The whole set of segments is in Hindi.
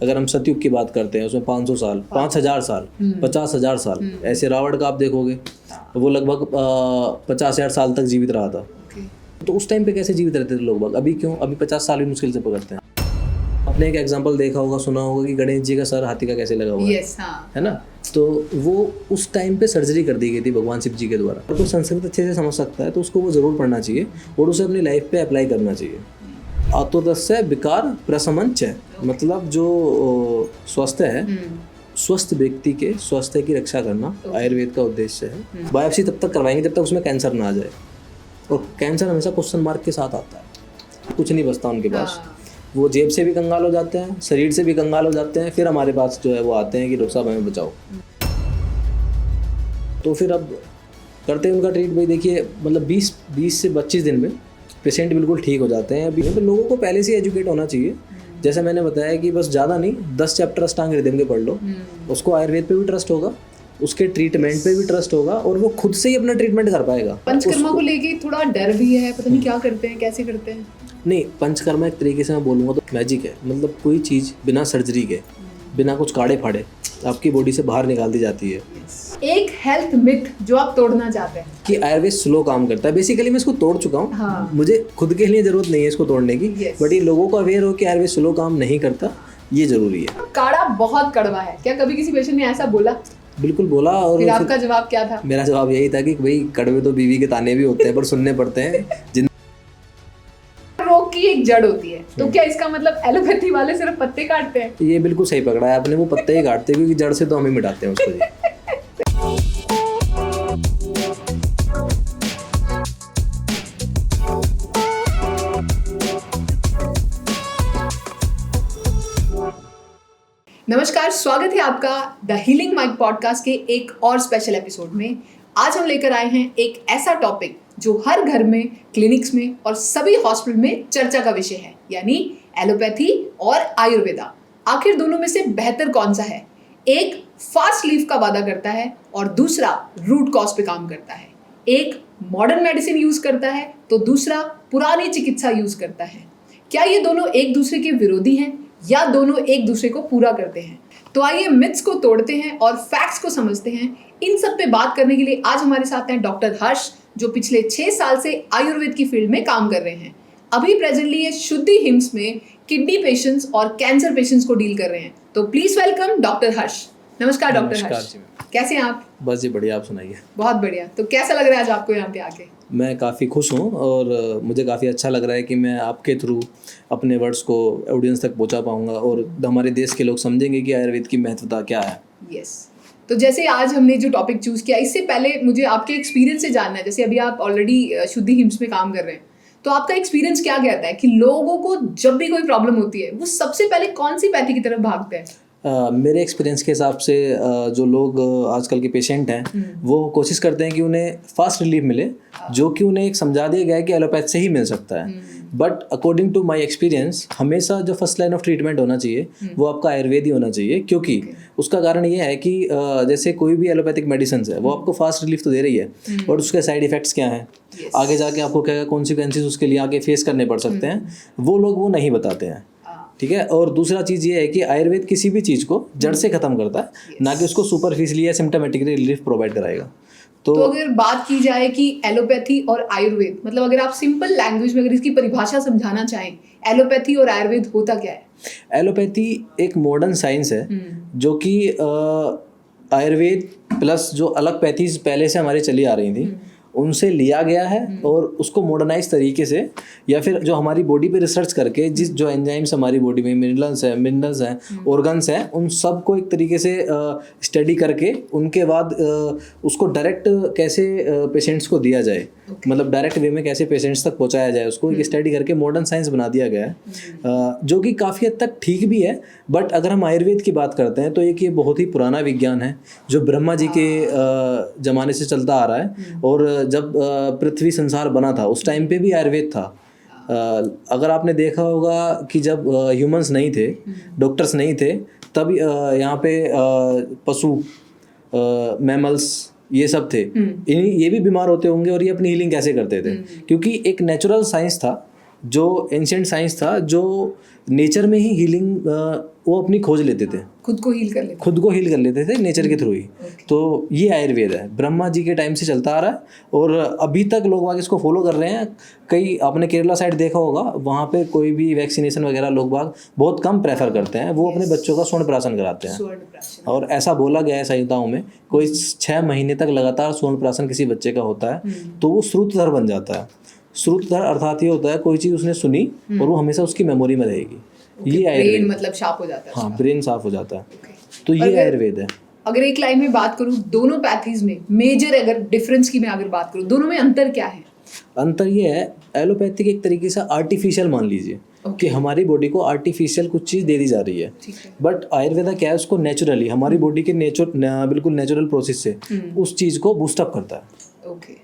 अगर हम सतयुग की बात करते हैं उसमें 500 साल, 5000 साल, 50,000 साल, ऐसे रावण का आप देखोगे वो लगभग 50,000 साल तक जीवित रहा था। तो उस टाइम पे कैसे जीवित रहते थे लोग? अभी क्यों? अभी 50 साल भी मुश्किल से पकड़ते हैं। आपने एक एग्जांपल देखा होगा, सुना होगा कि गणेश जी का सर हाथी का कैसे लगा हुआ है। है ना? तो वो उस टाइम पे सर्जरी कर दी गई थी भगवान शिव जी के द्वारा। अगर कोई संस्कृत अच्छे से समझ सकता है तो उसको वो जरूर पढ़ना चाहिए और उसे अपनी लाइफ पे अप्लाई करना चाहिए। आतुरस्य विकार प्रशमन, मतलब जो स्वास्थ्य है, स्वस्थ व्यक्ति के स्वास्थ्य की रक्षा करना आयुर्वेद का उद्देश्य है। बायोप्सी तब तक करवाएंगे जब तक उसमें कैंसर ना आ जाए, और कैंसर हमेशा क्वेश्चन मार्क के साथ आता है, कुछ नहीं बचता उनके पास। वो जेब से भी कंगाल हो जाते हैं, शरीर से भी कंगाल हो जाते हैं, फिर हमारे पास जो है वो आते हैं कि डॉक्टर साहब हमें बचाओ। तो फिर अब करते हैं उनका ट्रीट। भाई देखिए, मतलब 20 से 25 दिन में पेशेंट बिल्कुल ठीक हो जाते हैं। अभी तो लोगों को पहले से एजुकेट होना चाहिए। जैसे मैंने बताया कि बस ज़्यादा नहीं, 10 चैप्टर अष्टांग हृदय के पढ़ लो, उसको आयुर्वेद पे भी ट्रस्ट होगा, उसके ट्रीटमेंट पे भी ट्रस्ट होगा, और वो खुद से ही अपना ट्रीटमेंट कर पाएगा। पंचकर्मा को लेके थोड़ा डर भी है, पता नहीं क्या करते हैं, कैसे करते हैं। नहीं, पंचकर्मा एक तरीके से मैं बोलूँगा तो मैजिक है। मतलब कोई चीज़ बिना सर्जरी के, बिना कुछ काढ़े फाड़े आपकी बॉडी से बाहर निकाल दी जाती है। एक हेल्थ मिथ जो आप तोड़ना चाहते हैं कि आयुर्वेद स्लो काम करता है। बेसिकली मैं इसको तोड़ चुका हूँ। हाँ। मुझे खुद के लिए जरूरत नहीं है इसको तोड़ने की, बट ये लोगों को अवेयर हो कि आयुर्वेद स्लो काम नहीं करता, ये जरूरी है। काढ़ा बहुत कड़वा है, क्या कभी किसी पेशेंट ने ऐसा बोला? बिल्कुल बोला। और फिर आपका जवाब क्या था? मेरा जवाब यही था कि भाई कड़वे तो बीवी के ताने भी होते हैं पर सुनने पड़ते हैं। रोग की एक जड़ होती है, तो क्या इसका मतलब एलोपैथी वाले सिर्फ पत्ते काटते हैं? ये बिल्कुल सही पकड़ा है आपने, वो पत्ते ही काटते हैं, क्योंकि जड़ से तो हम ही मिटाते हैं उसको जी। नमस्कार, स्वागत है आपका द हीलिंग माइक पॉडकास्ट के एक और स्पेशल एपिसोड में। आज हम लेकर आए हैं एक ऐसा टॉपिक जो हर घर में, क्लिनिक्स में और सभी हॉस्पिटल में चर्चा का विषय है, यानी एलोपैथी और आयुर्वेदा। आखिर दोनों में से बेहतर कौन सा है? एक फास्ट रिलीफ का वादा करता है और दूसरा रूट कॉज पे काम करता है। एक मॉडर्न मेडिसिन यूज करता है तो दूसरा पुरानी चिकित्सा यूज करता है। क्या ये दोनों एक दूसरे के विरोधी हैं या दोनों एक दूसरे को पूरा करते हैं? तो आइए मिथ्स को तोड़ते हैं और फैक्ट्स को समझते हैं। इन सब पे बात करने के लिए आज हमारे साथ हैं डॉक्टर हर्ष, जो पिछले 6 साल से आयुर्वेद की फील्ड में काम कर रहे हैं। अभी प्रेजेंटली ये शुद्धि हिम्स में किडनी पेशेंट्स और कैंसर पेशेंट्स को डील कर रहे हैं। तो प्लीज वेलकम डॉक्टर हर्ष। नमस्कार डॉक्टर हर्ष, कैसे हैं आप? बस जी बढ़िया, आप सुनाइए। बहुत बढ़िया। तो कैसा लग रहा है आज आपको यहाँ पे आके? मैं काफ़ी खुश हूँ और मुझे काफ़ी अच्छा लग रहा है कि मैं आपके थ्रू अपने वर्ड्स को ऑडियंस तक पहुँचा पाऊँगा और हमारे देश के लोग समझेंगे कि आयुर्वेद की महत्वता क्या है। यस। तो जैसे आज हमने जो टॉपिक चूज किया, इससे पहले मुझे आपके एक्सपीरियंस से जानना है। जैसे अभी आप ऑलरेडी शुद्धि हिम्स में काम कर रहे हैं, तो आपका एक्सपीरियंस क्या कहता है कि लोगों को जब भी कोई प्रॉब्लम होती है वो सबसे पहले कौन सी पैथी की तरफ भागते हैं? मेरे एक्सपीरियंस के हिसाब से जो लोग आजकल के पेशेंट हैं वो कोशिश करते हैं कि उन्हें फास्ट रिलीफ मिले, जो कि उन्हें एक समझा दिया गया है कि एलोपैथ से ही मिल सकता है। But according to my experience, हमेशा जो फर्स्ट लाइन ऑफ ट्रीटमेंट होना चाहिए वो आपका आयुर्वेद ही होना चाहिए, क्योंकि उसका कारण ये है कि जैसे कोई भी एलोपैथिक मेडिसिन है वो आपको फास्ट रिलीफ तो दे रही है, और उसके साइड इफेक्ट्स क्या हैं, आगे जाके आपको क्या कॉन्सिक्वेंसेस उसके लिए आगे फेस करने पड़ सकते हैं, वो लोग वो नहीं बताते हैं। ठीक है। और दूसरा चीज़ ये है कि आयुर्वेद किसी भी चीज़ को जड़ से ख़त्म करता है, ना कि उसको सुपरफिशियली या सिम्टोमेटिकली रिलीफ प्रोवाइड कराएगा। तो अगर बात की जाए कि एलोपैथी और आयुर्वेद, मतलब अगर आप सिंपल लैंग्वेज में अगर इसकी परिभाषा समझाना चाहें, एलोपैथी और आयुर्वेद होता क्या है? एलोपैथी एक मॉडर्न साइंस है जो कि आयुर्वेद प्लस जो अलग पैथीज पहले से हमारी चली आ रही थी उनसे लिया गया है, और उसको मॉडर्नाइज तरीके से, या फिर जो हमारी बॉडी पे रिसर्च करके जो एंजाइम्स हमारी बॉडी में मिनरल्स हैं, ऑर्गन्स हैं, उन सब को एक तरीके से स्टडी करके उनके बाद उसको डायरेक्ट कैसे पेशेंट्स को दिया जाए, मतलब डायरेक्ट वे में कैसे पेशेंट्स तक पहुंचाया जाए, उसको एक स्टडी करके मॉडर्न साइंस बना दिया गया है, जो कि काफ़ी हद तक ठीक भी है। बट अगर हम आयुर्वेद की बात करते हैं तो एक ये बहुत ही पुराना विज्ञान है जो ब्रह्मा जी के ज़माने से चलता आ रहा है, और जब पृथ्वी संसार बना था उस टाइम पे भी आयुर्वेद था। अगर आपने देखा होगा कि जब ह्यूमंस नहीं थे, डॉक्टर्स नहीं थे, तब यहाँ पे पशु, मैमल्स, ये सब थे, ये भी बीमार होते होंगे और ये अपनी हीलिंग कैसे करते थे, क्योंकि एक नेचुरल साइंस था जो एंशिएंट साइंस था, जो नेचर में ही हीलिंग वो अपनी खोज लेते थे, खुद को हील कर लेते थे नेचर के थ्रू ही। तो ये आयुर्वेद है, ब्रह्मा जी के टाइम से चलता आ रहा है और अभी तक लोग बाग इसको फॉलो कर रहे हैं। कई आपने केरला साइड देखा होगा, वहाँ पे कोई भी वैक्सीनेशन वगैरह लोग बाग बहुत कम प्रेफर करते हैं, वो अपने बच्चों का स्वर्ण प्राशन कराते हैं। और ऐसा बोला गया है संहिताओं में, कोई 6 महीने तक लगातार स्वर्ण प्राशन किसी बच्चे का होता है तो वो श्रुतधर बन जाता है। श्रुतधर अर्थात ये होता है कोई चीज़ उसने सुनी और वो हमेशा उसकी मेमोरी में रहेगी। ये आयुर्वेद मतलब साफ हो जाता है। हाँ, ब्रेन साफ हो जाता है। तो ये आयुर्वेद है। अगर एक लाइन में बात करूं दोनों पैथीज में मेजर अगर डिफरेंस की मैं अगर बात करूं, दोनों में अंतर क्या है? अंतर ये है, एलोपैथिक एक तरीके से आर्टिफिशियल मान लीजिए कि हमारी बॉडी को आर्टिफिशियल कुछ चीज़ दे दी जा रही है, बट आयुर्वेदा क्या है, उसको नेचुरली हमारी बॉडी के बिल्कुल नेचुरल प्रोसेस से उस चीज़ को बूस्टअप करता है। ओके,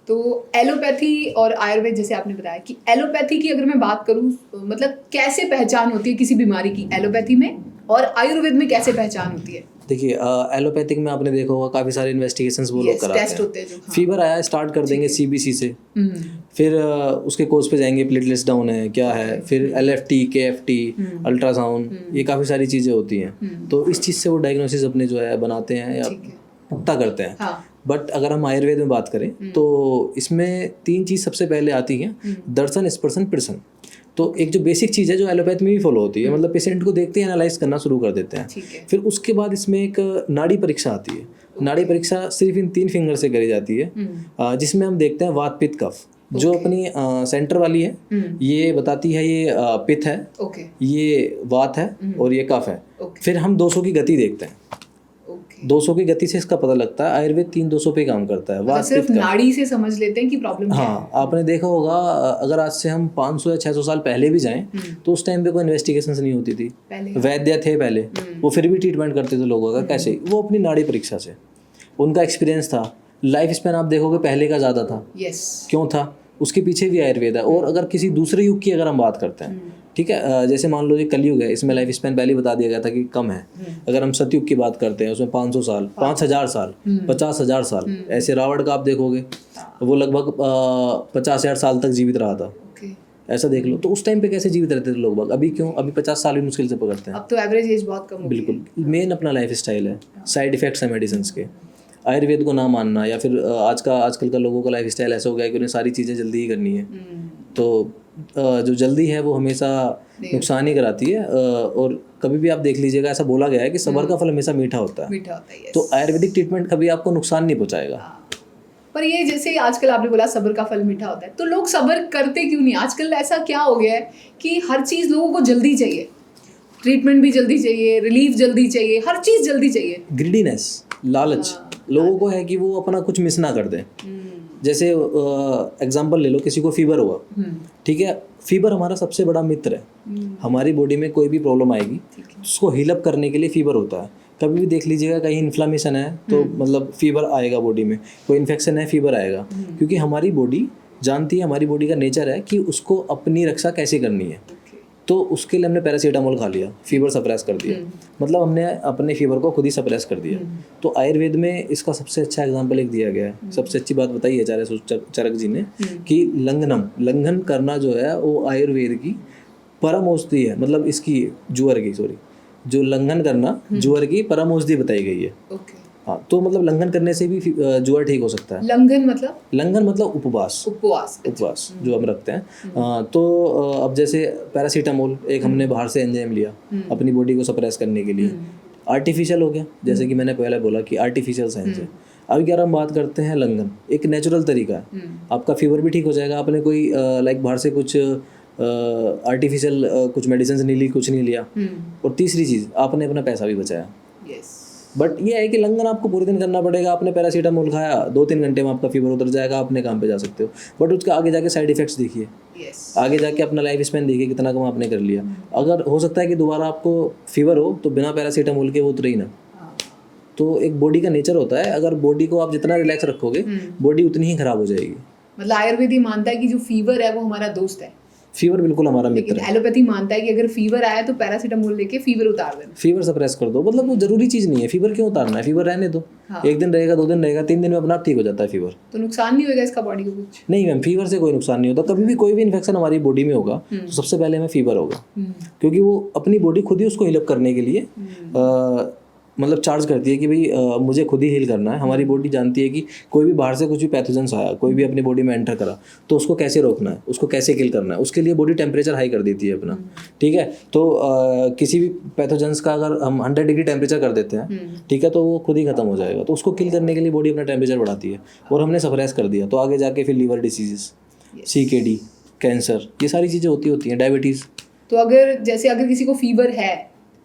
तो एलोपैथी और आयुर्वेद, जैसे आपने बताया कि एलोपैथी की अगर मैं बात करूं, मतलब कैसे पहचान होती है किसी बीमारी की एलोपैथी में, और आयुर्वेद में कैसे पहचान होती है? देखिए, एलोपैथिक में आपने देखा होगा काफ़ी सारे इन्वेस्टिगेशंस वो लोग कराते हैं। होते हैं जो, फीवर आया स्टार्ट कर देंगे CBC से, फिर उसके कोर्स पे जाएंगे, प्लेटलेट्स डाउन है क्या है, फिर LFT KFT अल्ट्रासाउंड, ये काफ़ी सारी चीज़ें होती हैं। तो इस चीज़ से वो डायग्नोसिस अपने जो है बनाते हैं या पुख्ता करते हैं। बट अगर हम आयुर्वेद में बात करें तो इसमें 3 चीज़ सबसे पहले आती हैं, दर्शन, स्पर्शन, पिर्शन। तो एक जो बेसिक चीज़ है जो एलोपैथ में भी फॉलो होती है, मतलब पेशेंट को देखते हैं, एनालाइज करना शुरू कर देते हैं। फिर उसके बाद इसमें एक नाड़ी परीक्षा आती है। नाड़ी परीक्षा सिर्फ इन 3 फिंगर से करी जाती है, जिसमें हम देखते हैं वात, पित्त, कफ। जो अपनी सेंटर वाली है ये बताती है ये पित्त है, ये वात है और ये कफ है। फिर हम 200 की गति देखते हैं, 200 की गति से इसका पता लगता है। आयुर्वेद 3-200 पे काम करता है। सिर्फ नाड़ी से समझ लेते हैं कि प्रॉब्लम क्या है। हाँ, आपने देखा होगा, अगर आज से हम 500 या 600 साल पहले भी जाएं तो उस टाइम पे कोई इन्वेस्टिगेशंस नहीं होती थी, वैद्य थे पहले, वो फिर भी ट्रीटमेंट करते थे लोगों का। कैसे? वो अपनी नाड़ी परीक्षा से, उनका एक्सपीरियंस था। लाइफ स्पैन आप देखोगे पहले का ज़्यादा था। क्यों था? उसके पीछे भी आयुर्वेद है। और अगर किसी दूसरे युग की अगर हम बात करते हैं, ठीक है, जैसे मान लो ये कलयुग है, इसमें लाइफ स्पैन पहले बता दिया गया था कि कम है। अगर हम सतयुग की बात करते हैं उसमें 500 साल, 5000 साल, 50,000 साल। ऐसे रावण का आप देखोगे वो लगभग 50,000 साल तक जीवित रहा था। ऐसा देख लो, तो उस टाइम पे कैसे जीवित रहते थे लोग। अभी क्यों? अभी 50 साल भी मुश्किल से पकड़ते हैं। अब तो एवरेज एज बहुत कम हो गई। बिल्कुल, मेन अपना लाइफ स्टाइल है, साइड इफेक्ट्स है मेडिसिन के। आयुर्वेद को ना मानना, या फिर आजकल का लोगों का लाइफ स्टाइल ऐसा हो गया कि उन्हें सारी चीज़ें जल्दी ही करनी है। तो जो जल्दी है वो हमेशा नुकसान ही कराती है। और कभी भी आप देख लीजिएगा, ऐसा बोला गया है कि सब्र का फल हमेशा मीठा होता है। तो आयुर्वेदिक ट्रीटमेंट कभी आपको नुकसान नहीं पहुंचाएगा। पर ये जैसे आजकल आपने बोला सब्र का फल मीठा होता है, तो लोग सब्र करते क्यों नहीं? आजकल ऐसा क्या हो गया है कि हर चीज़ लोगों को जल्दी चाहिए, ट्रीटमेंट भी जल्दी चाहिए, रिलीफ जल्दी चाहिए, हर चीज़ जल्दी चाहिए। ग्रीडीनेस, लालच लोगों को है कि वो अपना कुछ मिस ना कर दें। जैसे एग्जांपल ले लो, किसी को फीवर हुआ, ठीक है, फीवर हमारा सबसे बड़ा मित्र है। हमारी बॉडी में कोई भी प्रॉब्लम आएगी उसको हील अप करने के लिए फीवर होता है। कभी भी देख लीजिएगा, कहीं इन्फ्लामेशन है तो मतलब फीवर आएगा बॉडी में, कोई इन्फेक्शन है फीवर आएगा, क्योंकि हमारी बॉडी जानती है, हमारी बॉडी का नेचर है कि उसको अपनी रक्षा कैसे करनी है। तो उसके लिए हमने पैरासीटामोल खा लिया, फीवर सप्रेस कर दिया, मतलब हमने अपने फीवर को खुद ही सप्रेस कर दिया। तो आयुर्वेद में इसका सबसे अच्छा एग्जांपल एक दिया गया है, सबसे अच्छी बात बताई है आचार्य चरक जी ने कि लंघन करना जो है वो आयुर्वेद की परम औषधि है। मतलब इसकी जो लंघन करना जुअर की परम औषधि बताई गई है। हाँ, तो मतलब लंघन करने से भी जुअर ठीक हो सकता है। लंघन मतलब उपवास जो हम रखते हैं। तो अब जैसे पैरासीटामोल एक हमने बाहर से एंजाइम लिया अपनी बॉडी को सप्रेस करने के लिए, आर्टिफिशियल हो गया, जैसे कि मैंने पहले बोला कि आर्टिफिशियल साइंस है। अब अगर हम बात करते हैं लंघन, एक नेचुरल तरीका है, आपका फीवर भी ठीक हो जाएगा। आपने कोई लाइक बाहर से कुछ आर्टिफिशियल कुछ मेडिसिन नहीं ली, कुछ नहीं लिया। और तीसरी चीज़, आपने अपना पैसा भी बचाया। बट ये है कि लंघन आपको पूरे दिन करना पड़ेगा। आपने पैरासीटामोल खाया, 2-3 घंटे में आपका फीवर उतर जाएगा, अपने काम पे जा सकते हो। बट उसके आगे जाके साइड इफेक्ट्स देखिए, आगे जाके अपना लाइफ स्पैन देखिए कितना कम आपने कर लिया। अगर हो सकता है कि दोबारा आपको फीवर हो तो बिना पैरासीटामोल के वो उतरे ही ना। तो एक बॉडी का नेचर होता है, अगर बॉडी को आप जितना रिलैक्स रखोगे बॉडी उतनी ही खराब हो जाएगी। मतलब आयुर्वेद मानता है कि जो फीवर है वो हमारा दोस्त है, फीवर बिल्कुल हमारा मित्र लेकिन है। एलोपैथी मानता है कि अगर फीवर आया तो पैरासीटामोल लेके फीवर उतार देना। फीवर सप्रेस कर दो, मतलब वो जरूरी चीज़ नहीं है। फीवर क्यों उतारना है, फीवर रहने दो। हाँ। 1 दिन रहेगा, 2 दिन रहेगा, 3 दिन में अपना आप ठीक हो जाता है फीवर। तो नुकसान नहीं होगा इसका बॉडी को कुछ? नहीं मैम, फीवर से कोई नुकसान नहीं होता। कभी भी कोई भी इन्फेक्शन हमारी बॉडी में होगा तो सबसे पहले हमें फीवर होगा, क्योंकि वो अपनी बॉडी खुद ही उसको हील करने के लिए मतलब चार्ज करती है कि भाई मुझे खुद ही हील करना है। हमारी बॉडी जानती है कि कोई भी बाहर से कुछ भी पैथोजेंस आया, कोई भी अपनी बॉडी में एंटर करा, तो उसको कैसे रोकना है, उसको कैसे किल करना है। उसके लिए बॉडी टेम्परेचर हाई कर देती है अपना, ठीक है। तो किसी भी पैथोजेंस का अगर हम 100 डिग्री टेम्परेचर कर देते हैं, ठीक है, तो वो खुद ही खत्म हो जाएगा। तो उसको किल करने के लिए बॉडी अपना टेम्परेचर बढ़ाती है, और हमने सप्रेस कर दिया तो आगे जाके फिर लीवर डिसीजेस, CKD, कैंसर, ये सारी चीज़ें होती हैं, डायबिटीज़। तो अगर किसी को फीवर है,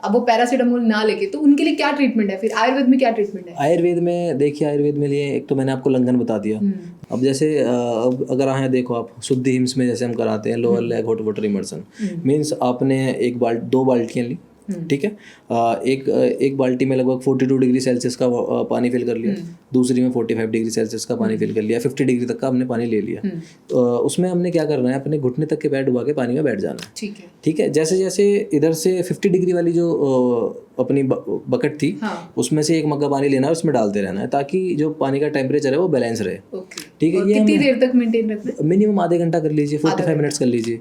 अब वो पैरासीटामोल ना लेके, तो उनके लिए क्या ट्रीटमेंट है? फिर आयुर्वेद में क्या ट्रीटमेंट है? आयुर्वेद में देखिए, आयुर्वेद में लिए एक तो मैंने आपको लंघन बता दिया। अब जैसे अब अगर आए देखो आप शुद्धि हिम्स में जैसे हम कराते हैं lower leg hot water immersion, means आपने 2 बाल्टियाँ ली, ठीक है। एक बाल्टी में लगभग 42 डिग्री सेल्सियस का पानी फिल कर लिया, दूसरी में 45 डिग्री सेल्सियस का पानी फिल कर लिया, 50 डिग्री तक का हमने पानी ले लिया। उसमें हमने क्या करना है, अपने घुटने तक के पैर डुबा के पानी में बैठ जाना है, ठीक है। जैसे जैसे इधर से 50 डिग्री वाली जो अपनी बकेट थी, उसमें से एक मग्गा पानी लेना है, उसमें डालते रहना है, ताकि जो पानी का टेम्परेचर है वो बैलेंस रहे, ठीक है। ये कितनी देर तक मेंटेन रखना है? मिनिमम आधे घंटा कर लीजिए, 45 मिनट्स कर लीजिए।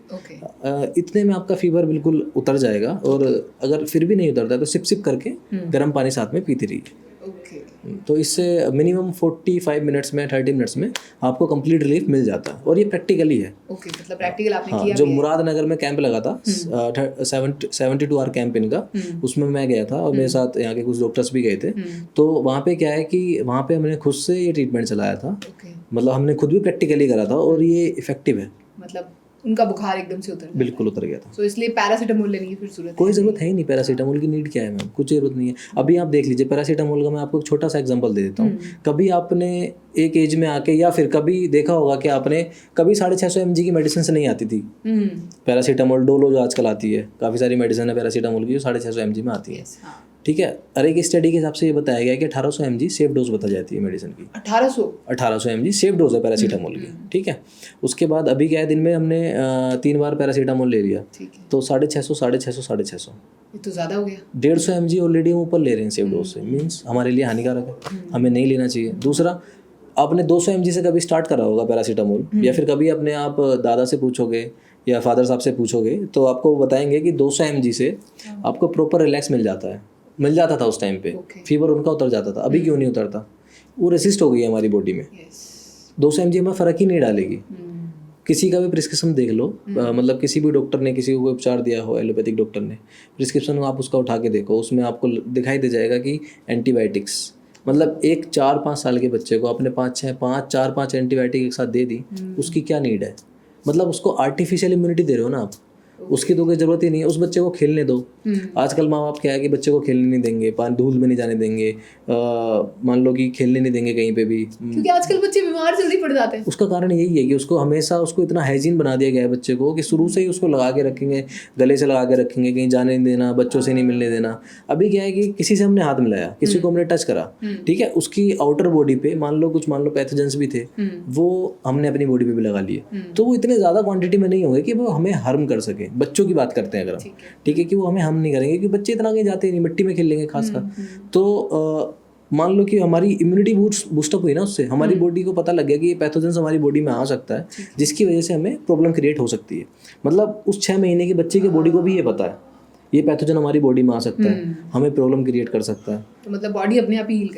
इतने में आपका फीवर बिल्कुल उतर जाएगा। और अगर फिर भी नहीं उतरता तो सिप सिप करके गर्म पानी साथ में पीती रहिए। तो इससे मिनिमम 45 मिनट्स में, 30 मिनट्स में आपको कंप्लीट रिलीफ मिल जाता है। और ये प्रैक्टिकली है। मतलब प्रैक्टिकल आपने किया। जो मुरादनगर में कैंप लगा था 72 आवर कैंप इनका, उसमें मैं गया था और मेरे साथ यहाँ के कुछ डॉक्टर्स भी गए थे। तो वहाँ पे क्या है कि वहाँ पे हमने खुद से ये ट्रीटमेंट चलाया था, मतलब हमने खुद भी प्रैक्टिकली करा था, और ये इफेक्टिव है। मतलब उनका बुखार एकदम से उतर बिल्कुल उतर गया था। तो इसलिए पैरासीटामोल लेने की फिर कोई ज़रूरत है ही नहीं। पैरासीटामोल की नीड क्या है मैम, कुछ ज़रूरत नहीं है। अभी आप देख लीजिए, पैरासीटामोल का मैं आपको एक छोटा सा एग्जांपल दे देता हूँ। कभी आपने एक एज में आके, या फिर कभी देखा होगा कि आपने कभी 650 mg की मेडिसिन से नहीं आती थी पैरासीटामोल, डोलो जो आजकल आती है, काफ़ी सारी मेडिसिन है पैरासीटामोल की जो 650 mg में आती है, ठीक है। और एक स्टडी के हिसाब से ये बताया गया कि 1800 mg सेफ डोज बता जाती है मेडिसिन की। 1800 mg सेफ डोज है पैरासीटामोल की, ठीक है। उसके बाद अभी क्या है, दिन में हमने 3 बार पैरासीटामोल ले लिया, तो 650 ये तो ज़्यादा हो गया। 150 mg ऑलरेडी हम ऊपर ले रहे हैं सेफ डोज से, मीन्स हमारे लिए हानिकारक है, हमें नहीं लेना चाहिए। दूसरा, आपने 200 mg से कभी स्टार्ट करा होगा पैरासीटामोल, या फिर कभी अपने आप दादा से पूछोगे या फादर साहब से पूछोगे तो आपको बताएंगे कि 200 mg से आपको प्रॉपर रिलैक्स मिल जाता था उस टाइम पे, फीवर उनका उतर जाता था। अभी क्यों नहीं उतरता? वो रेसिस्ट हो गई है हमारी बॉडी में। 200 mg में फ़र्क ही नहीं डालेगी। किसी का भी प्रिस्क्रिप्शन देख लो, मतलब किसी भी डॉक्टर ने किसी को उपचार दिया हो, एलोपैथिक डॉक्टर ने प्रिस्क्रिप्शन आप उसका उठा के देखो, उसमें आपको दिखाई दे जाएगा कि एंटीबायोटिक्स, मतलब एक 4-5 साल के बच्चे को आपने 4-5 एंटीबायोटिक एक साथ दे दी, उसकी क्या नीड है? मतलब उसको आर्टिफिशियल इम्यूनिटी दे रहे हो ना आप, उसकी तो कोई ज़रूरत ही नहीं है। उस बच्चे को खेलने दो। आजकल माँ बाप क्या है कि बच्चे को खेलने नहीं देंगे, धूल में नहीं जाने देंगे, मान लो कि खेलने नहीं देंगे कहीं पे भी, क्योंकि आजकल बच्चे बीमार जल्दी पड़ जाते हैं। उसका कारण यही है कि उसको हमेशा इतना हाइजीन बना दिया गया है बच्चे को, कि शुरू से ही उसको लगा के रखेंगे, गले से लगा के रखेंगे, कहीं जाने नहीं देना, बच्चों से नहीं मिलने देना। अभी क्या है कि किसी से हमने हाथ मिलाया, किसी को हमने टच करा, ठीक है, उसकी आउटर बॉडी पे मान लो पैथोजेंस भी थे, वो हमने अपनी बॉडी पे भी लगा लिए, तो वो इतने ज़्यादा क्वांटिटी में नहीं होंगे कि वो हमें हार्म कर सके। बच्चों की बात करते हैं अगर हम, ठीक है, कि वो हमें हार्म नहीं करेंगे, कि बच्चे इतना कहीं जाते ही नहीं, मिट्टी में खेल लेंगे खासकर। तो मान लो कि हमारी इम्यूनिटी बूस्टअप हुई ना, उससे हमारी बॉडी को पता लग गया कि ये पैथोजेंस हमारी बॉडी में आ सकता है, जिसकी वजह से हमें प्रॉब्लम क्रिएट हो सकती है। मतलब उस 6 महीने के बच्चे की बॉडी को भी ये पता है ये पैथोजन हमारी बॉडी में आ सकता है, हमें प्रॉब्लम क्रिएट कर सकता है। तो मतलब बॉडी अपने आप ही हील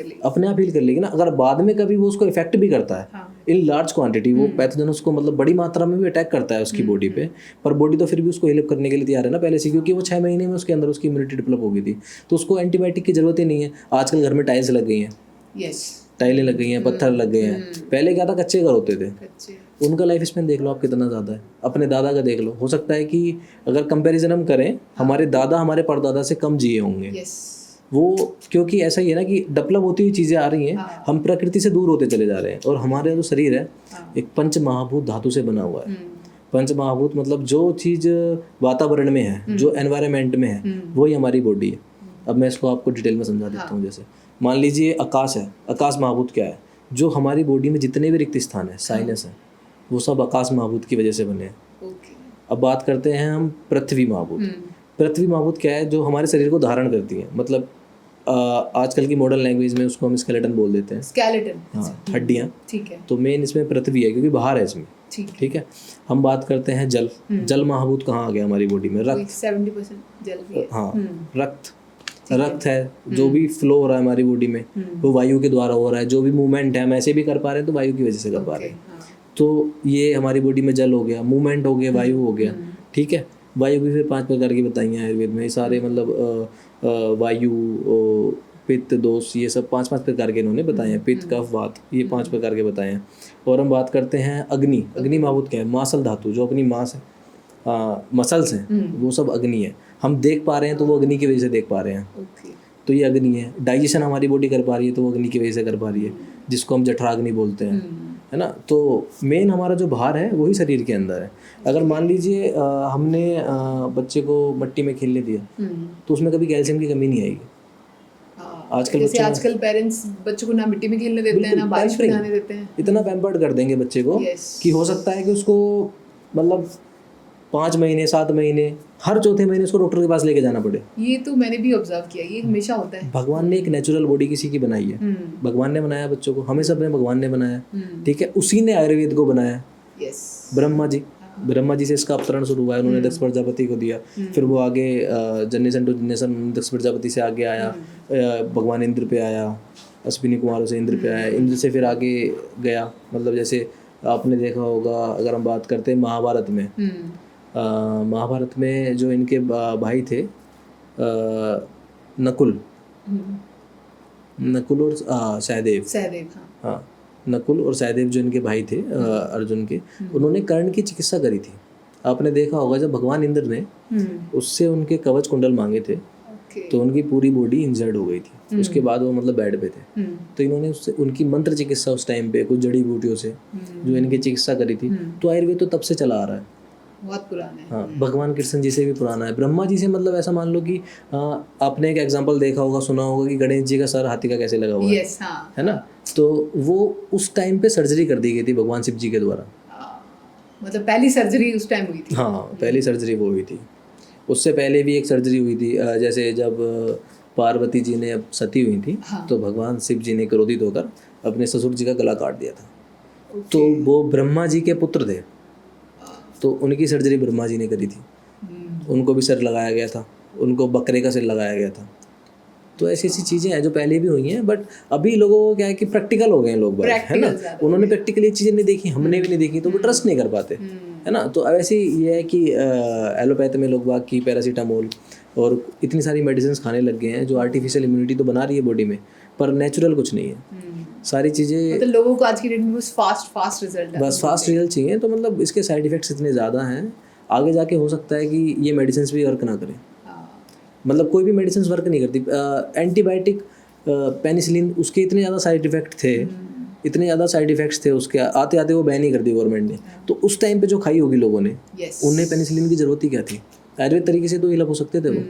कर लेगी ना। अगर बाद में कभी वो उसको इफेक्ट भी करता है इन लार्ज क्वांटिटी, वो पैथोजन उसको मतलब बड़ी मात्रा में भी अटैक करता है उसकी बॉडी पे, पर बॉडी तो फिर भी उसको हेल्प करने के लिए तैयार है ना पहले से, क्योंकि वो 6 महीने में उसके अंदर उसकी इम्यूनिटी डेवलप हो गई थी, तो उसको एंटीबायोटिक की जरूरत ही नहीं है। आजकल घर में टाइल्स लग गई हैं, टाइलें लग गई हैं, पत्थर लग गए हैं। पहले क्या था, कच्चे घर होते थे, उनका लाइफ स्पैन देख लो आप कितना ज़्यादा है। अपने दादा का देख लो, हो सकता है कि अगर कंपैरिजन हम करें, हमारे दादा हमारे परदादा से कम जिए होंगे। वो क्योंकि ऐसा ही है ना कि डेवलप होती हुई चीज़ें आ रही हैं, हम प्रकृति से दूर होते चले जा रहे हैं। और हमारे जो शरीर है एक पंच महाभूत धातु से बना हुआ है। पंच महाभूत मतलब जो चीज़ वातावरण में है, जो एनवायरनमेंट में है, वही हमारी बॉडी है। अब मैं इसको आपको डिटेल में समझा देता हूँ। जैसे मान लीजिए आकाश है, आकाश महाभूत क्या है? जो हमारी बॉडी में जितने भी रिक्त स्थान है, साइनस है, वो सब आकाश महाभूत की वजह से बने हैं। अब बात करते हैं हम पृथ्वी महाभूत। पृथ्वी महाभूत क्या है? जो हमारे शरीर को धारण करती है, मतलब आजकल की मॉडर्न लैंग्वेज में उसको हम स्केलेटन बोल देते हैं। स्केलेटन, हाँ, हड्डियाँ। ठीक है। तो मेन इसमें पृथ्वी है क्योंकि बाहर है इसमें। ठीक है। हम बात करते हैं जल। जल महाभूत कहाँ आ गया हमारी बॉडी में? रक्त। 70% जल भी है। हाँ, रक्त है। जो भी फ्लो हो रहा है हमारी बॉडी में वो वायु के द्वारा हो रहा है। जो भी मूवमेंट है हम ऐसे भी कर पा रहे हैं तो वायु की वजह से कर पा रहे हैं। तो ये हमारी बॉडी में जल हो गया, मूवमेंट हो गया, वायु हो गया। ठीक है। वायु भी फिर 5 प्रकार की बताई हैं आयुर्वेद में। ये सारे मतलब वायु, पित्त, दोष, ये सब 5-5 प्रकार के इन्होंने बताए हैं। पित्त, कफ, वात, ये 5 प्रकार के बताए हैं। और हम बात करते हैं अग्नि। अग्नि महाभूत क्या है? मांसल धातु, जो अपनी मांस है, मसल्स हैं, वो सब अग्नि है। हम देख पा रहे हैं तो वो अग्नि की वजह से देख पा रहे हैं। तो ये अग्नि है। डाइजेशन हमारी बॉडी कर पा रही है तो वो अग्नि की वजह से कर पा रही है, जिसको हम जठराग्नि बोलते हैं, है ना। तो मेन हमारा जो भार है वही शरीर के अंदर है। अगर मान लीजिए हमने बच्चे को मिट्टी में खेलने दिया तो उसमें कभी कैल्शियम की कमी नहीं आएगी। आजकल पेरेंट्स बच्चों को ना मिट्टी में खेलने देते हैं, ना बारिश में नहाने देते हैं। इतना पैम्पर्ड कर देंगे बच्चे को कि हो सकता है कि उसको मतलब 5 महीने 7 महीने हर चौथे महीने उसको डॉक्टर के पास लेके जाना पड़े। ये तो मैंने भी ऑब्जर्व किया, ये हमेशा होता है। भगवान ने एक नेचुरल बॉडी किसी की बनाई है। भगवान ने बनाया बच्चों को, हमें सब ने भगवान ने बनाया। ठीक है। उसी ने आयुर्वेद को बनाया। ब्रह्मा जी से इसका अवतरण शुरू हुआ है। उन्होंने दक्ष प्रजापति को दिया, फिर वो आगे जनरेशन टू जनरेशन दक्ष प्रजापति से आगे आया, भगवान इंद्र पे आया, अश्विनी कुमारों से इंद्र पे आया, इंद्र से फिर आगे गया। मतलब जैसे आपने देखा होगा, अगर हम बात करते हैं महाभारत में, महाभारत में जो इनके भाई थे नकुल और सहदेव। हाँ, नकुल और सहदेव जो इनके भाई थे अर्जुन के, उन्होंने कर्ण की चिकित्सा करी थी। आपने देखा होगा जब भगवान इंद्र ने उससे उनके कवच कुंडल मांगे थे तो उनकी पूरी बॉडी इंजर्ड हो गई थी। उसके बाद वो मतलब बेड पे थे, तो इन्होंने उससे उनकी मंत्र चिकित्सा उस टाइम पे कुछ जड़ी बूटियों से जो इनकी चिकित्सा करी थी। तो आयुर्वेद तो तब से चला आ रहा है, बहुत पुराना है। हाँ, भगवान कृष्ण जी से भी पुराना है। ब्रह्मा जी से मतलब ऐसा मान लो कि आपने एक एग्जांपल देखा होगा, सुना होगा कि गणेश जी का सर हाथी का कैसे लगा हुआ है ना। तो वो उस टाइम पे सर्जरी कर दी गई थी भगवान शिव जी के द्वारा। मतलब पहली सर्जरी उस टाइम हुई थी। हाँ, पहली सर्जरी वो हुई थी। उससे पहले भी एक सर्जरी हुई थी, जैसे जब पार्वती जी ने अब सती हुई थी तो भगवान शिव जी ने क्रोधित होकर अपने ससुर जी का गला काट दिया था। तो वो ब्रह्मा जी के पुत्र थे, तो उनकी सर्जरी ब्रह्मा जी ने करी थी। उनको भी सिर लगाया गया था, उनको बकरे का सिर लगाया गया था। तो ऐसी ऐसी चीज़ें हैं जो पहले भी हुई हैं, बट अभी लोगों को क्या है कि प्रैक्टिकल हो गए हैं लोग, है ना। उन्होंने प्रैक्टिकली चीज़ें नहीं देखी, हमने भी नहीं देखी, तो वो ट्रस्ट नहीं कर पाते, है ना। तो ऐसे ही ये है कि एलोपैथ में लोग बाग की पैरासीटामोल और इतनी सारी मेडिसिन खाने लग गए हैं जो आर्टिफिशियल इम्यूनिटी तो बना रही है बॉडी में, पर नेचुरल कुछ नहीं है। सारी चीज़ें मतलब लोगों को आज की डेट में बस फास्ट रिजल्ट, बस फास्ट रिजल्ट चाहिए। तो मतलब इसके साइड इफेक्ट्स इतने ज़्यादा हैं, आगे जाके हो सकता है कि ये मेडिसिन भी वर्क ना करें। मतलब कोई भी मेडिसिन वर्क नहीं करती। एंटीबायोटिक पेनिसिलिन, उसके इतने ज़्यादा साइड इफेक्ट थे, इतने ज़्यादा साइड इफेक्ट्स थे उसके, आते आते वो बैन ही कर दी गवर्नमेंट ने। तो उस टाइम पे जो खाई होगी लोगों ने, उन्हें पेनिसिलिन की ज़रूरत ही क्या थी? आयुर्वेद तरीके से तो हील अप हो सकते थे वो।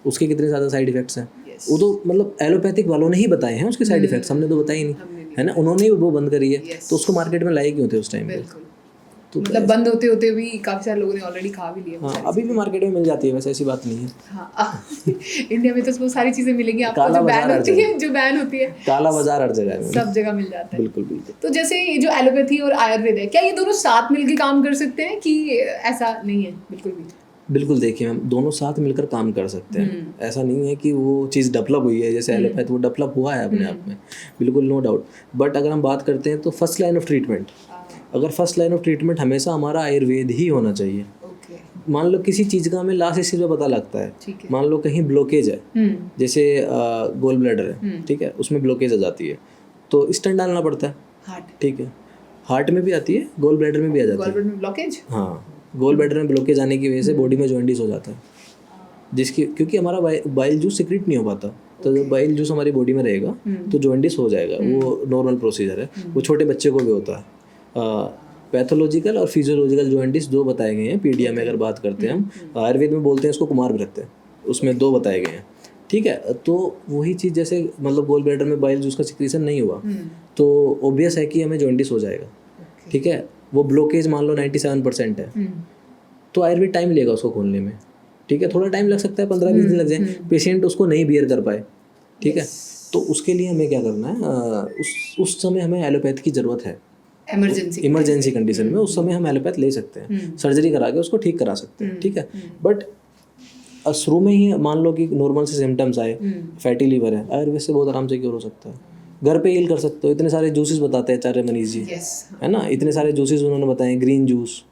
उसके कितने ज़्यादा साइड इफेक्ट्स हैं, वो तो मतलब एलोपैथिक वालों ने ही बताए हैं उसके साइड इफेक्ट्स, हमने तो बताए ही नहीं, है ना। उन्होंने ही वो बंद करी है, तो उसको मार्केट में लाए क्यों थे उस टाइम पे? तो मतलब बंद होते होते भी काफ़ी सारे लोगों ने ऑलरेडी खा भी लिया। हाँ, अभी भी मार्केट में मिल जाती है, वैसे ऐसी बात नहीं है। हाँ, इंडिया में तो वो सारी चीज़ें मिलेंगी आपको जो बैन होती है, काला बाजार हर जगह है, सब जगह मिल जाता है। बिल्कुल बिल्कुल। तो जैसे ये जो एलोपैथी और आयुर्वेद है, क्या ये दोनों साथ मिलकर काम कर सकते हैं कि ऐसा नहीं है? बिल्कुल भी बिल्कुल। देखिए मैम, दोनों साथ मिलकर काम कर सकते हैं। ऐसा नहीं है कि वो चीज़ डेवलप हुई है, जैसे एलोपैथ वो डेवलप हुआ है अपने आप में, बिल्कुल नो डाउट। बट अगर हम बात करते हैं तो फर्स्ट लाइन ऑफ ट्रीटमेंट, अगर फर्स्ट लाइन ऑफ ट्रीटमेंट हमेशा हमारा आयुर्वेद ही होना चाहिए। मान लो किसी चीज़ का हमें लास्ट स्टेज में पता लगता है, मान लो कहीं ब्लॉकेज है, जैसे गोल ब्लैडर है, ठीक है, उसमें ब्लॉकेज आ जाती है तो स्टेंट डालना पड़ता है, ठीक है। हार्ट में भी आती है, गोल ब्लैडर में भी आ जाती है ब्लॉकेज। हाँ, गोल ब्लैडर में ब्लॉकेज आने की वजह से बॉडी में जॉइंटिस हो जाता है, जिसकी क्योंकि हमारा बाइल जूस सिक्रेट नहीं हो पाता। तो जब बाइल जूस हमारी बॉडी में रहेगा तो जॉइंटिस हो जाएगा, वो नॉर्मल प्रोसीजर है, वो छोटे बच्चे को भी होता है। पैथोलॉजिकल और फिजियोलॉजिकल जॉइंटिस दो बताए गए हैं पीडिया में। अगर बात करते हैं हम, आयुर्वेद में बोलते हैं इसको कुमार व्रत है, उसमें 2 बताए गए हैं, ठीक है। तो वही चीज़, जैसे मतलब गोल ब्लैडर में बाइल जूस का सिक्रीशन नहीं हुआ तो ऑब्वियस है कि हमें जॉइंटिस हो जाएगा, ठीक है। वो ब्लॉकेज मान लो 97% है, तो आयुर्वेद टाइम लेगा उसको खोलने में, ठीक है, थोड़ा टाइम लग सकता है, 15-20 दिन लग जाए, पेशेंट उसको नहीं बियर कर पाए, ठीक है, तो उसके लिए हमें क्या करना है, उस समय हमें एलोपैथ की ज़रूरत है, इमरजेंसी कंडीशन में उस समय हम एलोपैथ ले सकते हैं, सर्जरी करा के उसको ठीक करा सकते हैं, ठीक है। बट शुरू में ही मान लो कि नॉर्मल से सिम्टम्स आए, फैटी लीवर है, आयुर्वेद से बहुत आराम से क्योर हो सकता है, घर पे हील कर सकते हो। इतने सारे जूसेस बताते हैं आचार्य मनीष जी, है ना, इतने सारे जूसेस उन्होंने बताए, ग्रीन जूस,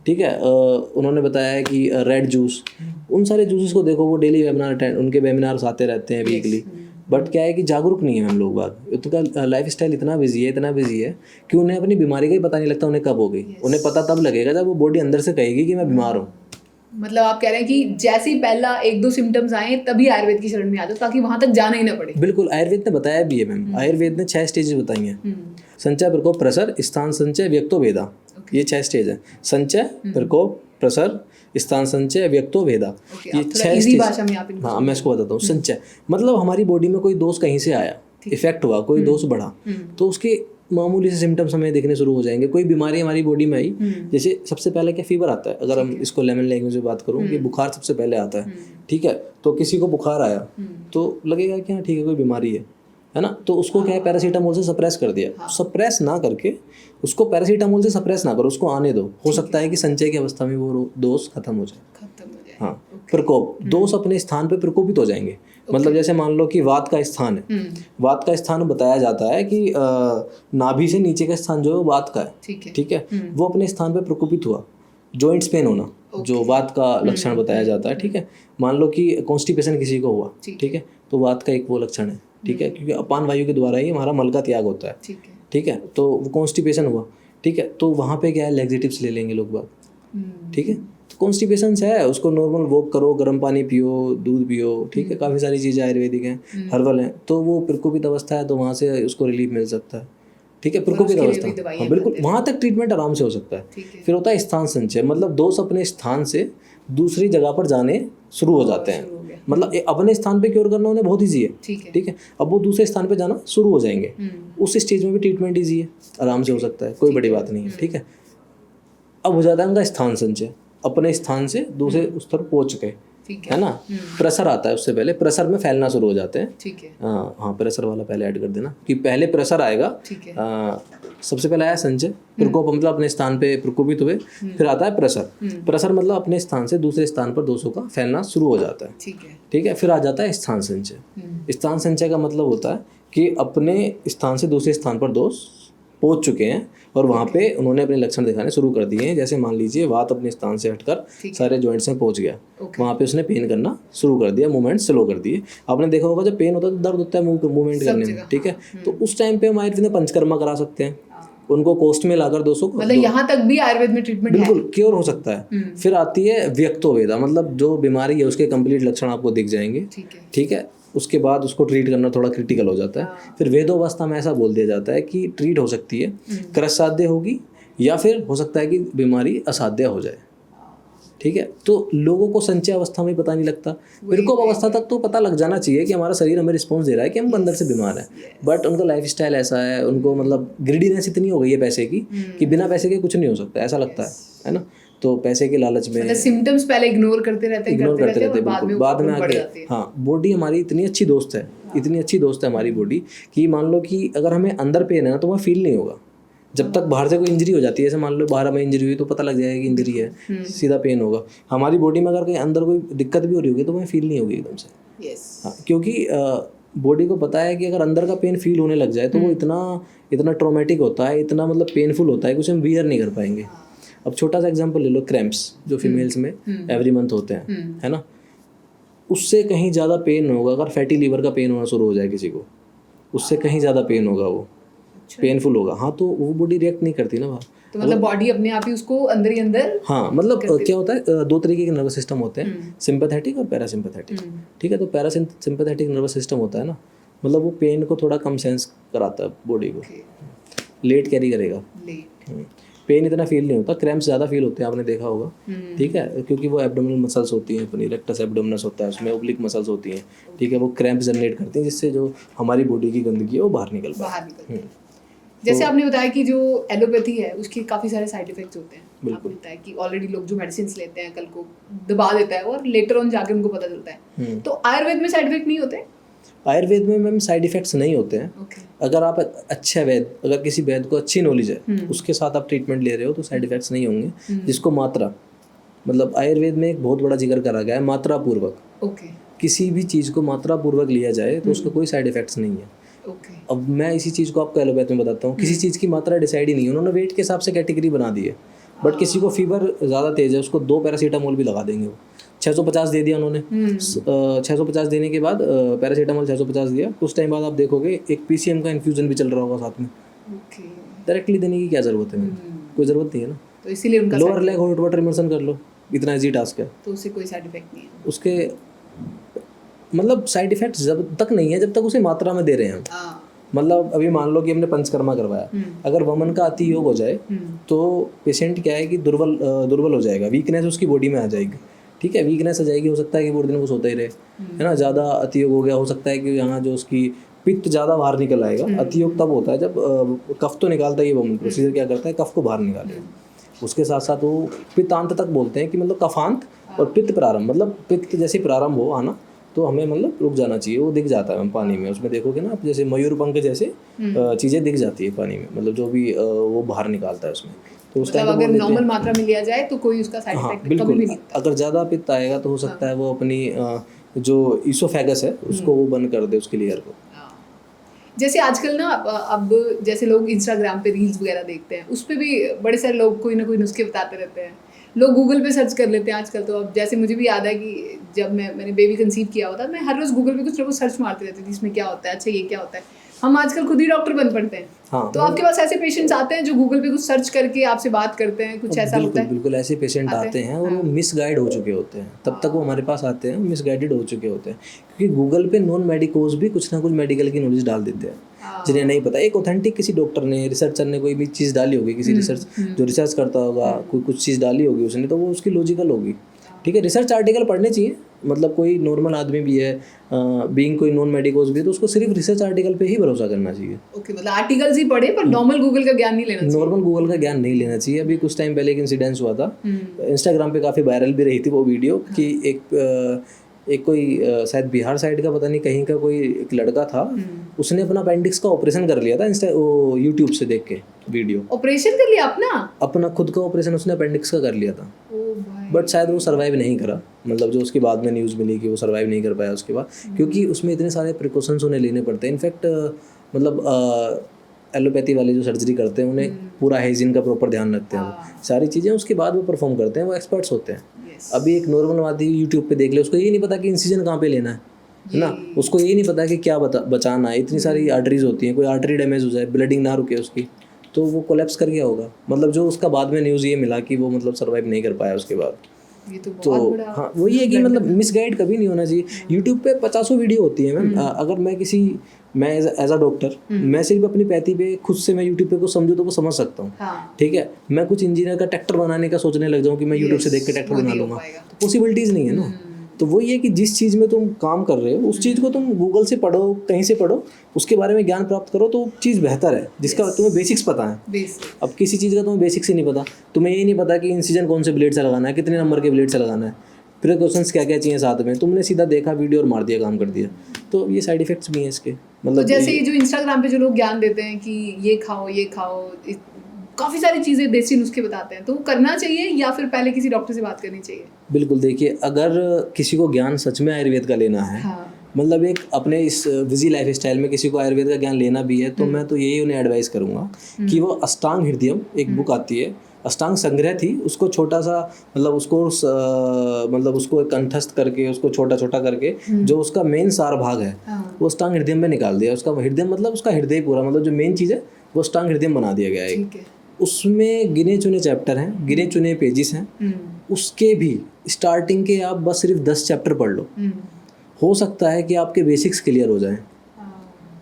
ठीक है, उन्होंने बताया है कि रेड जूस, उन सारे जूसेस को देखो, वो डेली वेबिनार अटेंड, उनके वेबिनार्स आते रहते हैं वीकली, बट क्या है कि जागरूक नहीं है हम लोग बाग, उनका लाइफ स्टाइल इतना बिजी है कि उन्हें अपनी बीमारी का ही पता नहीं लगता उन्हें कब हो गई। उन्हें पता तब लगेगा जब वो बॉडी अंदर से कहेगी कि मैं बीमार हूँ। मतलब आप कह रहे हैं कि जैसे ही पहला 1-2 सिम्टम्स आए तभी आयुर्वेद की शरण में आ जाओ, ताकि वहां तक जाना ही ना पड़े। बिल्कुल, आयुर्वेद ने बताया भी है मैम, आयुर्वेद ने 6 स्टेजेस बताई हैं, संचय, प्रकोप, प्रसर, स्थान संचय, व्यक्तो, वेदा, ये 6 स्टेज है। संचय, प्रकोप, प्रसर, स्थान संचय, व्यक्तो, वेदा, ये 6 स्टेज। हाँ, मैं इसको बताता हूँ। संचय मतलब हमारी बॉडी में कोई दोष कहीं से आया, इफेक्ट हुआ, कोई दोष बढ़ा, तो उसके मामूली से सिम्टम्स हमें दिखने शुरू हो जाएंगे। कोई बीमारी हमारी बॉडी में आई, जैसे सबसे पहले क्या फीवर आता है, अगर हम इसको लेमन लैंग्वेज में बात करूँ कि बुखार सबसे पहले आता है, ठीक है, तो किसी को बुखार आया तो लगेगा कि हाँ ठीक है कोई बीमारी है ना, तो उसको क्या है, पैरासीटामोल से सप्रेस कर दिया। सप्रेस ना करके उसको पैरासीटामोल से सप्रेस ना करो, उसको आने दो, हो सकता है कि संचय की अवस्था में वो दोष खत्म हो जाए। हाँ, प्रकोप, दोष अपने स्थान पे प्रकोपित हो जाएंगे। मतलब जैसे मान लो कि वात का स्थान है, वात का स्थान बताया जाता है कि नाभि से नीचे का स्थान जो है वात का है, ठीक है, वो अपने स्थान पे प्रकोपित हुआ। जॉइंट्स पेन होना जो वात का लक्षण बताया जाता है, ठीक है, मान लो कि कॉन्स्टिपेशन किसी को हुआ, ठीक है, तो वात का एक वो लक्षण है, ठीक है, क्योंकि अपान वायु के द्वारा ही हमारा मल का त्याग होता है, ठीक है, तो वो कॉन्स्टिपेशन हुआ, ठीक है, तो वहाँ पे क्या है, लैक्सेटिव्स ले लेंगे लोग बाग, ठीक है, कॉन्स्टिपेशन है उसको नॉर्मल वॉक करो, गर्म पानी पियो, दूध पियो, ठीक है, काफ़ी सारी चीज़ें आयुर्वेदिक हैं, हर्बल हैं, तो वो प्रकोपित अवस्था है तो वहाँ से उसको रिलीफ मिल सकता है, ठीक है, प्रकोपित अवस्था, हाँ बिल्कुल, वहाँ तक ट्रीटमेंट आराम से हो सकता है। फिर होता है स्थान संचय, मतलब दोष अपने स्थान से दूसरी जगह पर जाने शुरू हो जाते हैं, मतलब अपने स्थान पे क्योर करना उन्हें बहुत ईजी है, ठीक है, अब वो दूसरे स्थान पे जाना शुरू हो जाएंगे, उस स्टेज में भी ट्रीटमेंट ईजी है, आराम से हो सकता है, कोई बड़ी बात नहीं है, ठीक है। अब हो जाता है उनका स्थान संचय, अपने स्थान से दूसरे उस तरफ पहुंच गए, है ना। प्रेशर आता है उससे पहले, प्रेशर में फैलना शुरू हो जाते हैं, ठीक है, हाँ प्रेशर वाला पहले ऐड कर देना कि पहले प्रेशर आएगा, सबसे पहले आया संचय, प्रकोप मतलब अपने स्थान पे प्रकोपित हुए, फिर आता है प्रेशर, प्रेशर मतलब अपने स्थान से दूसरे स्थान पर दोषों का फैलना शुरू हो जाता है, ठीक है, फिर आ जाता है स्थान संचय। स्थान संचय का मतलब होता है कि अपने स्थान से दूसरे स्थान पर दोष पहुंच चुके हैं और वहाँ पे उन्होंने अपने लक्षण दिखाने शुरू कर दिए हैं। जैसे मान लीजिए वात अपने स्थान से हटकर सारे जॉइंट्स में पहुंच गया, वहाँ पे उसने पेन करना शुरू कर दिया, मूवमेंट स्लो कर दिए। आपने देखा होगा जब पेन होता है तो दर्द होता है मूवमेंट करने में, ठीक है, तो उस टाइम पे हम आयुर्वेद में पंचकर्मा करा सकते हैं, उनको कोष्ठ में लाकर 200 को, मतलब यहाँ तक भी आयुर्वेद में ट्रीटमेंट बिल्कुल क्योर हो सकता है। फिर आती है व्यक्तो वेदा, मतलब जो बीमारी है उसके कंप्लीट लक्षण आपको दिख जाएंगे, ठीक है, उसके बाद उसको ट्रीट करना थोड़ा क्रिटिकल हो जाता है। फिर वेदोवस्था में ऐसा बोल दिया जाता है कि ट्रीट हो सकती है, क्रश साध्य होगी या फिर हो सकता है कि बीमारी असाध्य हो जाए, ठीक है। तो लोगों को संचय अवस्था में पता नहीं लगता, प्रकोप अवस्था तक तो पता लग जाना चाहिए कि हमारा शरीर हमें रिस्पॉन्स दे रहा है कि हम अंदर से बीमार हैं, बट उनका लाइफ स्टाइल ऐसा है, उनको मतलब ग्रीडीनेस इतनी हो गई है पैसे की कि बिना पैसे के कुछ नहीं हो सकता, ऐसा लगता है ना। तो पैसे के लालच में मतलब सिम्टम्स पहले इग्नोर करते रहते बिल्कुल, बाद में आके हाँ बॉडी हमारी इतनी अच्छी दोस्त है, इतनी अच्छी दोस्त है हमारी बॉडी कि मान लो कि अगर हमें अंदर पेन है ना तो वह फील नहीं होगा जब तक बाहर से कोई इंजरी हो जाती है। जैसे मान लो बाहर हमें इंजरी हुई तो पता लग जाएगा कि इंजरी है, सीधा पेन होगा। हमारी बॉडी में अगर कहीं अंदर कोई दिक्कत भी हो रही होगी तो वह फील नहीं होगी एकदम से, हाँ, क्योंकि बॉडी को पता है कि अगर अंदर का पेन फील होने लग जाए तो वो इतना ट्रॉमेटिक होता है, इतना मतलब पेनफुल होता है कि उसे हम बियर नहीं कर पाएंगे। अब छोटा सा एग्जांपल ले लो, क्रैम्प्स जो फीमेल्स में एवरी मंथ होते हैं, है ना, उससे कहीं ज़्यादा पेन होगा अगर फैटी लीवर का पेन होना शुरू हो जाए किसी को, उससे कहीं ज़्यादा पेन होगा, वो पेनफुल होगा, हाँ, तो वो बॉडी रिएक्ट नहीं करती ना बाहर, तो मतलब बॉडी अपने आप ही उसको अंदर ही अंदर, हाँ, मतलब क्या होता है, 2 तरीके के नर्वस सिस्टम होते हैं, सिंपैथेटिक और पैरासिम्पैथेटिक, ठीक है। तो पैरासिम्पैथेटिक नर्वस सिस्टम होता है ना, मतलब वो पेन को थोड़ा कम सेंस कराता है बॉडी को, लेट कैरी करेगा, पेन इतना फील नहीं होता, क्रैम्प्स ज़्यादा फील होते हैं, आपने देखा होगा, ठीक है, क्योंकि वो एब्डोमिनल मसल्स होती हैं अपनी, रेक्टस एब्डोमिनस होता है, उसमें ओब्लिक मसल्स होती हैं, ठीक है, वो क्रैम्प जनरेट करती हैं जिससे जो हमारी बॉडी की गंदगी है वो बाहर निकल पाए। जैसे आपने बताया कि जो एलोपैथी है उसके काफ़ी सारे साइड इफेक्ट्स होते हैं। बिल्कुल। आपने बताया कि ऑलरेडी लोग जो मेडिसिन लेते हैं कल को दबा देता है और लेटर ऑन जाके उनको पता चलता है। तो आयुर्वेद में साइड इफेक्ट नहीं होते? आयुर्वेद में मैम साइड इफेक्ट्स नहीं होते हैं। Okay. अगर आप अच्छा वैद, अगर किसी वैद को अच्छी नॉलेज है उसके साथ आप ट्रीटमेंट ले रहे हो तो साइड इफेक्ट्स नहीं होंगे। जिसको मात्रा, मतलब आयुर्वेद में एक बहुत बड़ा जिक्र करा गया है मात्रा पूर्वक। Okay. किसी भी चीज़ को मात्रा पूर्वक लिया जाए तो उसका कोई साइड इफेक्ट्स नहीं है। Okay. अब मैं इसी चीज़ को आपको एलोपैथ में बताता हूँ। किसी चीज़ की मात्रा डिसाइड ही नहीं है, उन्होंने वेट के हिसाब से कैटेगरी बना दी है। बट किसी को फीवर ज़्यादा तेज है उसको 2 पैरासीटामोल भी लगा देंगे। वो 650 दे दिया उन्होंने। 650 देने के बाद पैरासीटामोल 650 दिया, कुछ टाइम बाद आप देखोगे एक पीसीएम का इन्फ्यूजन भी चल रहा होगा साथ में। डायरेक्टली देने की क्या ज़रूरत है? कोई ज़रूरत नहीं है ना। तो इसीलिए उनका lower leg hot water immersion कर लो, इतना ईजी टास्क है। तो उससे कोई साइड इफेक्ट नहीं है उसके मतलब साइड इफेक्ट जब तक नहीं है जब तक उसे मात्रा में दे रहे हैं हम। मतलब अभी मान लो कि हमने पंचकर्मा करवाया, अगर वमन का अति योग हो जाए तो पेशेंट क्या है कि दुर्बल हो जाएगा, वीकनेस उसकी बॉडी में आ जाएगी। ठीक है, वीकनेस आ जाएगी, हो सकता है कि पूरे दिन वो सोता ही रहे, है ना। ज़्यादा अति योग हो गया, हो सकता है कि यहाँ जो उसकी पित्त ज़्यादा बाहर निकल आएगा। अति योग तब होता है जब कफ तो निकालता है, ये वमन प्रोसीजर क्या करता है, कफ को बाहर निकालेगा। उसके साथ साथ वो पित्तांत तक बोलते हैं कि मतलब कफांत और पित्त प्रारंभ, मतलब पित्त जैसे प्रारंभ हो आना तो हमें मतलब रुक जाना चाहिए। वो दिख जाता है पानी में, उसमें देखोगे ना आप, जैसे मयूर पंख जैसे चीज़ें दिख जाती है पानी में, मतलब जो भी वो बाहर निकालता है उसमें। तो उस टाइम अगर नॉर्मल मात्रा में लिया जाए तो कोई उसका साइड इफेक्ट कभी भी नहीं होता। अगर ज़्यादा पित्त आएगा तो हो सकता है वो अपनी जो ईसोफेगस है उसको वो बंद कर दे, उसके लीवर को। जैसे आजकल ना अब जैसे लोग इंस्टाग्राम पे रील्स वगैरह देखते हैं, उस पर भी बड़े सारे लोग कोई ना कोई नुस्खे बताते रहते हैं। लोग गूगल पे सर्च कर लेते हैं आजकल। तो अब जैसे मुझे भी याद है कि जब मैंने बेबी कंसीव किया हुआ था, मैं हर रोज़ गूगल पे कुछ ना कुछ सर्च मारती रहती थी, इसमें क्या होता है, अच्छा ये क्या होता है। हम आजकल खुद ही डॉक्टर बन पड़ते हैं। हाँ, तो आपके पास ऐसे पेशेंट्स आते हैं जो गूगल पे कुछ सर्च करके आपसे बात करते हैं, कुछ ऐसा होता है? बिल्कुल ऐसे पेशेंट आते हैं और वो मिसगाइड हो चुके होते हैं। तब तक वो हमारे पास आते हैं मिसगाइडेड हो चुके होते हैं, क्योंकि गूगल पे नॉन मेडिकोज भी कुछ ना कुछ मेडिकल की नॉलेज डाल देते हैं जिन्हें नहीं पता। एक ऑथेंटिक किसी डॉक्टर ने, रिसर्चर ने कोई भी चीज़ डाली होगी, किसी रिसर्च जो रिसर्च करता होगा, कोई कुछ चीज़ डाली होगी उसने, तो वो उसकी लॉजिकल होगी। ठीक है, रिसर्च आर्टिकल पढ़ने चाहिए। मतलब कोई नॉर्मल आदमी भी है, बीइंग कोई नॉन मेडिकोज भी है, तो उसको सिर्फ रिसर्च आर्टिकल पे ही भरोसा करना चाहिए। ओके, मतलब आर्टिकल्स ही पढ़े पर नॉर्मल गूगल का ज्ञान नहीं लेना चाहिए। नॉर्मल गूगल का ज्ञान नहीं लेना चाहिए। अभी कुछ टाइम पहले एक इंसिडेंस हुआ था, इंस्टाग्राम पे काफ़ी वायरल भी रही थी वो वीडियो कि एक कोई शायद बिहार साइड का, पता नहीं कहीं का कोई एक लड़का था, उसने अपना अपेंडिक्स का ऑपरेशन कर लिया था यूट्यूब से देख के वीडियो। ऑपरेशन कर लिया अपना खुद का ऑपरेशन उसने अपेंडिक्स का कर लिया था। बट शायद वो सर्वाइव नहीं करा, मतलब जो उसके बाद में न्यूज़ मिली कि वो सर्वाइव नहीं कर पाया उसके बाद, क्योंकि उसमें इतने सारे प्रिकॉशंस उन्हें लेने पड़ते हैं। इनफैक्ट मतलब एलोपैथी वाले जो सर्जरी करते हैं उन्हें पूरा हाइजीन का प्रॉपर ध्यान रखते हैं, वो सारी चीज़ें उसके बाद वो परफॉर्म करते हैं, वो एक्सपर्ट्स होते हैं। अभी एक नॉर्मल आदमी यूट्यूब पे देख ले, उसको ये नहीं पता कि इंसिजन कहाँ पे लेना है ना, उसको ये नहीं पता कि क्या बचाना है। इतनी सारी आर्टरीज होती हैं, कोई आर्टरी डैमेज हो जाए, ब्लडिंग ना रुके उसकी, तो वो कोलैप्स कर गया होगा। मतलब जो उसका बाद में न्यूज़ ये मिला कि वो मतलब सर्वाइव नहीं कर पाया उसके बाद। तो हाँ, वही है कि मतलब मिसगाइड कभी नहीं होना चाहिए। यूट्यूब पे 50 वीडियो होती है मैम। अगर मैं एज अ डॉक्टर, मैं सिर्फ अपनी पैथी पे खुद से मैं यूट्यूब पे कुछ समझूं तो वो समझ सकता हूँ। ठीक है, मैं कुछ इंजीनियर का ट्रैक्टर बनाने का सोचने लग जाऊँ कि मैं यूट्यूब से देख के ट्रैक्टर बना लूँगा, तो पॉसिबिलिटीज़ नहीं है ना। तो वही है कि जिस चीज़ में तुम काम कर रहे हो उस चीज़ को तुम गूगल से पढ़ो, कहीं से पढ़ो, उसके बारे में ज्ञान प्राप्त करो, तो चीज़ बेहतर है जिसका तुम्हें बेसिक्स पता है। अब किसी चीज़ का तुम्हें बेसिक्स ही नहीं पता, तुम्हें ये नहीं पता कि इंसिजन कौन से ब्लेड से लगाना है, कितने नंबर के ब्लेड से लगाना है, प्रिकॉशंस क्या क्या चाहिए साथ में, तुमने सीधा देखा वीडियो और मार दिया, काम कर दिया। तो ये साइड इफेक्ट्स भी हैं इसके। मतलब तो जैसे ये जो इंस्टाग्राम पे जो लोग ज्ञान देते हैं कि ये खाओ, काफ़ी सारी चीज़ें देसी नुस्खे बताते हैं, तो वो करना चाहिए या फिर पहले किसी डॉक्टर से बात करनी चाहिए? बिल्कुल, देखिए अगर किसी को ज्ञान सच में आयुर्वेद का लेना है, मतलब एक अपने इस बिजी लाइफ स्टाइल में किसी को आयुर्वेद का ज्ञान लेना भी है, तो मैं तो यही उन्हें एडवाइस करूँगा कि वो अष्टांग हृदयम, एक बुक आती है, अष्टांग संग्रह थी, उसको छोटा सा मतलब उसको कंठस्थ करके, उसको छोटा छोटा करके जो उसका मेन सार भाग है वो अष्टांग हृदयम में निकाल दिया। उसका हृदयम मतलब उसका हृदय पूरा, मतलब जो मेन चीज़ है वो अष्टांग हृदयम बना दिया गया है। उसमें गिने चुने चैप्टर हैं, गिने चुने पेजेस हैं, उसके भी स्टार्टिंग के आप बस सिर्फ 10 चैप्टर पढ़ लो, हो सकता है कि आपके बेसिक्स क्लियर हो जाएं।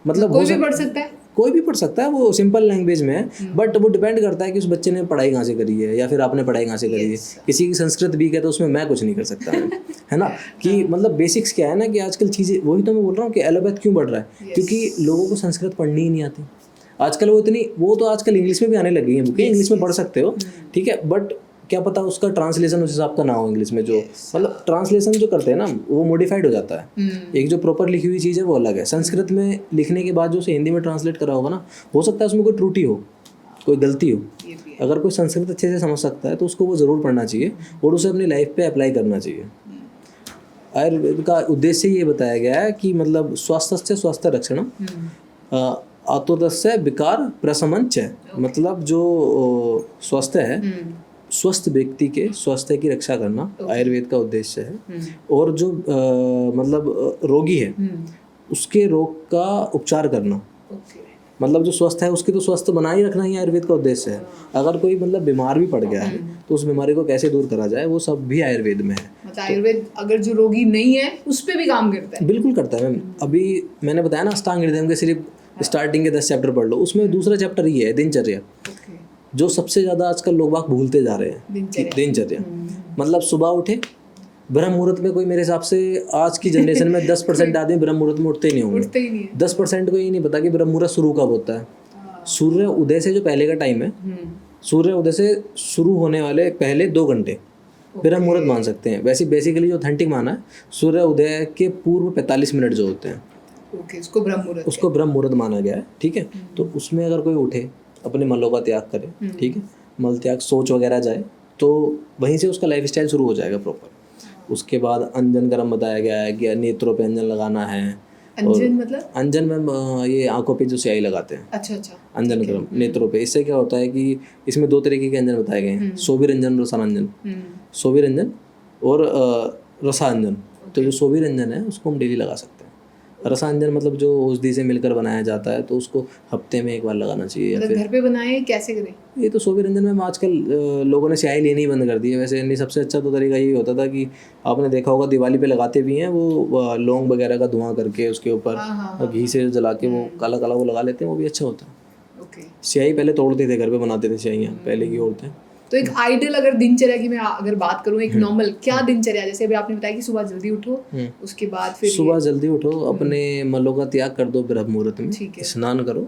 मतलब कोई भी पढ़ सकता है, कोई भी पढ़ सकता है, वो सिंपल लैंग्वेज में है, बट वो डिपेंड करता है कि उस बच्चे ने पढ़ाई कहाँ से करी है या फिर आपने पढ़ाई कहाँ से करी है। किसी की संस्कृत वीक है तो उसमें मैं कुछ नहीं कर सकता है ना। कि मतलब बेसिक्स क्या है ना कि आजकल चीज़ें, वही तो मैं बोल रहा हूँ कि एलोपैथ क्यों बढ़ रहा है, क्योंकि लोगों को संस्कृत पढ़नी ही नहीं आती। आजकल वो तो आजकल इंग्लिश में भी आने लगी है बुकें, इंग्लिश में पढ़ सकते हो, ठीक है, बट क्या पता उसका ट्रांसलेशन उस हिसाब का ना हो इंग्लिश में, जो मतलब ट्रांसलेशन जो करते हैं ना वो मॉडिफाइड हो जाता है। एक जो प्रॉपर लिखी हुई चीज़ है वो अलग है, संस्कृत में लिखने के बाद जो उसे हिंदी में ट्रांसलेट करा होगा ना, हो सकता है उसमें कोई त्रुटि हो, कोई गलती हो। अगर कोई संस्कृत अच्छे से समझ सकता है तो उसको वो ज़रूर पढ़ना चाहिए और उसे अपनी लाइफ पे अप्लाई करना चाहिए। आयुर्वेद का उद्देश्य ये बताया गया है कि मतलब स्वास्थ्य स्वास्थ्य रक्षण आतुरस्य विकार प्रशमन च, मतलब जो स्वास्थ्य है, स्वस्थ व्यक्ति के स्वास्थ्य की रक्षा करना आयुर्वेद का उद्देश्य है, और जो मतलब रोगी है उसके रोग का उपचार करना, मतलब जो स्वस्थ है उसकी तो स्वस्थ बना ही रखना ही आयुर्वेद का उद्देश्य है। अगर कोई मतलब बीमार भी पड़ गया है तो उस बीमारी को कैसे दूर करा जाए वो सब भी आयुर्वेद में है। मतलब आयुर्वेद अगर जो रोगी नहीं है उस पे भी काम करता है। बिल्कुल करता है मैम। अभी मैंने बताया ना अष्टांग हृदय के सिर्फ स्टार्टिंग के 10 चैप्टर पढ़ लो, उसमें दूसरा चैप्टर ये है दिनचर्या, जो सबसे ज़्यादा आजकल लोग बाग भूलते जा रहे हैं। दिनचर्या मतलब सुबह उठे, ब्रह्म मुहूर्त में कोई मेरे हिसाब से आज की जनरेशन में 10% आदमी ब्रह्म मुहूर्त में उठते ही नहीं होंगे। 10% को ये नहीं पता कि ब्रह्म मुहूर्त शुरू कब होता है। सूर्य उदय से जो पहले का टाइम है, सूर्य उदय से शुरू होने वाले पहले 2 घंटे ब्रह्म मुहूर्त मान सकते हैं। वैसे बेसिकली जो ऑथेंटिक माना है सूर्य उदय के पूर्व 45 मिनट जो होते हैं, उसको ब्रह्म मुहूर्त माना गया है, ठीक है। तो उसमें अगर कोई उठे, अपने मलों का त्याग करे, ठीक है, मल त्याग शौच वगैरह जाए, तो वहीं से उसका लाइफ स्टाइल शुरू हो जाएगा प्रॉपर। उसके बाद अंजन गरम बताया गया है कि नेत्रों पे अंजन लगाना है। अंजन मतलब? अंजन में ये आंखों पे जो स्याही लगाते हैं। अच्छा। अंजन गरम नेत्रों पे। इससे क्या होता है कि इसमें 2 तरीके के अंजन बताए गए हैं, सोभिरंजन, रसांजन। सोभिरंजन और रसांजन। तो जो सोभिरंजन है उसको हम डेली लगा सकते हैं। रसांजन मतलब जो औषधि से मिलकर बनाया जाता है, तो उसको हफ्ते में 1 बार लगाना चाहिए। मतलब घर पे बनाए कैसे करें? ये तो सोभिरंजन में आजकल लोगों ने स्याही लेनी ही बंद कर दी है। वैसे नहीं, सबसे अच्छा तो तरीका यही होता था कि आपने देखा होगा दिवाली पे लगाते भी हैं वो लौंग वगैरह का धुआं करके उसके ऊपर घी से जला के वो काला काला वो लगा लेते हैं, वो भी अच्छा होता है। स्याही पहले तोड़ते थे, घर पे बनाते थे स्याहियाँ पहले की औरतें। तो एक आइडियल अगर दिनचर्या की मैं अगर बात करूं, एक नॉर्मल क्या दिनचर्या, जैसे अभी आपने बताया कि सुबह जल्दी उठो, उसके बाद फिर सुबह जल्दी उठो, अपने मलों का त्याग कर दो ब्रह्म मुहूर्त में, स्नान करो,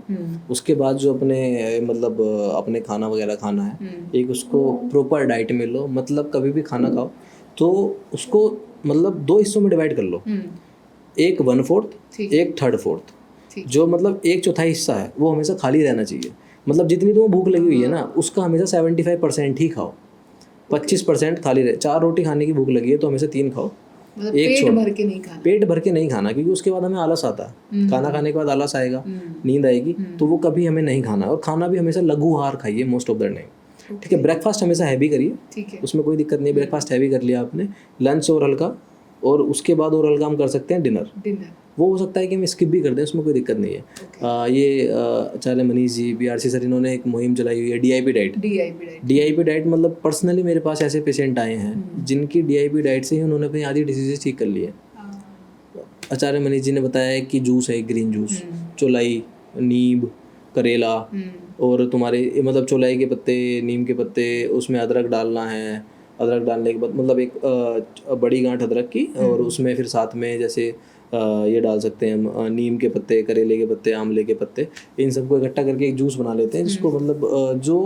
उसके बाद जो अपने मतलब अपने खाना वगैरह खाना है, एक उसको प्रॉपर डाइट में लो। मतलब कभी भी खाना खाओ तो उसको मतलब 2 हिस्सों में डिवाइड कर लो, एक 1/4, एक 3/4। जो मतलब 1/4 हिस्सा है वो हमेशा खाली रहना चाहिए। मतलब जितनी तुम्हें भूख लगी हुई है ना, उसका हमेशा 75% ही खाओ, 25% खाली रहे। 4 रोटी खाने की भूख लगी है तो हमेशा 3 खाओ, मतलब पेट भर के नहीं खाना, क्योंकि उसके बाद हमें आलस आता है। खाना खाने के बाद आलस आएगा, नींद आएगी, तो वो कभी हमें नहीं खाना। और खाना भी हमेशा लघु आहार खाइए मोस्ट ऑफ द टाइम, ठीक है। ब्रेकफास्ट हमेशा हैवी करिए, उसमें कोई दिक्कत नहीं। ब्रेकफास्ट हैवी कर लिया आपने, लंच और हल्का, और उसके बाद और हल्का हम कर सकते हैं डिनर। वो हो सकता है कि हम स्किप भी कर दें, उसमें कोई दिक्कत नहीं है। ये आचार्य मनीष जी, BRC सर, इन्होंने एक मुहिम चलाई हुई है DIP डाइट। DIP डाइट मतलब पर्सनली मेरे पास ऐसे पेशेंट आए हैं जिनकी DIP डाइट से ही उन्होंने अपनी आधी डिसीजेस ठीक कर ली है। आचार्य मनीष जी ने बताया है कि जूस है, ग्रीन जूस, चौलाई, नीम, करेला, और तुम्हारे मतलब चौलाई के पत्ते, नीम के पत्ते, उसमें अदरक डालना है। अदरक डालने के बाद मतलब एक बड़ी गांठ अदरक की, और उसमें फिर साथ में जैसे ये डाल सकते हैं हम नीम के पत्ते, करेले के पत्ते, आंवले के पत्ते, इन सबको इकट्ठा करके एक जूस बना लेते हैं, जिसको मतलब जो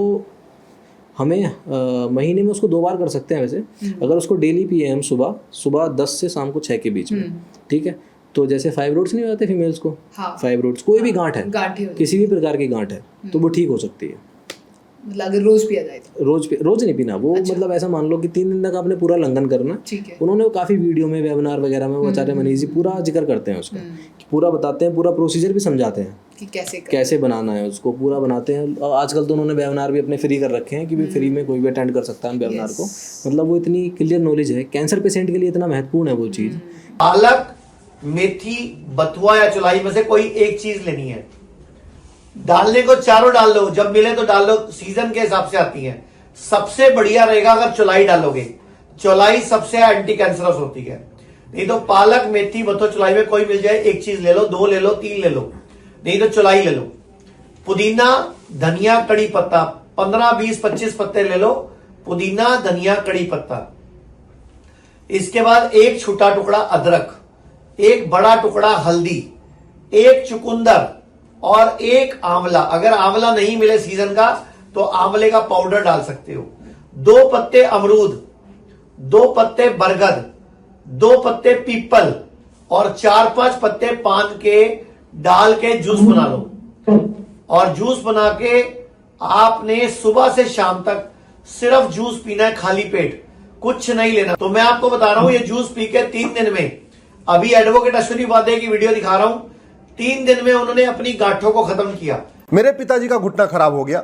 हमें महीने में उसको 2 बार कर सकते हैं। वैसे अगर उसको डेली पिए हम सुबह 10 से शाम को 6 के बीच में, ठीक है। तो जैसे फाइब्रोइड्स नहीं होते फीमेल्स को, फाइब्रोइड्स कोई भी गांठ है, किसी भी प्रकार की गांठ है, तो वो ठीक हो सकती है। मतलब अगर रोज पिया जाए तो? रोज नहीं पीना वो। अच्छा। मतलब ऐसा मान लो कि 3 दिन तक आपने पूरा लंघन करना। उन्होंने काफ़ी वीडियो में, वेबिनार वगैरह में वो आचार्य मनीष जी पूरा जिक्र करते हैं उसका, पूरा बताते हैं, पूरा प्रोसीजर भी समझाते हैं कि कैसे बनाना है उसको, पूरा बनाते हैं। और आजकल तो उन्होंने वेबिनार भी अपने फ्री कर रखे हैं कि भी फ्री में कोई भी अटेंड कर सकता है वेबिनार को। मतलब वो इतनी क्लियर नॉलेज है, कैंसर पेशेंट के लिए इतना महत्वपूर्ण है वो चीज़। पालक, मेथी, बथुआ या चौलाई में से कोई एक चीज लेनी है। डालने को चारों डाल लो, जब मिले तो डाल लो, सीजन के हिसाब से आती है। सबसे बढ़िया रहेगा अगर चौलाई डालोगे, चौलाई सबसे एंटी कैंसरस होती है। नहीं तो पालक, मेथी, बथुआ, चौलाई में कोई मिल जाए, एक चीज ले लो, 2 ले लो, 3 ले लो, नहीं तो चौलाई ले लो। पुदीना, धनिया, कड़ी पत्ता 15, 20, 25 पत्ते ले लो, पुदीना, धनिया, कड़ी पत्ता। इसके बाद एक छोटा टुकड़ा अदरक, एक बड़ा टुकड़ा हल्दी, एक चुकंदर और एक आंवला, अगर आंवला नहीं मिले सीजन का तो आंवले का पाउडर डाल सकते हो, 2 पत्ते अमरूद, 2 पत्ते बरगद, 2 पत्ते पीपल और 4-5 पत्ते पान के डाल के जूस बना लो। और जूस बना के आपने सुबह से शाम तक सिर्फ जूस पीना है, खाली पेट, कुछ नहीं लेना। तो मैं आपको बता रहा हूं ये जूस पी के 3 दिन में, अभी एडवोकेट अश्विनी उपाध्याय की वीडियो दिखा रहा हूं, 3 दिन में उन्होंने अपनी गांठों को खत्म किया। मेरे पिताजी का घुटना खराब हो गया,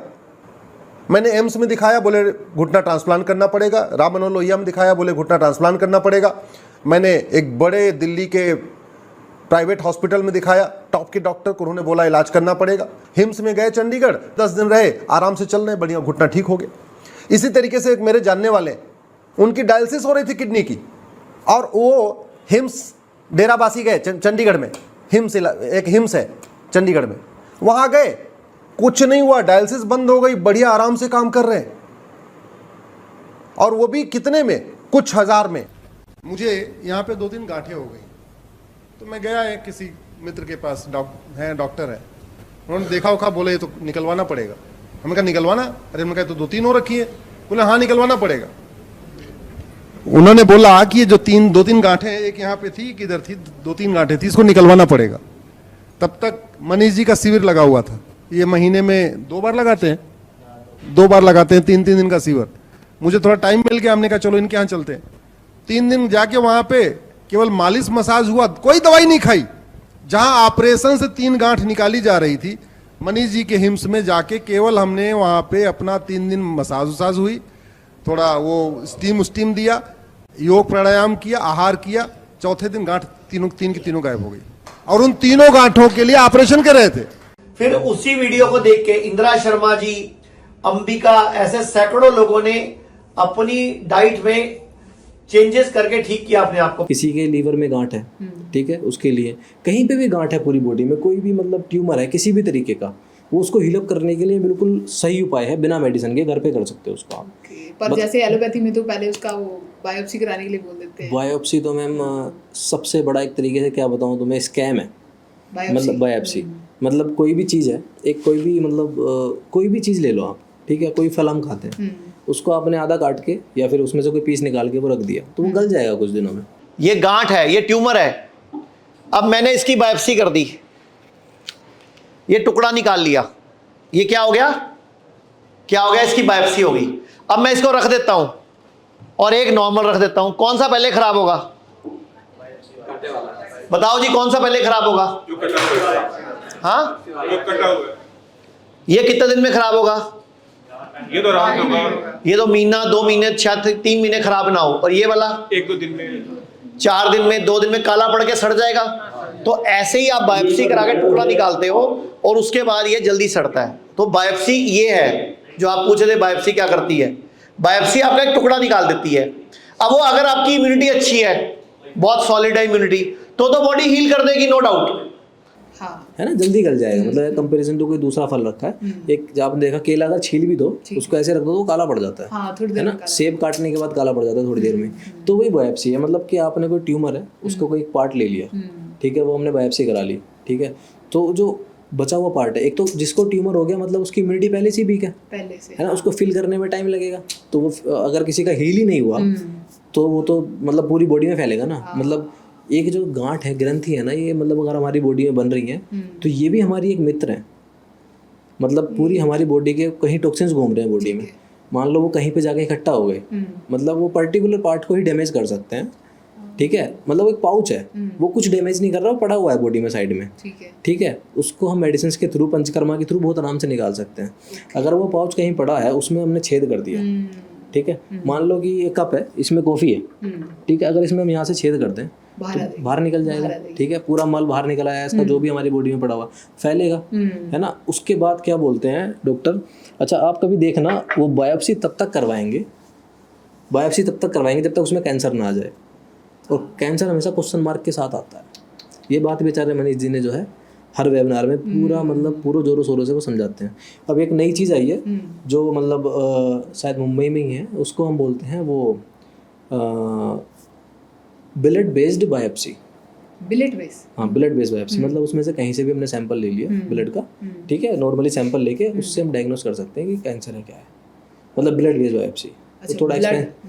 मैंने एम्स में दिखाया, बोले घुटना ट्रांसप्लांट करना पड़ेगा। राम मनोहर लोहिया में दिखाया, बोले घुटना ट्रांसप्लांट करना पड़ेगा। मैंने एक बड़े दिल्ली के प्राइवेट हॉस्पिटल में दिखाया, टॉप के डॉक्टर को, उन्होंने बोला इलाज करना पड़ेगा। हिम्स में गए चंडीगढ़, 10 दिन रहे, आराम से चल रहे, बढ़िया, घुटना ठीक हो गया। इसी तरीके से एक मेरे जानने वाले, उनकी डायलिसिस हो रही थी किडनी की, और वो हिम्स डेराबासी गए चंडीगढ़ में, हिम्स एक हिम्स है चंडीगढ़ में, वहाँ गए, कुछ नहीं हुआ, डायलिसिस बंद हो गई, बढ़िया आराम से काम कर रहे हैं, और वो भी कितने में, कुछ हजार में। मुझे यहाँ पे 2-3 गांठें हो गई, तो मैं गया है किसी मित्र के पास, डॉक्टर है, उन्होंने देखा उखा, बोले ये तो निकलवाना पड़ेगा। हमने कहा निकलवाना? अरे मैंने कहा तो 2-3 हो रखी है। बोले हाँ निकलवाना पड़ेगा। उन्होंने बोला कि ये जो 2-3 गांठें, एक यहाँ पे थी, किधर थी, 2-3 गांठें थी, इसको निकलवाना पड़ेगा। तब तक मनीष जी का शिविर लगा हुआ था, ये महीने में 2 बार लगाते हैं, 2 बार लगाते हैं, 3-3 दिन का शिविर। मुझे थोड़ा टाइम मिल गया, हमने कहा चलो इनके यहाँ चलते हैं। 3 दिन जाके वहां पे केवल मालिश मसाज हुआ, कोई दवाई नहीं खाई। जहां ऑपरेशन से 3 गांठ निकाली जा रही थी, मनीष जी के हिम्स में जाके केवल हमने वहां पे अपना 3 दिन मसाज वसाज हुई, थोड़ा वो स्टीम दिया, योग प्राणायाम किया, आहार किया, चौथे दिन गांठ तीन की तीनों गायब हो गई, और उन तीनों गांठों के लिए ऑपरेशन कर रहे थे। फिर उसी वीडियो को देख के इंदिरा शर्मा जी, अंबिका, ऐसे सैकड़ों लोगों ने अपनी डाइट में चेंजेस करके ठीक किया अपने आप को। किसी के लीवर में गांठ है, ठीक है, उसके लिए कहीं पे भी गांठ है पूरी बॉडी में, कोई भी मतलब ट्यूमर है किसी भी तरीके का, वो उसको हील अप करने के लिए बिल्कुल सही उपाय है, बिना मेडिसिन के घर पे कर सकते हो उसको आप। पर जैसे एलोपैथी में तो पहले उसका वो बायोप्सी कराने के लिए बोल देते हैं। बायोप्सी तो मैम सबसे बड़ा एक तरीके से क्या बताऊं तुम्हें, स्कैम है। मतलब बायोप्सी मतलब कोई भी चीज़ है, एक कोई भी मतलब कोई भी चीज़ ले लो आप, ठीक है, कोई फल हम खाते हैं, उसको आपने आधा काट के या फिर उसमें से कोई पीस निकाल के वो रख दिया तो वो गल जाएगा कुछ दिनों में। ये गांठ है, ये ट्यूमर है, अब मैंने इसकी बायोप्सी कर दी, ये टुकड़ा निकाल लिया, ये क्या हो गया, क्या हो गया, इसकी बायोप्सी होगी। अब मैं इसको रख देता हूं और एक नॉर्मल रख देता हूं, कौन सा पहले खराब होगा? बताओ जी, कौन सा पहले खराब होगा? हाँ, ये कितने दिन में खराब होगा? ये तो रात होगा, ये तो महीना, 2 महीने, शायद 3 महीने खराब ना हो, और ये वाला 1-2 दिन में, 4 दिन में, 2 दिन में काला पड़ के सड़ जाएगा। तो ऐसे ही आप बायोप्सी करा के टुकड़ा निकालते हो और उसके बाद ये जल्दी सड़ता है। तो बायोप्सी ये है जो आप पूछ रहे थे, बायोप्सी क्या करती है? बायोप्सी आपका एक टुकड़ा निकाल देती है। अब वो अगर आपकी इम्यूनिटी अच्छी है, बहुत सॉलिड है इम्यूनिटी, तो बॉडी हील कर देगी, नो डाउट, है ना, जल्दी गल जाएगा। मतलब कंपैरिजन टू कोई दूसरा फल रखा है, एक जो आपने देखा केला अगर छील भी दो, उसको ऐसे रख दो तो काला पड़ जाता है, हाँ, थोड़ी देर है ना, सेब काटने के बाद काला पड़ जाता है थोड़ी देर में। तो वही बायोप्सी है, मतलब कि आपने कोई ट्यूमर है उसको कोई एक पार्ट ले लिया, ठीक है, वो हमने बायोप्सी करा ली, ठीक है, तो जो बचा हुआ पार्ट है, एक तो जिसको ट्यूमर हो गया मतलब उसकी इम्यूनिटी पहले से वीक है, पहले से, है ना, उसको फिल करने में टाइम लगेगा। तो वो अगर किसी का हील ही नहीं हुआ तो वो तो मतलब पूरी बॉडी में फैलेगा ना। मतलब एक जो गांठ है, ग्रंथि है ना, ये मतलब अगर हमारी बॉडी में बन रही है तो ये भी हमारी एक मित्र है। मतलब पूरी हमारी बॉडी के कहीं टॉक्सिन्स घूम रहे हैं बॉडी में, मान लो वो कहीं पे जाके इकट्ठा हो गए, मतलब वो पर्टिकुलर पार्ट को ही डैमेज कर सकते हैं, ठीक है। मतलब एक पाउच है, वो कुछ डैमेज नहीं कर रहा, वो पड़ा हुआ है बॉडी में साइड में, ठीक है, उसको हम मेडिसिन के थ्रू, पंचकर्मा के थ्रू बहुत आराम से निकाल सकते हैं। अगर वो पाउच कहीं पड़ा है, उसमें हमने छेद कर दिया, ठीक है, मान लो कि ये कप है, इसमें कॉफ़ी है, ठीक है, अगर इसमें हम यहाँ से छेद कर दें तो बाहर निकल जाएगा, ठीक है, पूरा मल बाहर निकल आया इसका, जो भी हमारी बॉडी में पड़ा हुआ फैलेगा, है ना। उसके बाद क्या बोलते हैं डॉक्टर, अच्छा आप कभी देखना, वो बायोप्सी तब तक करवाएंगे जब तक उसमें कैंसर ना आ जाए, और कैंसर हमेशा क्वेश्चन मार्क के साथ आता है। ये बात बेचारे मनीष जी ने जो है हर वेबिनार में पूरा मतलब पूरा जोरों शोरों से वो समझाते हैं। अब एक नई चीज़ आई है जो मतलब शायद मुंबई में ही है, उसको हम बोलते हैं वो blood based biopsy, blood base. हाँ, ब्लड बेस्ड बायोप्सी मतलब उसमें से कहीं से भी हमने सैंपल ले लिया ब्लड का, ठीक है, नॉर्मली सैंपल लेके उससे हम डायग्नोस कर सकते हैं कि कैंसर है क्या है, मतलब ब्लड बेस्ड बायोप्सी। तो थोड़ा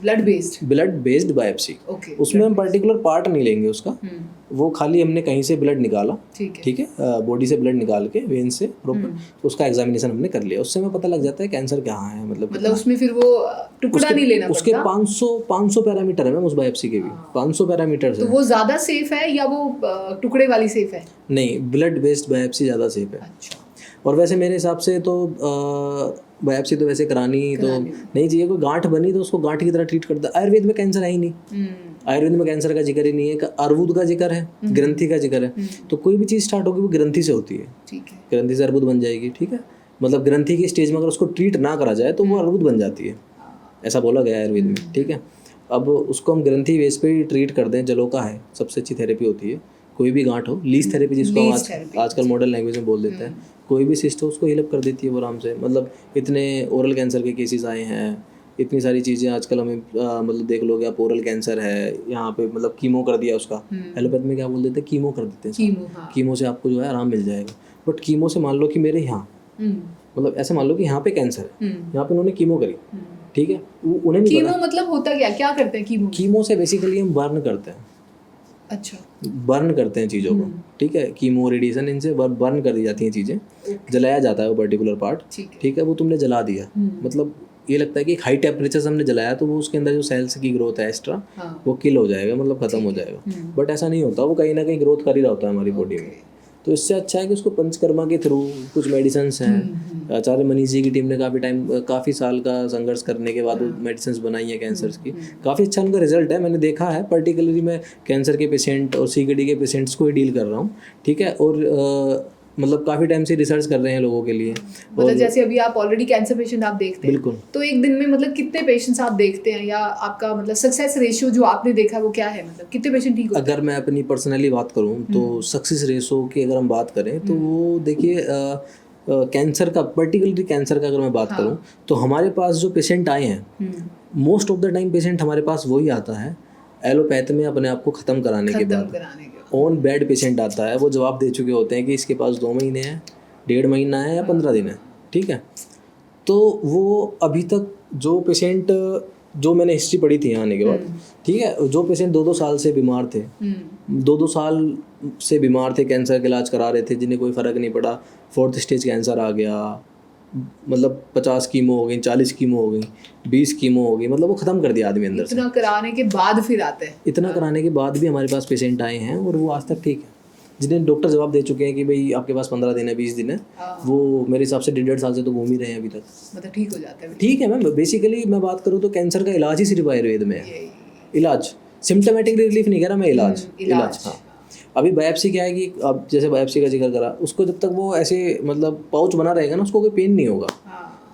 ब्लड बेस्ड बायोप्सी, उसमें हम पर्टिकुलर पार्ट नहीं लेंगे उसका, वो खाली हमने कहीं से ब्लड निकाला, ठीक है, बॉडी से ब्लड निकाल के वेन से प्रॉपर उसका एग्जामिनेशन हमने कर लिया, उससे हमें पता लग जाता है कैंसर कहाँ है। मतलब उसमें फिर वो टुकड़ा नहीं लेना पड़ता। उसके 500 पैरामीटर है मैम उस बायोप्सी के भी, 500 पैरामीटर है। तो वो ज्यादा सेफ है या वो टुकड़े वाली सेफ है? नहीं, ब्लड बेस्ड बायोप्सी ज़्यादा सेफ है। अच्छा। और वैसे मेरे हिसाब से तो बायोप्सी तो वैसे करानी तो नहीं चाहिए। कोई गांठ बनी तो उसको गांठ की तरह ट्रीट करता है। आयुर्वेद में कैंसर है ही नहीं, आयुर्वेद में कैंसर का जिक्र ही नहीं है। अर्बुद का जिक्र है, ग्रंथि का जिक्र है। तो कोई भी चीज़ स्टार्ट होगी वो ग्रंथि से होती है, ठीक है, ग्रंथि से अर्बुद बन जाएगी, ठीक है। मतलब ग्रंथि की स्टेज में अगर उसको ट्रीट ना करा जाए तो वो अर्बुद बन जाती है, ऐसा बोला गया है आयुर्वेद में, ठीक है। अब उसको हम ग्रंथि बेस पे ही ट्रीट कर दें, जलोका है सबसे अच्छी थेरेपी होती है। कोई भी गांठ हो, लीज थेरेपी जिसको हम आजकल मॉडर्न लैंग्वेज में बोल देते हैं, कोई भी सिस्ट हो उसको हील अप कर देती है वो आराम से। मतलब इतने ओरल कैंसर के केसेस आए हैं, इतनी सारी चीज़ें आजकल हमें मतलब देख लोगे आप, ओरल कैंसर है यहाँ पे, मतलब कीमो कर दिया उसका, एलोपैथ में क्या बोल देते हैं, कीमो कर देते हैं, कीमो से आपको जो है आराम मिल जाएगा। बट कीमो से मान लो कि मेरे यहाँ मतलब ऐसे मान लो कि यहाँ पे कैंसर है, यहाँ पे उन्होंने कीमो करी, ठीक है, उन्हें नहीं कीमो मतलब होता क्या करते हैं कीमो? कीमो से बेसिकली हम बर्न करते हैं। अच्छा, बर्न करते हैं चीज़ों को, ठीक है, कीमो रेडिएशन इनसे बर्न कर दी जाती हैं चीज़ें, जलाया जाता है वो पर्टिकुलर पार्ट, ठीक है, वो तुमने जला दिया, मतलब ये लगता है कि हाई टेम्परेचर से हमने जलाया तो वो उसके अंदर जो सेल्स की ग्रोथ है एक्स्ट्रा वो किल हो जाएगा, मतलब खत्म हो जाएगा। बट ऐसा नहीं होता, वो कहीं ना कहीं ग्रोथ कर ही रहा होता है हमारी बॉडी में। तो इससे अच्छा है कि उसको पंचकर्मा के थ्रू कुछ मेडिसिन्स हैं, आचार्य मनीष जी की टीम ने काफ़ी साल का संघर्ष करने के बाद वो मेडिसिन्स बनाई हैं कैंसर्स की, काफ़ी अच्छा उनका रिजल्ट है, मैंने देखा है। पर्टिकुलरली मैं कैंसर के पेशेंट और CKD के पेशेंट्स को ही डील कर रहा हूँ, ठीक है, और मतलब काफ़ी टाइम से रिसर्च कर रहे हैं लोगों के लिए। मतलब जैसे अभी आप ऑलरेडी कैंसर पेशेंट आप देखते हैं, बिल्कुल, तो एक दिन में मतलब कितने पेशेंट्स आप देखते हैं, या आपका मतलब सक्सेस रेशियो जो आपने देखा वो क्या है, मतलब कितने पेशेंट ठीक होते हैं? अगर मैं अपनी पर्सनली बात करूं तो सक्सेस रेशियो की अगर हम बात करें तो वो देखिए कैंसर का, पर्टिकुलरली कैंसर का अगर मैं बात करूं तो हमारे पास जो पेशेंट आए हैं, most of the time patient हमारे पास वही आता है एलोपैथ में अपने आप को ख़त्म कराने के बाद। ऑन बेड पेशेंट आता है, वो जवाब दे चुके होते हैं कि इसके पास 2 महीने हैं, 1.5 महीना है या 15 दिन है, ठीक है। तो वो अभी तक जो पेशेंट, जो मैंने हिस्ट्री पढ़ी थी यहाँ आने के बाद, ठीक है, जो पेशेंट 2-2 साल से बीमार थे, 2-2 साल से बीमार थे, कैंसर का इलाज करा रहे थे, जिन्हें कोई फ़र्क नहीं पड़ा, 4th स्टेज कैंसर आ गया, मतलब 50 कीमो हो गई, 40 कीमो हो गई, 20 कीमो हो गई, मतलब वो ख़त्म कर दिया आदमी अंदर से। इतना कराने के बाद फिर आते हैं, इतना कराने के बाद भी हमारे पास पेशेंट आए हैं और वो आज तक ठीक है, जिन्हें डॉक्टर जवाब दे चुके हैं कि भाई आपके पास 15 दिन है, 20 दिन है, वो मेरे हिसाब से 1.5 साल से तो घूम ही रहे हैं अभी तक, मतलब ठीक हो जाता है। ठीक है मैम, बेसिकली मैं बात करूँ तो कैंसर का इलाज ही सिर्फ आयुर्वेद में है, इलाज, सिम्टोमेटिक रिलीफ नहीं कह रहा मैं, इलाज। हाँ, अभी बायोप्सी क्या है कि अब जैसे बायोप्सी का जिक्र करा, उसको जब तक वो ऐसे मतलब पाउच बना रहेगा ना, उसको कोई पेन नहीं होगा।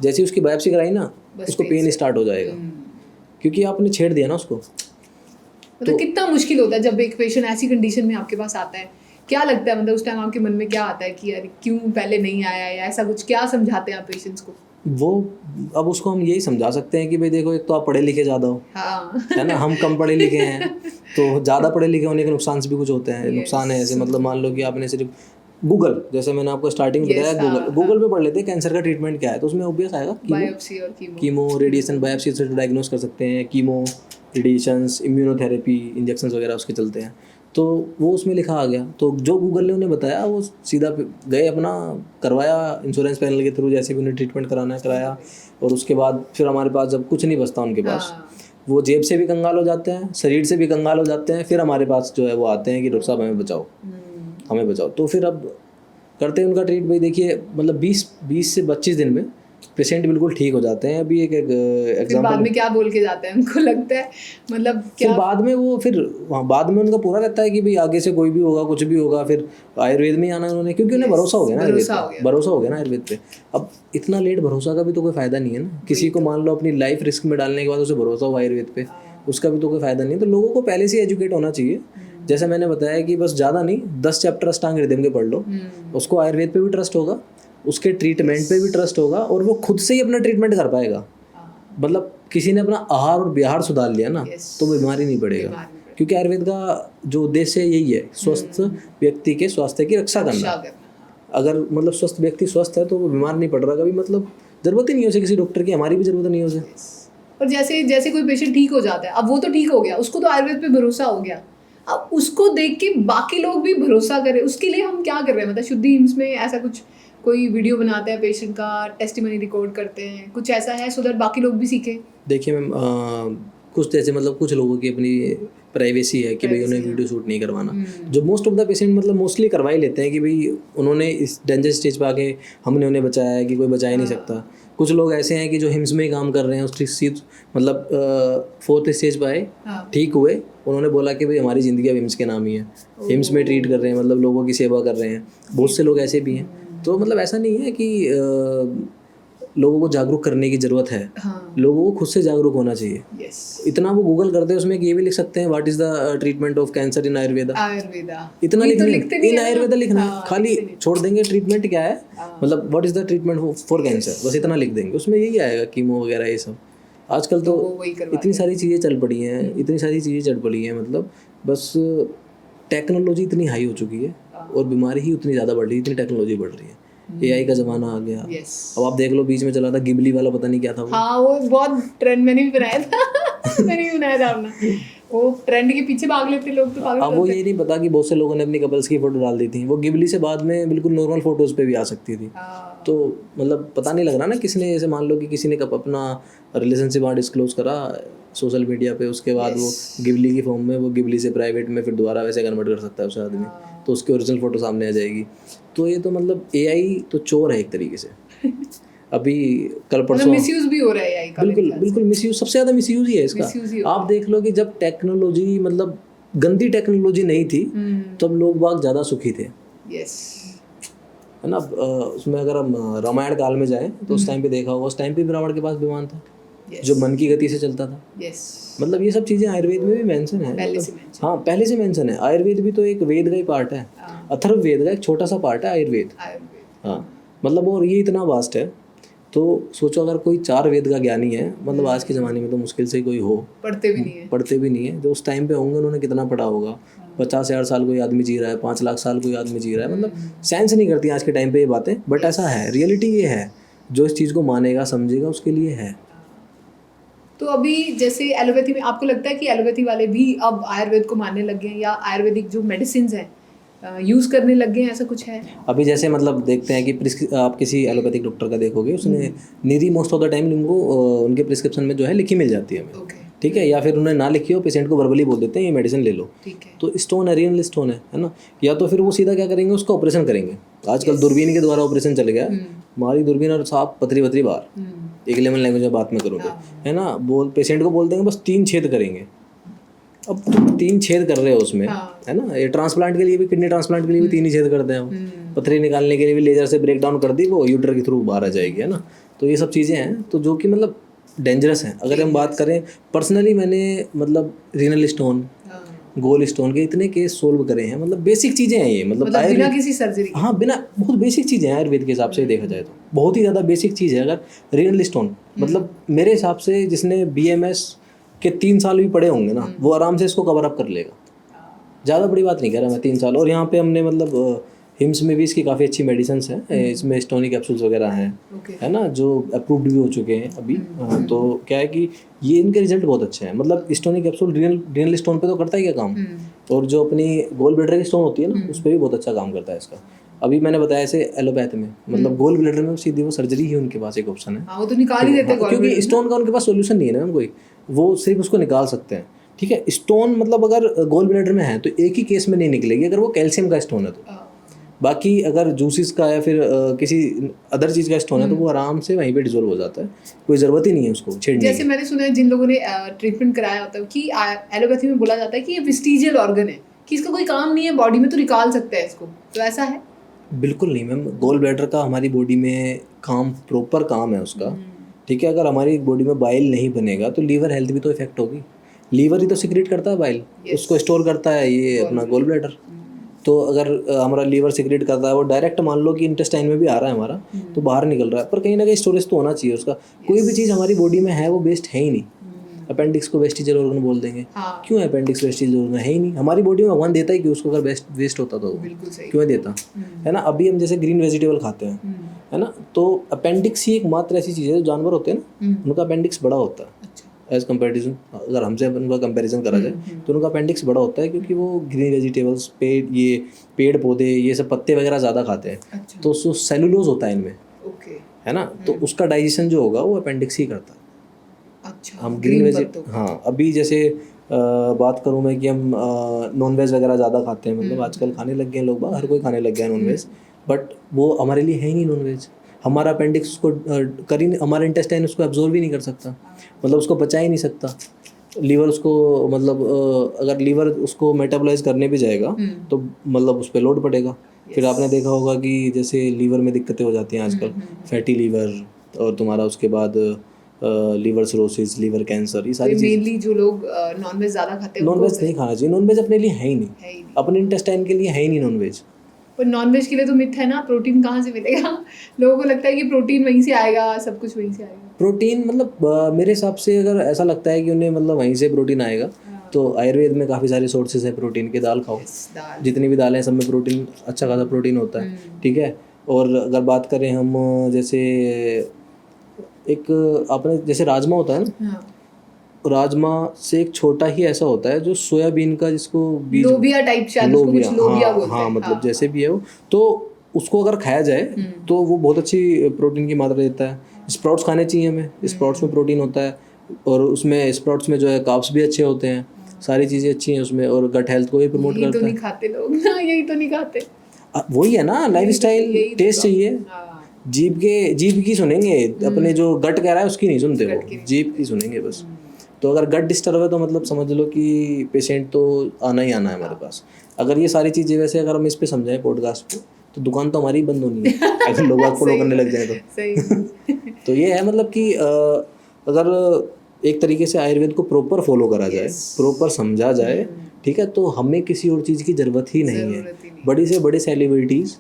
जैसे उसकी बायोप्सी कराई ना, उसको पेन स्टार्ट हो जाएगा, क्योंकि आपने छेड़ दिया ना उसको। मतलब कितना मुश्किल होता है जब एक पेशेंट ऐसी कंडीशन में आपके पास आता है, क्या लगता है, मतलब उस टाइम आपके मन में क्या आता है कि यार क्यों पहले नहीं आया, या ऐसा कुछ क्या समझाते हैं आप पेशेंट्स को? वो अब उसको हम यही समझा सकते हैं कि भाई देखो, एक तो आप पढ़े लिखे ज़्यादा हो, है ना, हम कम पढ़े लिखे हैं, तो ज़्यादा पढ़े लिखे होने के नुकसान भी कुछ होते हैं। नुकसान है ऐसे, मतलब मान लो कि आपने सिर्फ गूगल, जैसे मैंने आपको स्टार्टिंग में बताया, गूगल पे पढ़ लेते हैं कैंसर का ट्रीटमेंट क्या है, तो उसमें ऑब्वियस आएगा बायोप्सी और कीमो रेडिएशन, बायोप्सी से डायग्नोस कर सकते हैं, कीमो रेडिएशंस, इम्यूनोथेरेपी, इंजेक्शंस वगैरह उसके चलते हैं, तो वो उसमें लिखा आ गया। तो जो गूगल ने उन्हें बताया वो सीधा गए, अपना करवाया इंश्योरेंस पैनल के थ्रू, जैसे भी उन्हें ट्रीटमेंट कराना है कराया, और उसके बाद फिर हमारे पास जब कुछ नहीं बचता उनके पास, वो जेब से भी कंगाल हो जाते हैं, शरीर से भी कंगाल हो जाते हैं, फिर हमारे पास जो है वो आते हैं कि डॉक्टर साहब हमें बचाओ, हमें बचाओ। तो फिर अब करते हैं उनका ट्रीट। भाई देखिए, मतलब 20 से 25 दिन में पेशेंट बिल्कुल ठीक हो जाते हैं। अभी एक एग्जांपल, बाद में क्या बोल के जाते हैं, उनको लगता है मतलब क्या, फिर बाद में वो बाद में उनका पूरा रहता है कि भाई आगे से कोई भी होगा, कुछ भी होगा, फिर आयुर्वेद में ही आना उन्होंने, क्योंकि उन्हें भरोसा हो गया ना आयुर्वेद पे। अब इतना लेट भरोसा का भी तो कोई फायदा नहीं है ना, किसी को मान लो अपनी लाइफ रिस्क में डालने के बाद उसे भरोसा हुआ आयुर्वेद पे, उसका भी तो कोई फायदा नहीं। तो लोगों को पहले से एजुकेट होना चाहिए, जैसे मैंने बताया कि बस ज़्यादा नहीं, 10 चैप्टर अष्टांग हृदय के पढ़ लो, उसको आयुर्वेद पे भी ट्रस्ट होगा, उसके ट्रीटमेंट पे भी ट्रस्ट होगा, और वो खुद से ही अपना ट्रीटमेंट कर पाएगा। मतलब किसी ने अपना आहार और विहार सुधार लिया ना, तो बीमारी नहीं पड़ेगा। क्योंकि आयुर्वेद का जो उद्देश्य है यही है, स्वस्थ व्यक्ति के स्वास्थ्य की रक्षा करना। अगर मतलब स्वस्थ व्यक्ति स्वस्थ है तो वो बीमार नहीं पड़ रहा कभी, मतलब जरूरत ही नहीं है उसे किसी डॉक्टर की, हमारी भी जरूरत नहीं है उसे। और जैसे जैसे कोई पेशेंट ठीक हो जाता है, अब वो तो ठीक हो गया, उसको तो आयुर्वेद पे भरोसा हो गया, अब उसको देख के बाकी लोग भी भरोसा करें, उसके लिए हम क्या कर रहे हैं? मतलब शुद्धि एम्स में ऐसा कुछ कोई वीडियो बनाते हैं पेशेंट का, टेस्टिमनी रिकॉर्ड करते हैं, कुछ ऐसा है सो दैट बाकी लोग भी सीखें? देखिए मैम, कुछ जैसे मतलब कुछ लोगों की अपनी प्राइवेसी है कि भाई उन्हें वीडियो शूट नहीं करवाना, जो मोस्ट ऑफ द पेशेंट मतलब मोस्टली करवा ही लेते हैं कि भाई उन्होंने इस डेंजर स्टेज पे आके हमने उन्हें बचाया है कि कोई बचा ही नहीं सकता। कुछ लोग ऐसे हैं कि जो हिम्स में ही काम कर रहे हैं, उसकी मतलब 4th स्टेज पर आए, ठीक हुए, उन्होंने बोला कि भाई हमारी ज़िंदगी अब हिम्स के नाम ही है, हिम्स में ट्रीट कर रहे हैं, मतलब लोगों की सेवा कर रहे हैं। बहुत से लोग ऐसे भी हैं। तो मतलब ऐसा नहीं है कि लोगों को जागरूक करने की ज़रूरत है, लोगों को खुद से जागरूक होना चाहिए। इतना वो गूगल करते हैं, उसमें ये भी लिख सकते हैं what is the treatment of cancer in Ayurveda, इतना लिखना, इन आयुर्वेदा लिखना है, खाली छोड़ देंगे ट्रीटमेंट क्या है, मतलब what is the treatment for cancer, बस इतना लिख देंगे, उसमें यही आएगा, कीमो वगैरह ये सब। आजकल तो इतनी सारी चीज़ें चल पड़ी हैं, इतनी सारी चीज़ें चल पड़ी हैं, मतलब बस टेक्नोलॉजी इतनी हाई हो चुकी है और बीमारी ही उतनी ज़्यादा बढ़ रही है, इतनी टेक्नोलॉजी बढ़ रही है। AI का ज़माना आ गया। अब आप देख लो, बीच में चला था गिबली वाला, पता नहीं क्या था वो। हाँ, वो बहुत ट्रेंड, मैंने भी बनाया था मैंने भी बनाया था अपना, वो ट्रेंड के पीछे भाग लेते लोग तो पागल। अब वो ये नहीं पता कि बहुत से लोगों ने अपनी कपल्स की फोटो डाल दी थी, वो गिबली से बाद में बिल्कुल नॉर्मल फोटोज़ पे भी आ सकती थी। तो मतलब पता नहीं लग रहा ना किसने, जैसे मान लो कि किसी ने कब अपना रिलेशनशिप वहाँ डिस्क्लोज करा सोशल मीडिया पे, उसके बाद वो गिबली की फॉर्म में, वो गिबली से प्राइवेट में फिर दोबारा वैसे कन्वर्ट कर सकता है उस आदमी, तो उसकी ओरिजिनल फोटो सामने आ जाएगी। तो ये तो मतलब AI तो चोर है एक तरीके से। अभी कल परसों मिसयूज भी हो रहा है AI का, बिल्कुल मिसयूज, सबसे ज़्यादा मिसयूज ही है इसका। आप देख लो कि जब टेक्नोलॉजी मतलब गंदी टेक्नोलॉजी नहीं थी तब लोग बाग ज़्यादा सुखी थे, है ना। उसमें अगर हम रामायण काल में जाएं तो उस टाइम पे देखा होगा, उस टाइम पे भी रावण के पास विमान था जो मन की गति से चलता था। मतलब ये सब चीज़ें आयुर्वेद में भी मेंशन है, हाँ पहले से मेंशन है। आयुर्वेद भी तो एक वेद का ही पार्ट है, अथर्व वेद का एक छोटा सा पार्ट है आयुर्वेद। हाँ मतलब, और ये इतना वास्ट है, तो सोचो अगर कोई 4 वेद का ज्ञानी है, मतलब आज के ज़माने में तो मुश्किल से कोई हो, पढ़ते भी नहीं है, जो उस टाइम पे होंगे उन्होंने कितना पढ़ा होगा। 50,000 साल कोई आदमी जी रहा है, 5 लाख साल कोई आदमी जी रहा है, मतलब सेंस नहीं करती आज के टाइम पे ये बातें, बट ऐसा है, रियलिटी ये है। जो इस चीज़ को मानेगा समझेगा उसके लिए है। तो अभी जैसे एलोपैथी में आपको लगता है कि एलोपैथी वाले भी अब आयुर्वेद को मानने लग गए हैं, या आयुर्वेदिक जो मेडिसिन हैं यूज़ करने लग गए हैं, ऐसा कुछ है? अभी जैसे मतलब देखते हैं कि आप किसी एलोपैथिक डॉक्टर का देखोगे, उसने निरी मोस्ट ऑफ द टाइम उनको उनके प्रिस्क्रिप्शन में जो है लिखी मिल जाती है हमें, ठीक है, या फिर उन्हें ना लिखी हो, पेशेंट को वर्बली बोल देते हैं ये मेडिसिन ले लो, तो स्टोन है, रियल स्टोन है ना, या तो फिर वो सीधा क्या करेंगे, उसका ऑपरेशन करेंगे। आजकल दूरबीन के द्वारा ऑपरेशन चल गया, हमारी दूरबीन और साफ पथरी बाहर, एक लेमन लैंग्वेज में बात में करोगे, है ना, पेशेंट को बोल देंगे बस 3 छेद करेंगे। अब तुम 3 छेद कर रहे हो उसमें, है ना, ये ट्रांसप्लांट के लिए भी, किडनी ट्रांसप्लांट के लिए भी 3 ही छेद करते हैं हम, पथरी निकालने के लिए भी लेजर से ब्रेक डाउन कर दी, वो यूटर के थ्रू बाहर आ जाएगी, है ना। तो ये सब चीज़ें हैं तो जो कि मतलब डेंजरस हैं। अगर हम बात करें पर्सनली, मैंने मतलब रीनल स्टोन, गोल स्टोन के इतने केस सोल्व करे हैं, मतलब बेसिक चीज़ें हैं ये, मतलब बिना किसी सर्जरी, हाँ बिना, बहुत बेसिक चीज़ें हैं आयुर्वेद के हिसाब से देखा जाए तो, बहुत ही ज़्यादा बेसिक चीज़ है। अगर रीनल स्टोन, मतलब मेरे हिसाब से जिसने BMS के 3 साल भी पढ़े होंगे ना, वो आराम से इसको कवर अप कर लेगा। ज़्यादा बड़ी बात नहीं कह रहा मैं, 3 साल। और यहाँ पे हमने मतलब हिम्स में भी इसकी काफ़ी अच्छी मेडिसिन हैं, इसमें स्टोनी कैप्सूल्स वगैरह हैं, है ना, जो अप्रूव्ड भी हो चुके हैं अभी। तो क्या है कि ये इनके रिजल्ट बहुत अच्छे हैं। मतलब स्टोनी कैप्सूल रिनल स्टोन पे तो करता ही क्या काम, और जो अपनी गोल ब्लैडर की स्टोन होती है ना, उस पर भी बहुत अच्छा काम करता है इसका। अभी मैंने बताया ऐसे एलोपैथ में, मतलब गोल ब्लैडर में सीधी वो सर्जरी ही उनके पास एक ऑप्शन है, वो तो निकाल ही देते हैं, क्योंकि स्टोन का उनके पास सोल्यूशन नहीं है ना कोई, वो सिर्फ उसको निकाल सकते हैं, ठीक है। स्टोन मतलब अगर गोल ब्लैडर में है तो एक ही केस में नहीं निकलेगी अगर वो कैल्शियम का स्टोन है तो, बाकी अगर जूसिस का या फिर किसी अदर चीज़ का स्टोन है तो वो आराम से वहीं पे डिजोल्व हो जाता है, कोई ज़रूरत ही नहीं है उसको छेड़ने की। जैसे मैंने सुना है जिन लोगों ने ट्रीटमेंट कराया होता है कि एलोपैथी में बोला जाता है कि ये वेस्टिजियल ऑर्गन है, कि इसका कोई काम नहीं है बॉडी में, तो निकाल सकता है इसको, तो ऐसा है? बिल्कुल नहीं मैम, गोल ब्लैडर का हमारी बॉडी में काम, प्रॉपर काम है उसका, ठीक है। अगर हमारी बॉडी में बाइल नहीं बनेगा तो लीवर हेल्थ भी तो इफेक्ट होगी। लीवर ही तो सिक्रेट करता है बाइल, उसको स्टोर करता है ये अपना गोल ब्लैडर। तो अगर हमारा लीवर सिक्रेट करता है, वो डायरेक्ट मान लो कि इंटेस्टाइन में भी आ रहा है हमारा, तो बाहर निकल रहा है, पर कहीं ना कहीं स्टोरेज तो होना चाहिए उसका। कोई भी चीज़ हमारी बॉडी में है वो वेस्ट है ही नहीं, अपेंडिक्स को वेस्टिजियल ऑर्गन बोल देंगे। हाँ। क्यों अपेंडिक्स वेस्टिजियल ऑर्गन है ही नहीं, हमारी बॉडी में भगवान देता ही क्यों उसको, अगर वेस्ट होता तो बिल्कुल सही। क्यों देता, है ना। अभी हम जैसे ग्रीन वेजिटेबल खाते हैं, है ना, तो अपेंडिक्स ही एकमात्र ऐसी चीज़ है, जो जानवर होते हैं ना उनका अपेंडिक्स बड़ा होता है एज कंपेरिजन, अगर हमसे उनका कंपैरिजन करा जाए तो उनका अपेंडिक्स बड़ा होता है, क्योंकि वो ग्रीन वेजिटेबल्स, पेड़ पौधे, ये सब पत्ते वगैरह ज़्यादा खाते हैं, तो उसको सेलुलोज होता है इनमें, है ना, तो उसका डाइजेशन जो होगा वो अपेंडिक्स ही करता है। अच्छा, हम ग्रीन वेजिट, हाँ, अभी जैसे बात करूँ मैं कि हम नॉन वेज वगैरह ज़्यादा खाते हैं, मतलब आजकल खाने लग गए हैं लोग, हर कोई खाने लग गया है नॉन वेज, बट वो हमारे लिए है ही नहीं नॉन वेज। हमारा अपेंडिक्स उसको कर ही, हमारा इंटेस्टाइन उसको एब्जॉर्व ही नहीं कर सकता, मतलब उसको पचा ही नहीं सकता। लीवर उसको, मतलब अगर लीवर उसको मेटाबोलाइज करने भी जाएगा तो मतलब उस पर लोड पड़ेगा। फिर आपने देखा होगा कि जैसे लीवर में दिक्कतें हो जाती हैं आजकल, फैटी लीवर, और तुम्हारा उसके बाद लीवर सिरोसिस, लीवर कैंसर, ये सारी चीज़। मेनली जो लोग नॉनवेज ज़्यादा खाते हैं नॉनवेज नहीं खाना चाहिए, नॉनवेज अपने लिए है ही नहीं, अपने इंटेस्टाइन के लिए है ही नहीं नॉनवेज। पर नॉनवेज के लिए तो मिथ है ना, प्रोटीन कहाँ से मिलेगा? लोगों को लगता है कि प्रोटीन वहीं से आएगा, सब कुछ वहीं से आएगा। प्रोटीन मतलब मेरे हिसाब से अगर ऐसा लगता है कि उन्हें मतलब वहीं से प्रोटीन आएगा, तो आयुर्वेद में काफ़ी सारे सोर्सेज हैं प्रोटीन के। दाल खाओ, जितनी भी दालें हैं सब में प्रोटीन, अच्छा खासा प्रोटीन होता है, ठीक है। और अगर बात करें हम, जैसे एक आपने जैसे राजमा होता है ना, राजमा से एक छोटा ही ऐसा होता है जो सोयाबीन का, जिसको बीज, लोबिया टाइप, शायद उसको कुछ लोबिया बोलते हैं। हाँ, मतलब जैसे भी है वो, तो उसको अगर खाया जाए तो वो बहुत अच्छी प्रोटीन की मात्रा देता है। स्प्राउट्स खाने चाहिए हमें, स्प्राउट्स में प्रोटीन होता है, और उसमें स्प्राउट्स में जो है कार्ब्स भी अच्छे होते हैं, सारी चीज़ें अच्छी हैं उसमें, और गट हेल्थ को भी प्रमोट करता है। यही तो नहीं खाते लोग ना, यही तो नहीं खाते। वही है ना, लाइफस्टाइल, टेस्ट चाहिए। जीभ की सुनेंगे, अपने जो गट कह रहा है उसकी नहीं सुनते वो, जीभ की सुनेंगे बस। तो अगर गट डिस्टर्ब है तो मतलब समझ लो कि पेशेंट तो आना ही आना है हमारे पास। अगर ये सारी चीज़ें वैसे अगर हम इस पे समझाएं पॉडकास्ट पे, तो दुकान तो हमारी बंद होनी है अगर लोग आप फॉलो करने लग जाए तो। सही। तो ये है मतलब कि अगर एक तरीके से आयुर्वेद को प्रॉपर फॉलो करा जाए, प्रॉपर समझा जाए, ठीक है, तो हमें किसी और चीज़ की ज़रूरत ही नहीं है। बड़ी से बड़े सेलिब्रिटीज़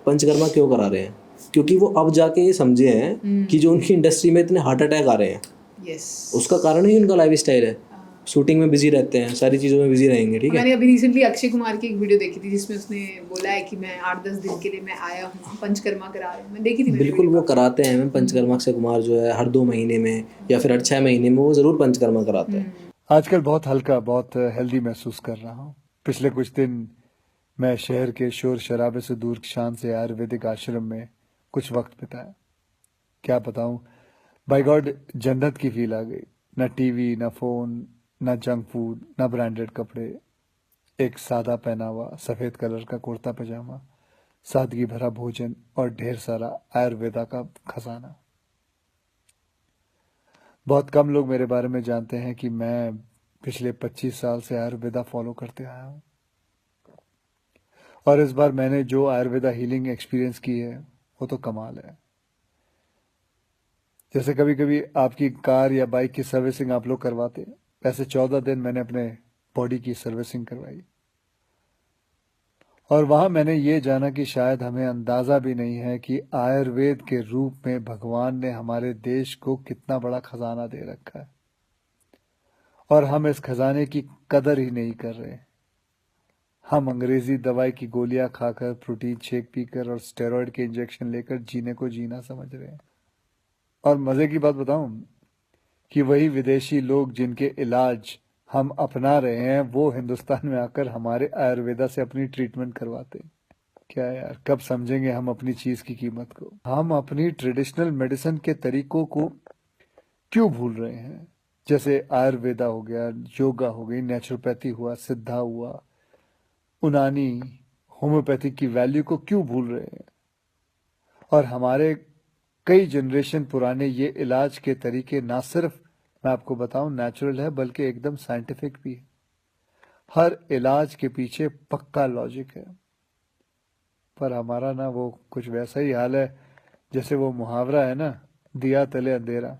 पंचकर्मा क्यों करा रहे हैं? क्योंकि वो अब जाके ये समझे हैं कि जो उनकी इंडस्ट्री में इतने हार्ट अटैक आ रहे हैं, उसका कारण ही उनका लाइफस्टाइल है। शूटिंग में बिजी रहते हैं, सारी चीज़ों में बिजी रहेंगे, ठीक है। मैंने अभी रिसेंटली अक्षय कुमार की एक वीडियो देखी थी जिसमें उसने बोला है कि मैं 8-10 दिन के लिए मैं आया हूँ, पंचकर्मा करा रहे हैं। मैं देखी थी। बिल्कुल वो कराते हैं मैम पंचकर्मा। अक्षय कुमार जो है हर 2 महीने में या फिर हर 6 महीने में वो ज़रूर पंचकर्मा कराते हैं। आजकल बहुत हल्का, बहुत हेल्दी महसूस कर रहा हूँ। पिछले कुछ दिन मैं शहर के शोर शराबे से दूर शांत से आयुर्वेदिक आश्रम में कुछ वक्त बिताया। क्या बताऊं, बाय गॉड जन्नत की फील आ गई। ना टीवी, ना फोन, ना जंक फूड, ना ब्रांडेड कपड़े, एक सादा पहनावा, सफेद कलर का कुर्ता पजामा, सादगी भरा भोजन और ढेर सारा आयुर्वेदा का खजाना। बहुत कम लोग मेरे बारे में जानते हैं कि मैं पिछले 25 साल से आयुर्वेदा फॉलो करते आया हूँ, और इस बार मैंने जो आयुर्वेदा हीलिंग एक्सपीरियंस की है वो तो कमाल है। जैसे कभी कभी आपकी कार या बाइक की सर्विसिंग आप लोग करवाते हैं, वैसे 14 दिन मैंने अपने बॉडी की सर्विसिंग करवाई, और वहां मैंने ये जाना कि शायद हमें अंदाजा भी नहीं है कि आयुर्वेद के रूप में भगवान ने हमारे देश को कितना बड़ा खजाना दे रखा है, और हम इस खजाने की कदर ही नहीं कर रहे। हम अंग्रेजी दवाई की गोलियां खाकर, प्रोटीन शेक पीकर और स्टेरॉइड के इंजेक्शन लेकर जीने को जीना समझ रहे हैं। और मजे की बात बताऊं कि वही विदेशी लोग जिनके इलाज हम अपना रहे हैं, वो हिंदुस्तान में आकर हमारे आयुर्वेदा से अपनी ट्रीटमेंट करवाते हैं। क्या यार, कब समझेंगे हम अपनी चीज की कीमत को? हम अपनी ट्रेडिशनल मेडिसिन के तरीकों को क्यों भूल रहे हैं? जैसे आयुर्वेदा हो गया, योगा हो गई, नेचुरोपैथी हुआ, सिद्धा हुआ, उनानी, होम्योपैथी की वैल्यू को क्यों भूल रहे हैं? और हमारे कई जनरेशन पुराने ये इलाज के तरीके ना सिर्फ, मैं आपको बताऊं, नेचुरल है, बल्कि एकदम साइंटिफिक भी है। हर इलाज के पीछे पक्का लॉजिक है। पर हमारा ना वो कुछ वैसा ही हाल है जैसे वो मुहावरा है ना, दिया तले अंधेरा।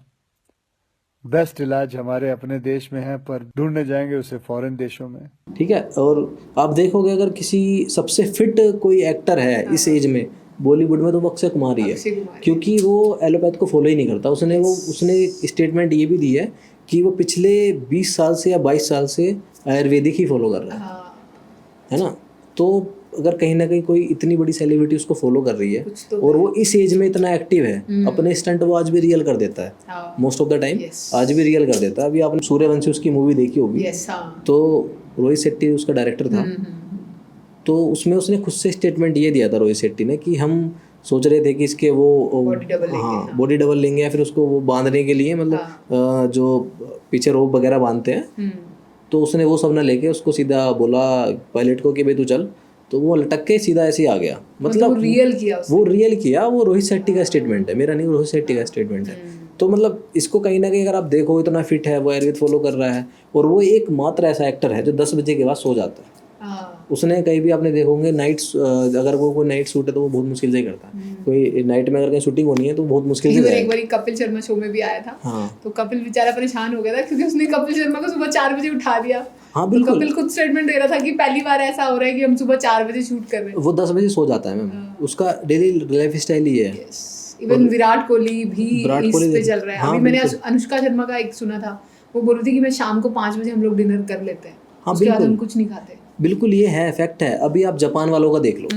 बेस्ट इलाज हमारे अपने देश में है, पर ढूंढने जाएंगे उसे फॉरेन देशों में, ठीक है। और आप देखोगे अगर किसी सबसे फिट कोई एक्टर है इस एज में बॉलीवुड में, तो वो अक्षय कुमार ही है, क्योंकि वो एलोपैथ को फॉलो ही नहीं करता। उसने स्टेटमेंट ये भी दी है कि वो पिछले 20 साल से या 22 साल से आयुर्वेदिक ही फॉलो कर रहा है, हाँ, है ना। तो अगर कहीं ना कहीं कोई इतनी बड़ी सेलिब्रिटी उसको फॉलो कर रही है कुछ तो और वो इस एज में इतना एक्टिव है, अपने स्टंट वो आज भी रियल कर देता है, हाँ, most of the time Yes. आज भी रियल कर देता है। अभी आपने सूर्यवंशी उसकी मूवी देखी होगी, यस, हाँ, तो रोहित शेट्टी उसका डायरेक्टर था, तो उसमें उसने खुद से स्टेटमेंट ये दिया था रोहित शेट्टी ने कि हम सोच रहे थे कि इसके वो Body double लेंगे, हाँ हाँ। बॉडी डबल लेंगे या फिर उसको वो बांधने के लिए मतलब जो पीछे रोप वगैरह बांधते हैं, तो उसने वो सब ना लेके उसको सीधा बोला पायलट को कि भाई तू चल, तो वो लटक के सीधा ऐसे ही आ गया। मतलब रियल किया उसने। वो रियल किया, वो रोहित शेट्टी का स्टेटमेंट है, मेरा नहीं, रोहित शेट्टी का स्टेटमेंट है। तो मतलब इसको कहीं ना कहीं अगर आप देखो इतना फिट है, वो आयुर्वेद फॉलो कर रहा है, और वो एकमात्र ऐसा एक्टर है जो 10 बजे के बाद सो जाता है। हाँ, उसने कहीं भी आपने देखोगे नाइट, अगर वो कोई नाइट शूट है तो वो बहुत मुश्किल से ही करता है। कोई नाइट में अगर कहीं शूटिंग होनी है तो बहुत मुश्किल से एक जाएगा। बार कपिल शर्मा शो में भी आया था, हाँ तो कपिल बेचारा परेशान हो गया था क्योंकि उसने कपिल शर्मा को सुबह 4 बजे उठा दिया। हाँ तो बिल्कुल, कपिल खुद स्टेटमेंट दे रहा था कि पहली बार ऐसा हो रहा है कि हम सुबह 4 बजे शूट कर रहे हैं। वो 10 बजे सो जाता है मैम, उसका डेली लाइफ स्टाइल ही है। इवन विराट कोहली भी विराट इस कोहली पे चल रहा है। हाँ, अभी मैंने बिल्कुल। अनुष्का शर्मा का एक सुना था, वो बोल रही थी कि मैं शाम को 5 बजे हम लोग डिनर कर लेते हैं, हाँ, उसके बाद बिल्कुल। हम कुछ नहीं खाते। बिल्कुल ये है, फैक्ट है। अभी आप जापान वालों का देख लो,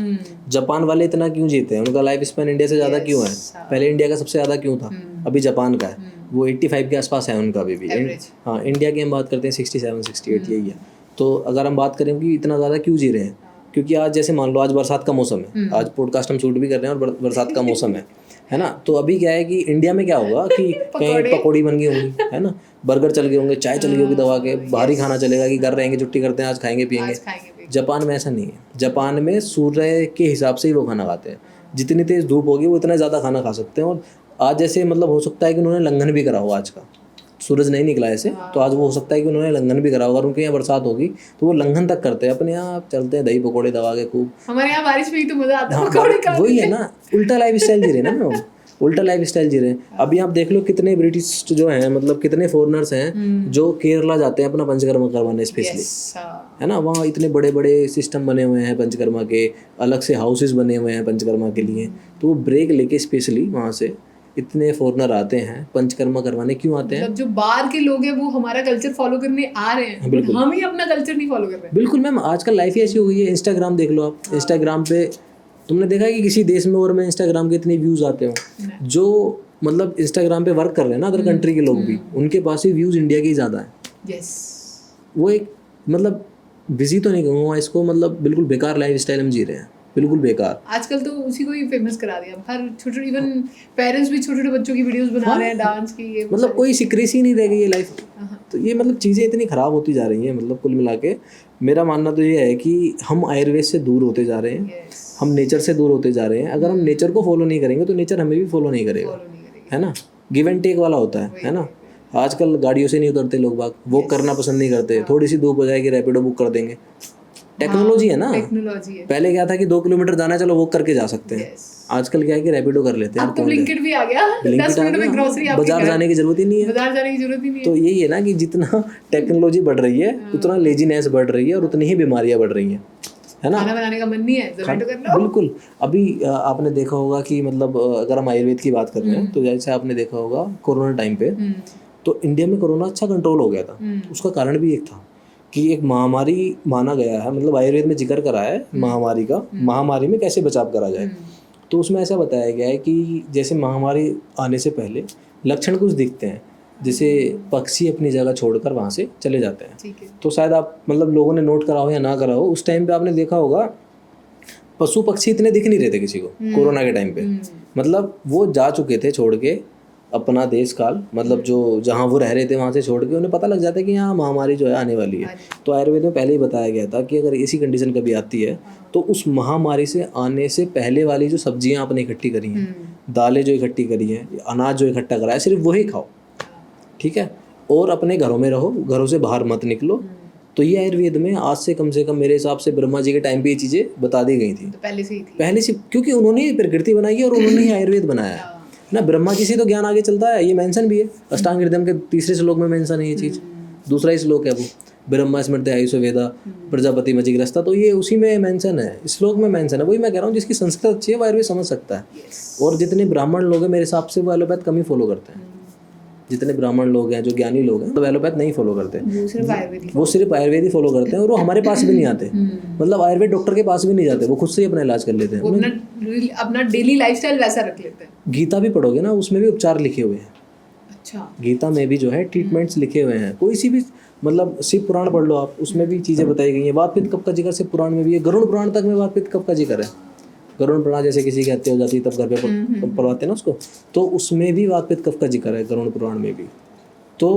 जापान वाले इतना क्यों जीते हैं, उनका लाइफ स्पैन इंडिया से ज़्यादा क्यों है? पहले इंडिया का सबसे ज़्यादा क्यों था, अभी जापान का है, वो 85 के आसपास है उनका अभी भी। Average। हाँ, इंडिया की हम बात करते हैं 67 68 यही है। तो अगर हम बात करें कि इतना ज़्यादा क्यों जी रहे हैं, क्योंकि आज जैसे मान लो आज बरसात का मौसम है, आज पॉडकास्ट हम शूट भी कर रहे हैं और बरसात का मौसम है ना। तो अभी क्या है कि इंडिया में क्या होगा कि कहीं पकौड़ी बन गई होंगी, है ना, बर्गर चल गए होंगे, चाय चल गई होगी दबा के, बाहरी खाना चलेगा कि घर रहेंगे, छुट्टी करते हैं, आज खाएंगे पिएंगे। आज खाएंगे भी। जापान में ऐसा नहीं है, जापान में सूर्य के हिसाब से ही वो खाना खाते हैं, जितनी तेज धूप होगी वो इतना ज़्यादा खाना खा सकते हैं। और आज जैसे मतलब हो सकता है कि उन्होंने लंघन भी करा हो, आज का सूरज नहीं निकला ऐसे, तो आज वो हो सकता है कि उन्होंने लंघन भी करा होगा, और उनके यहाँ बरसात होगी तो वो लंघन तक करते हैं। अपने यहाँ चलते हैं दही पकौड़े दबा के खूब। हमारे यहाँ बारिश में ही तो मजा आता है हाँ, पकौड़े खाने वही में। है ना, उल्टा लाइफ स्टाइल जी रहे हैं ना वो, उल्टा लाइफ स्टाइल जी रहे हैं। अभी आप देख लो कितने ब्रिटिश जो हैं, मतलब कितने फॉरेनर्स हैं जो केरला जाते हैं अपना पंचकर्मा करवाने स्पेशली, Yes, हाँ। है ना। वहाँ इतने बड़े बड़े सिस्टम बने हुए हैं पंचकर्मा के, अलग से हाउसेस बने हुए हैं पंचकर्मा के लिए। तो वो ब्रेक लेके स्पेशली वहाँ से इतने फॉरेनर आते हैं पंचकर्मा करवाने। क्यों आते हैं? मतलब जो बाहर के लोग हैं वो हमारा कल्चर फॉलो करने आ रहे हैं, बिल्कुल। हम ही अपना कल्चर नहीं फॉलो कर रहे हैं। बिल्कुल मैम, आजकल लाइफ ही ऐसी हो गई है। इंस्टाग्राम देख लो आप, इंस्टाग्राम पे तुमने देखा है कि किसी देश में और में इंस्टाग्राम के इतने व्यूज़ आते हो, जो मतलब इंस्टाग्राम पे वर्क कर रहे हैं ना अदर कंट्री के लोग भी, उनके पास ही व्यूज़ इंडिया के ही ज़्यादा है। यस, वो एक मतलब बिजी तो नहीं कहूँगा इसको, मतलब बिल्कुल बेकार लाइफ स्टाइल हम जी रहे हैं, बिल्कुल बेकार। आजकल तो उसी को ही फेमस करा दिया। हर छोटे इवन पेरेंट्स भी छोटे छोटे बच्चों की वीडियोस बना रहे हैं डांस की, ये मतलब कोई सिक्रेसी नहीं रह गई है लाइफ। तो ये मतलब चीज़ें इतनी ख़राब होती जा रही हैं। मतलब कुल मिला के मेरा मानना तो ये है कि हम आयुर्वेद से दूर होते जा रहे हैं, Yes, हम नेचर से दूर होते जा रहे हैं। अगर हम नेचर को फॉलो नहीं करेंगे तो नेचर हमें भी फॉलो नहीं करेगा, follow नहीं करेंगे। है ना। गिव एंड टेक वाला होता है ना। आजकल गाड़ियों से नहीं उतरते लोग बाग, वॉक करना पसंद नहीं करते, थोड़ी सी धूप हो जाएगी रैपिडो बुक कर देंगे। टेक्नोलॉजी है ना, टेक्नोलॉजी है। पहले क्या था कि 2 किलोमीटर जाना है, चलो वॉक करके जा सकते हैं। Yes, आजकल क्या है कि रैपिडो कर लेते हैं। अब तो ब्लिंकिट भी आ गया, 10 Blinkit आ मिनट में गया, ग्रोसरी आपके बाजार घर, जाने की जरूरत ही नहीं है। बाजार जाने की जरूरत ही नहीं है। तो यही है ना कि जितना टेक्नोलॉजी बढ़ रही है उतना लेजीनेस बढ़ रही है और उतनी ही बीमारियां बढ़ रही हैं, है ना। खाना बनाने का मन नहीं है, जोमेटो कर लो। बिल्कुल। अभी आपने देखा होगा कि मतलब अगर हम आयुर्वेद की बात कर रहे हैं तो जैसे आपने देखा होगा कोरोना टाइम पे तो इंडिया में कोरोना अच्छा कंट्रोल हो गया था। उसका कारण भी एक था कि एक महामारी माना गया है, मतलब आयुर्वेद में जिक्र करा है महामारी का, महामारी में कैसे बचाव करा जाए। तो उसमें ऐसा बताया गया है कि जैसे महामारी आने से पहले लक्षण कुछ दिखते हैं, जैसे पक्षी अपनी जगह छोड़कर वहाँ से चले जाते हैं। ठीक है। तो शायद आप मतलब लोगों ने नोट करा हो या ना करा हो, उस टाइम पे आपने देखा होगा पशु पक्षी इतने दिख नहीं रहे थे किसी को कोरोना के टाइम पे। मतलब वो जा चुके थे छोड़ के अपना देश काल, मतलब जो जहाँ वो रह रहे थे वहाँ से छोड़ के, उन्हें पता लग जाता है कि यहाँ महामारी जो है आने वाली है। तो आयुर्वेद में पहले ही बताया गया था कि अगर ऐसी कंडीशन कभी आती है तो उस महामारी से आने से पहले वाली जो सब्जियाँ आपने इकट्ठी करी हैं, दालें जो इकट्ठी करी हैं, अनाज जो इकट्ठा करा है, सिर्फ वही खाओ, ठीक है। और अपने घरों में रहो, घरों से बाहर मत निकलो। तो ये आयुर्वेद में आज से कम मेरे हिसाब से ब्रह्मा जी के टाइम पे ये चीज़ें बता दी गई थी तो पहले से ही थी। पहले से, क्योंकि उन्होंने ही प्रकृति बनाई है और उन्होंने ही आयुर्वेद बनाया है ना। ब्रह्मा जी से तो ज्ञान आगे चलता है, ये मेंशन भी है अष्टांग हृदय के 3 श्लोक में मेंशन है ये चीज़। दूसरा ही श्लोक है वो, ब्रह्मा स्मृति आयुष वेदा प्रजापति मजिग्रस्ता, तो ये उसी में मेंशन है, श्लोक में मेंशन है। वही मैं कह रहा हूँ, जिसकी संस्कृत अच्छी है वो आयुर्वेद समझ सकता है। और जितने ब्राह्मण लोग हैं मेरे हिसाब से वो एलोपैथ कम ही फॉलो करते हैं, जितने ब्राह्मण लोग हैं, जो ज्ञानी लोग हैं, तो एलोपैथ नहीं फॉलो करते, वो सिर्फ आयुर्वेदिक वो सिर्फ आयुर्वेद ही फॉलो करते हैं और वो हमारे पास भी नहीं आते, मतलब आयुर्वेद डॉक्टर के पास भी नहीं जाते, वो खुद से ही अपना इलाज कर लेते हैं। वो अपना डेली लाइफस्टाइल वैसा रख लेते हैं। गीता भी पढ़ोगे ना, उसमें भी उपचार लिखे हुए हैं। अच्छा, गीता में भी जो है ट्रीटमेंट्स लिखे हुए हैं। कोई सी भी मतलब शिव पुराण पढ़ लो आप, उसमें भी चीज़ें बताई गई हैं। वात पित्त कफ का जिक्र शिव पुराण में भी है, गरुड़ पुराण तक में वात पित्त कफ का जिक्र है। गरुड़ पुराण जैसे किसी की हत्या हो जाती है तब घर पे पढ़वाते हैं ना उसको, तो उसमें भी वात पित्त कफ का जिक्र है गरुड़ पुराण में भी। तो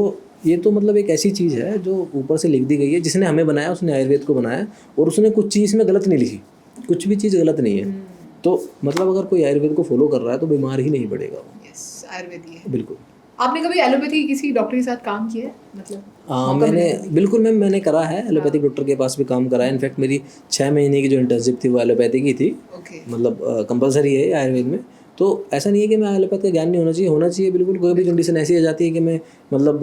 ये तो मतलब एक ऐसी चीज़ है जो ऊपर से लिख दी गई है, जिसने हमें बनाया उसने आयुर्वेद को बनाया, और उसने कुछ चीज़ में गलत नहीं लिखी, कुछ भी चीज़ गलत नहीं है। तो मतलब अगर कोई आयुर्वेद को फॉलो कर रहा है तो बीमार ही नहीं पड़ेगा वो। यस, आयुर्वेद ही है। बिल्कुल। आपने कभी एलोपैथी किसी डॉक्टर के साथ काम किया है, मतलब मैंने बिल्कुल मैम, मैंने करा है, एलोपैथिक डॉक्टर के पास भी काम करा है। इनफैक्ट मेरी 6 महीने की जो इंटर्नशिप थी वो एलोपैथी की थी, ओके, मतलब कंपलसरी है आयुर्वेद में। तो ऐसा नहीं है कि मैं एलोपैथ का ज्ञान नहीं होना चाहिए बिल्कुल। कोई भी कंडीशन ऐसी आ जाती है कि मैं मतलब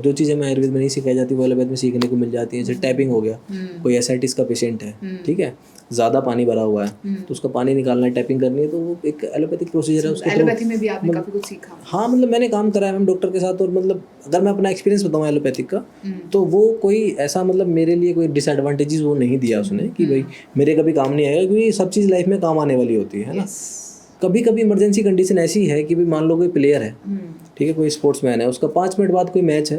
जो चीज़ें मैं आयुर्वेद में नहीं सिखाई जाती वो एलोपैथ में सीखने को मिल जाती है। जैसे टैपिंग हो गया, कोई एसाइटिस का पेशेंट है, ठीक है, ज़्यादा पानी भरा हुआ है तो उसका पानी निकालना है, टैपिंग करनी है, तो वो एक एलोपैथिक प्रोसीजर है उसके। एलोपैथी में भी आपने काफी कुछ सीखा? हाँ, मतलब मैंने काम करा है मैम डॉक्टर के साथ, और मतलब अगर मैं अपना एक्सपीरियंस बताऊँ एलोपैथिक का, तो वो कोई ऐसा मतलब मेरे लिए कोई डिसएडवांटेजेस वो नहीं दिया उसने कि भाई मेरे कभी काम नहीं आएगा, क्योंकि सब चीज़ लाइफ में काम आने वाली होती है ना। कभी कभी इमरजेंसी कंडीशन ऐसी है कि भाई मान लो कोई प्लेयर है, ठीक है, कोई स्पोर्ट्समैन है, उसका 5 मिनट बाद कोई मैच है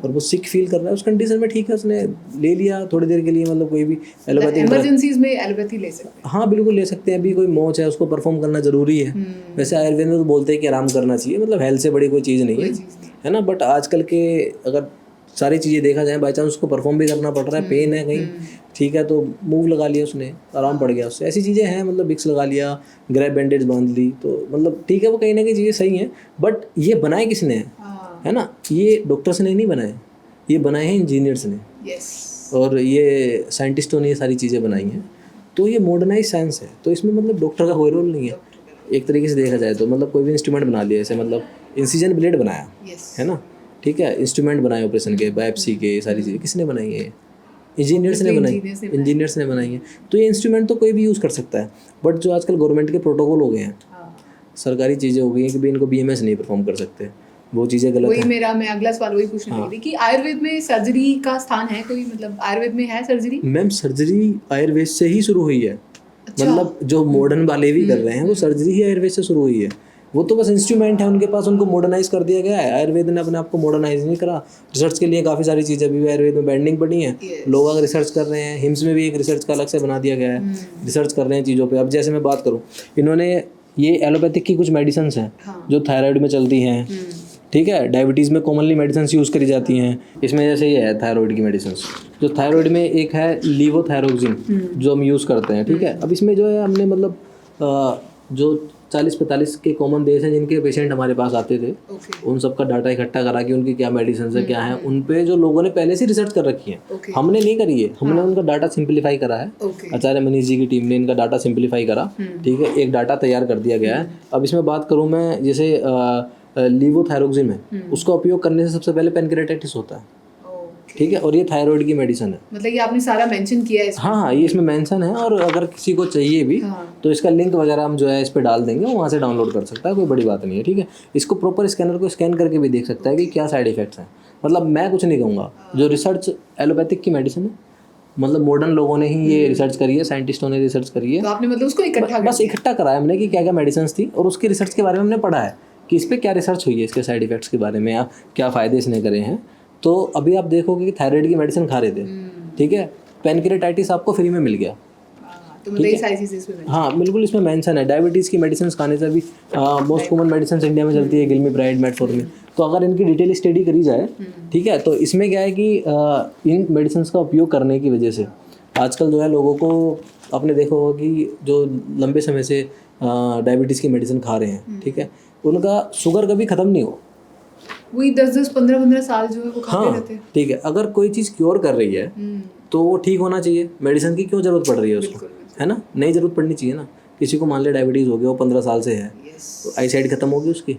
और वो सिक फील कर रहा है, उस कंडीशन में ठीक है उसने ले लिया थोड़ी देर के लिए, मतलब कोई भी एलोपैथिक इमरजेंसीज में एलोपैथी ले सकते हैं। हाँ बिल्कुल ले सकते हैं। अभी कोई मैच है उसको परफॉर्म करना जरूरी है। वैसे आयुर्वेद में तो बोलते हैं कि आराम करना चाहिए, मतलब हेल्थ से बड़ी कोई चीज़ नहीं है ना। बट आजकल के अगर सारी चीज़ें देखा जाए, बाई चांस उसको परफॉर्म भी करना पड़ रहा है, पेन है कहीं, ठीक है, तो मूव लगा लिया उसने, आराम पड़ गया उससे, ऐसी चीज़ें हैं। मतलब विक्स लगा लिया, ग्रैब बैंडेज बांध ली, तो मतलब ठीक है, वो कहीं ना कहीं चीज़ें सही हैं। बट ये बनाए किसने है ना, ये डॉक्टर्स ने नहीं बनाए, ये बनाए हैं इंजीनियर्स ने, और ये साइंटिस्टों ने ये सारी चीज़ें बनाई हैं। तो ये मॉडर्नाइज साइंस है, तो इसमें मतलब डॉक्टर का कोई रोल नहीं है एक तरीके से देखा जाए तो। मतलब कोई भी इंस्ट्रूमेंट बना लिया, जैसे मतलब इंसिजन ब्लेड बनाया है ना, ठीक है, इंस्ट्रूमेंट बनाए ऑपरेशन के, बायोप्सी के, सारी चीज़ें किसने बनाई है? इंजीनियर्स ने बनाई, इंजीनियर्स ने बनाई है। तो ये इंस्ट्रूमेंट तो कोई भी यूज़ कर सकता है, बट जो आजकल गवर्नमेंट के प्रोटोकॉल हो गए हैं, सरकारी चीज़ें हो गई हैं कि भाई इनको BMS नहीं परफॉर्म कर सकते, वो चीज़ें गलत है। मैं अगला सवाल वही पूछने वाली थी कि आयुर्वेद में सर्जरी का स्थान है कोई, मतलब आयुर्वेद में है सर्जरी? मैम सर्जरी आयुर्वेद से ही शुरू हुई है। मतलब जो मॉडर्न वाले भी कर रहे हैं वो सर्जरी ही आयुर्वेद से शुरू हुई है। वो तो बस इंस्ट्रूमेंट है उनके पास, उनको मॉडर्नाइज कर दिया गया है। आयुर्वेद ने अपने आप को मॉडर्नाइज नहीं करा। रिसर्च के लिए काफ़ी सारी चीज़ें अभी भी आयुर्वेद में पेंडिंग पड़ी हैं। लोग अगर रिसर्च कर रहे हैं, हिम्स में भी एक रिसर्च का अलग से बना दिया गया है, रिसर्च कर रहे हैं चीज़ों पे। अब जैसे मैं बात करूँ, इन्होंने ये एलोपैथिक की कुछ मेडिसिन हैं जो थायराइड में चलती हैं, ठीक है, डायबिटीज़ में कॉमनली मेडिसिन यूज़ करी जाती हैं। इसमें जैसे ये है थायराइड की मेडिसिन, जो थायराइड में एक है लीवोथायरोक्सिन जो हम यूज़ करते हैं, ठीक है। अब इसमें जो है हमने मतलब जो 40-45 के कॉमन देश हैं जिनके पेशेंट हमारे पास आते थे, उन सब का डाटा इकट्ठा करा कि उनकी क्या मेडिसिन है, क्या है, उन पे जो लोगों ने पहले से रिसर्च कर रखी है, हमने नहीं करी है, हमने उनका डाटा सिंप्लीफाई करा है। आचार्य मनीष जी की टीम ने इनका डाटा सिंप्लीफाई करा, ठीक है, एक डाटा तैयार कर दिया गया है। अब इसमें बात करूँ मैं, जैसे लीवोथायरोक्सिन है, उसका उपयोग करने से सबसे पहले पैनक्रेटाइटिस होता है, ठीक है, और ये थायराइड की मेडिसिन है। मतलब ये आपने सारा मेंशन किया है इसमें? हाँ, ये इसमें मेंशन है, और अगर किसी को चाहिए भी तो इसका लिंक वगैरह हम जो है इस पे डाल देंगे, वहाँ से डाउनलोड कर सकता है, कोई बड़ी बात नहीं है, ठीक है। इसको प्रॉपर स्कैनर को स्कैन करके भी देख सकता है कि क्या साइड इफेक्ट्स हैं। मतलब मैं कुछ नहीं कहूँगा, जो रिसर्च एलोपैथिक की मेडिसिन है, मतलब मॉडर्न लोगों ने ही ये रिसर्च करी है, साइंटिस्टों ने रिसर्च करी है। तो आपने मतलब उसको इकट्ठा कराया हमने कि क्या क्या मेडिसिन थी, और उसकी रिसर्च के बारे में हमने पढ़ा है कि इस पर क्या रिसर्च हुई है, इसके साइड इफेक्ट्स के बारे में, या क्या फ़ायदे इसने करे हैं। तो अभी आप देखोगे कि थायराइड की मेडिसिन खा रहे थे, ठीक है, पैनक्रेटाइटिस आपको फ्री में मिल गया, तो मतलब हाँ बिल्कुल इसमें मेंशन है। डायबिटीज़ की मेडिसिन खाने से भी मोस्ट कॉमन मेडिसिन इंडिया में चलती है, गिलमीप्राइड, मेटफॉर्मिन। तो अगर इनकी डिटेल स्टडी करी जाए, ठीक है, तो इसमें क्या है कि इन मेडिसिन का उपयोग करने की वजह से आजकल जो है लोगों को, आपने देखा होगा कि जो लंबे समय से डायबिटीज़ की मेडिसिन खा रहे हैं, ठीक है, उनका शुगर कभी ख़त्म नहीं हो, वही 10-10, 15-15 साल जो है वो खाते रहते हैं, ठीक है। अगर कोई चीज़ क्योर कर रही है तो वो ठीक होना चाहिए, मेडिसिन की क्यों ज़रूरत पड़ रही है उसको, है ना, नहीं ज़रूरत पड़नी चाहिए ना। किसी को मान लिया डायबिटीज़ हो गया, वो 15 साल से है, तो आई साइड खत्म होगी उसकी,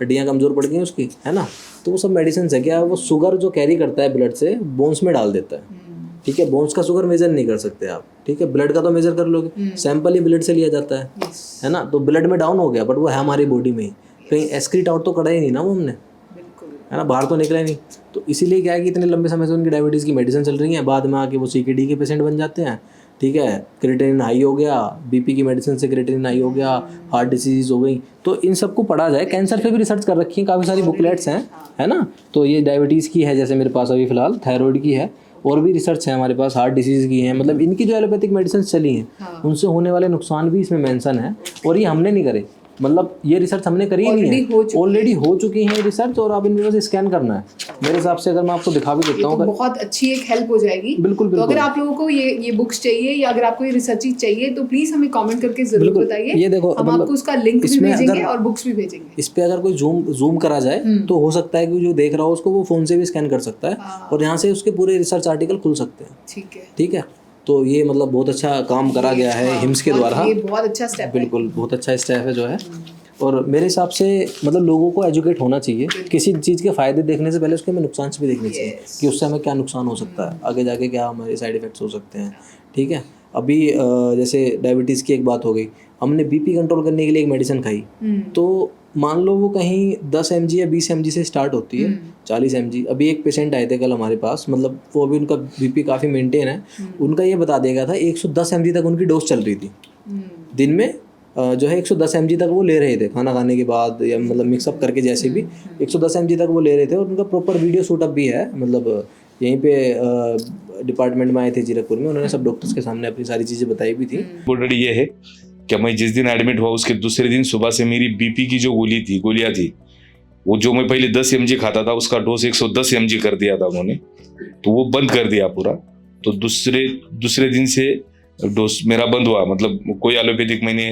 हड्डियाँ कमज़ोर पड़ गई उसकी, है ना। तो वो सब मेडिसिन है, क्या वो शुगर जो कैरी करता है ब्लड से बोन्स में डाल देता है, ठीक है। बोन्स का शुगर मेजर नहीं कर सकते आप, ठीक है, ब्लड का तो मेजर कर लोगे, सैंपल ही ब्लड से लिया जाता है ना। तो ब्लड में डाउन हो गया, बट वो है हमारी बॉडी में ही, कहीं एक्सक्रीट आउट तो करा ही नहीं ना वो हमने, है ना, बाहर तो निकले नहीं। तो इसीलिए क्या है कि इतने लंबे समय से उनकी डायबिटीज़ की मेडिसिन चल रही है, बाद में आके वो CKD के पेशेंट बन जाते हैं, ठीक है, क्रिएटिनिन हाई हो गया, BP की मेडिसिन से क्रिएटिनिन हाई हो गया, हार्ट डिसीज हो गई। तो इन सबको पढ़ा जाए, कैंसर पे भी रिसर्च कर रखी है, काफ़ी सारी बुकलेट्स हैं, है ना। तो ये डायबिटीज़ की है, जैसे मेरे पास अभी फिलहाल थायराइड की है, और भी रिसर्च है हमारे पास, हार्ट डिसीज़ की है, मतलब इनकी जो एलोपैथिक मेडिसिन चली हैं उनसे होने वाले नुकसान भी इसमें मेंशन है। और ये हमने नहीं करे, मतलब ये रिसर्च हमने करी ही नहीं है, ऑलरेडी हो चुकी है रिसर्च, और आप इनमें बस स्कैन करना है। मेरे हिसाब से अगर मैं आपको दिखा भी देता हूँ, तो बहुत अच्छी एक हेल्प हो जाएगी। बिल्कुल। तो अगर आप लोगों को ये बुक्स चाहिए या अगर आपको ये रिसर्च चाहिए तो प्लीज हमें कमेंट करके जरूर बताइए। ये देखो, हम आपको उसका लिंक भी भेजेंगे और बुक्स भी भेजेंगे। इस पे अगर कोई जूम करा जाए तो हो सकता है कि जो देख रहा हो उसको वो फोन से भी स्कैन कर सकता है, और यहाँ से उसके पूरे रिसर्च आर्टिकल खुल सकते हैं। ठीक है। तो ये मतलब बहुत अच्छा काम करा गया है हिम्स के द्वारा, ये बहुत अच्छा स्टेप है। बिल्कुल बहुत अच्छा स्टेप है जो है। और मेरे हिसाब से मतलब लोगों को एजुकेट होना चाहिए, किसी चीज़ के फ़ायदे देखने से पहले उसके हमें नुकसान भी देखने चाहिए कि उससे हमें क्या नुकसान हो सकता है, आगे जाके क्या हमारे साइड इफ़ेक्ट्स हो सकते हैं। ठीक है। अभी जैसे डायबिटीज़ की एक बात हो गई, हमने BP कंट्रोल करने के लिए एक मेडिसिन खाई, तो मान लो वो कहीं 10 mg या 20 mg से स्टार्ट होती है, 40 mg। अभी एक पेशेंट आए थे कल हमारे पास, मतलब वो अभी उनका BP काफ़ी मेंटेन है, उनका ये बता दिया गया था 110 mg तक उनकी डोज चल रही थी दिन में, जो है 110 mg तक वो ले रहे थे खाना खाने के बाद, या मतलब मिक्सअप करके जैसे भी 110 mg तक वो ले रहे थे। और उनका प्रॉपर वीडियो शूटअप भी है, मतलब यहीं पे डिपार्टमेंट में आए थे जीरकपुर में, उन्होंने सब डॉक्टर्स के सामने अपनी सारी चीज़ें बताई भी थी। ऑलरेडी ये है कि मैं जिस दिन एडमिट हुआ उसके दूसरे दिन सुबह से मेरी BP की जो गोलियां थी, वो जो मैं पहले 10 mg खाता था उसका डोज 110 mg कर दिया था उन्होंने, तो वो बंद कर दिया पूरा। तो दूसरे दिन से डोज मेरा बंद हुआ, मतलब कोई एलोपैथिक मैंने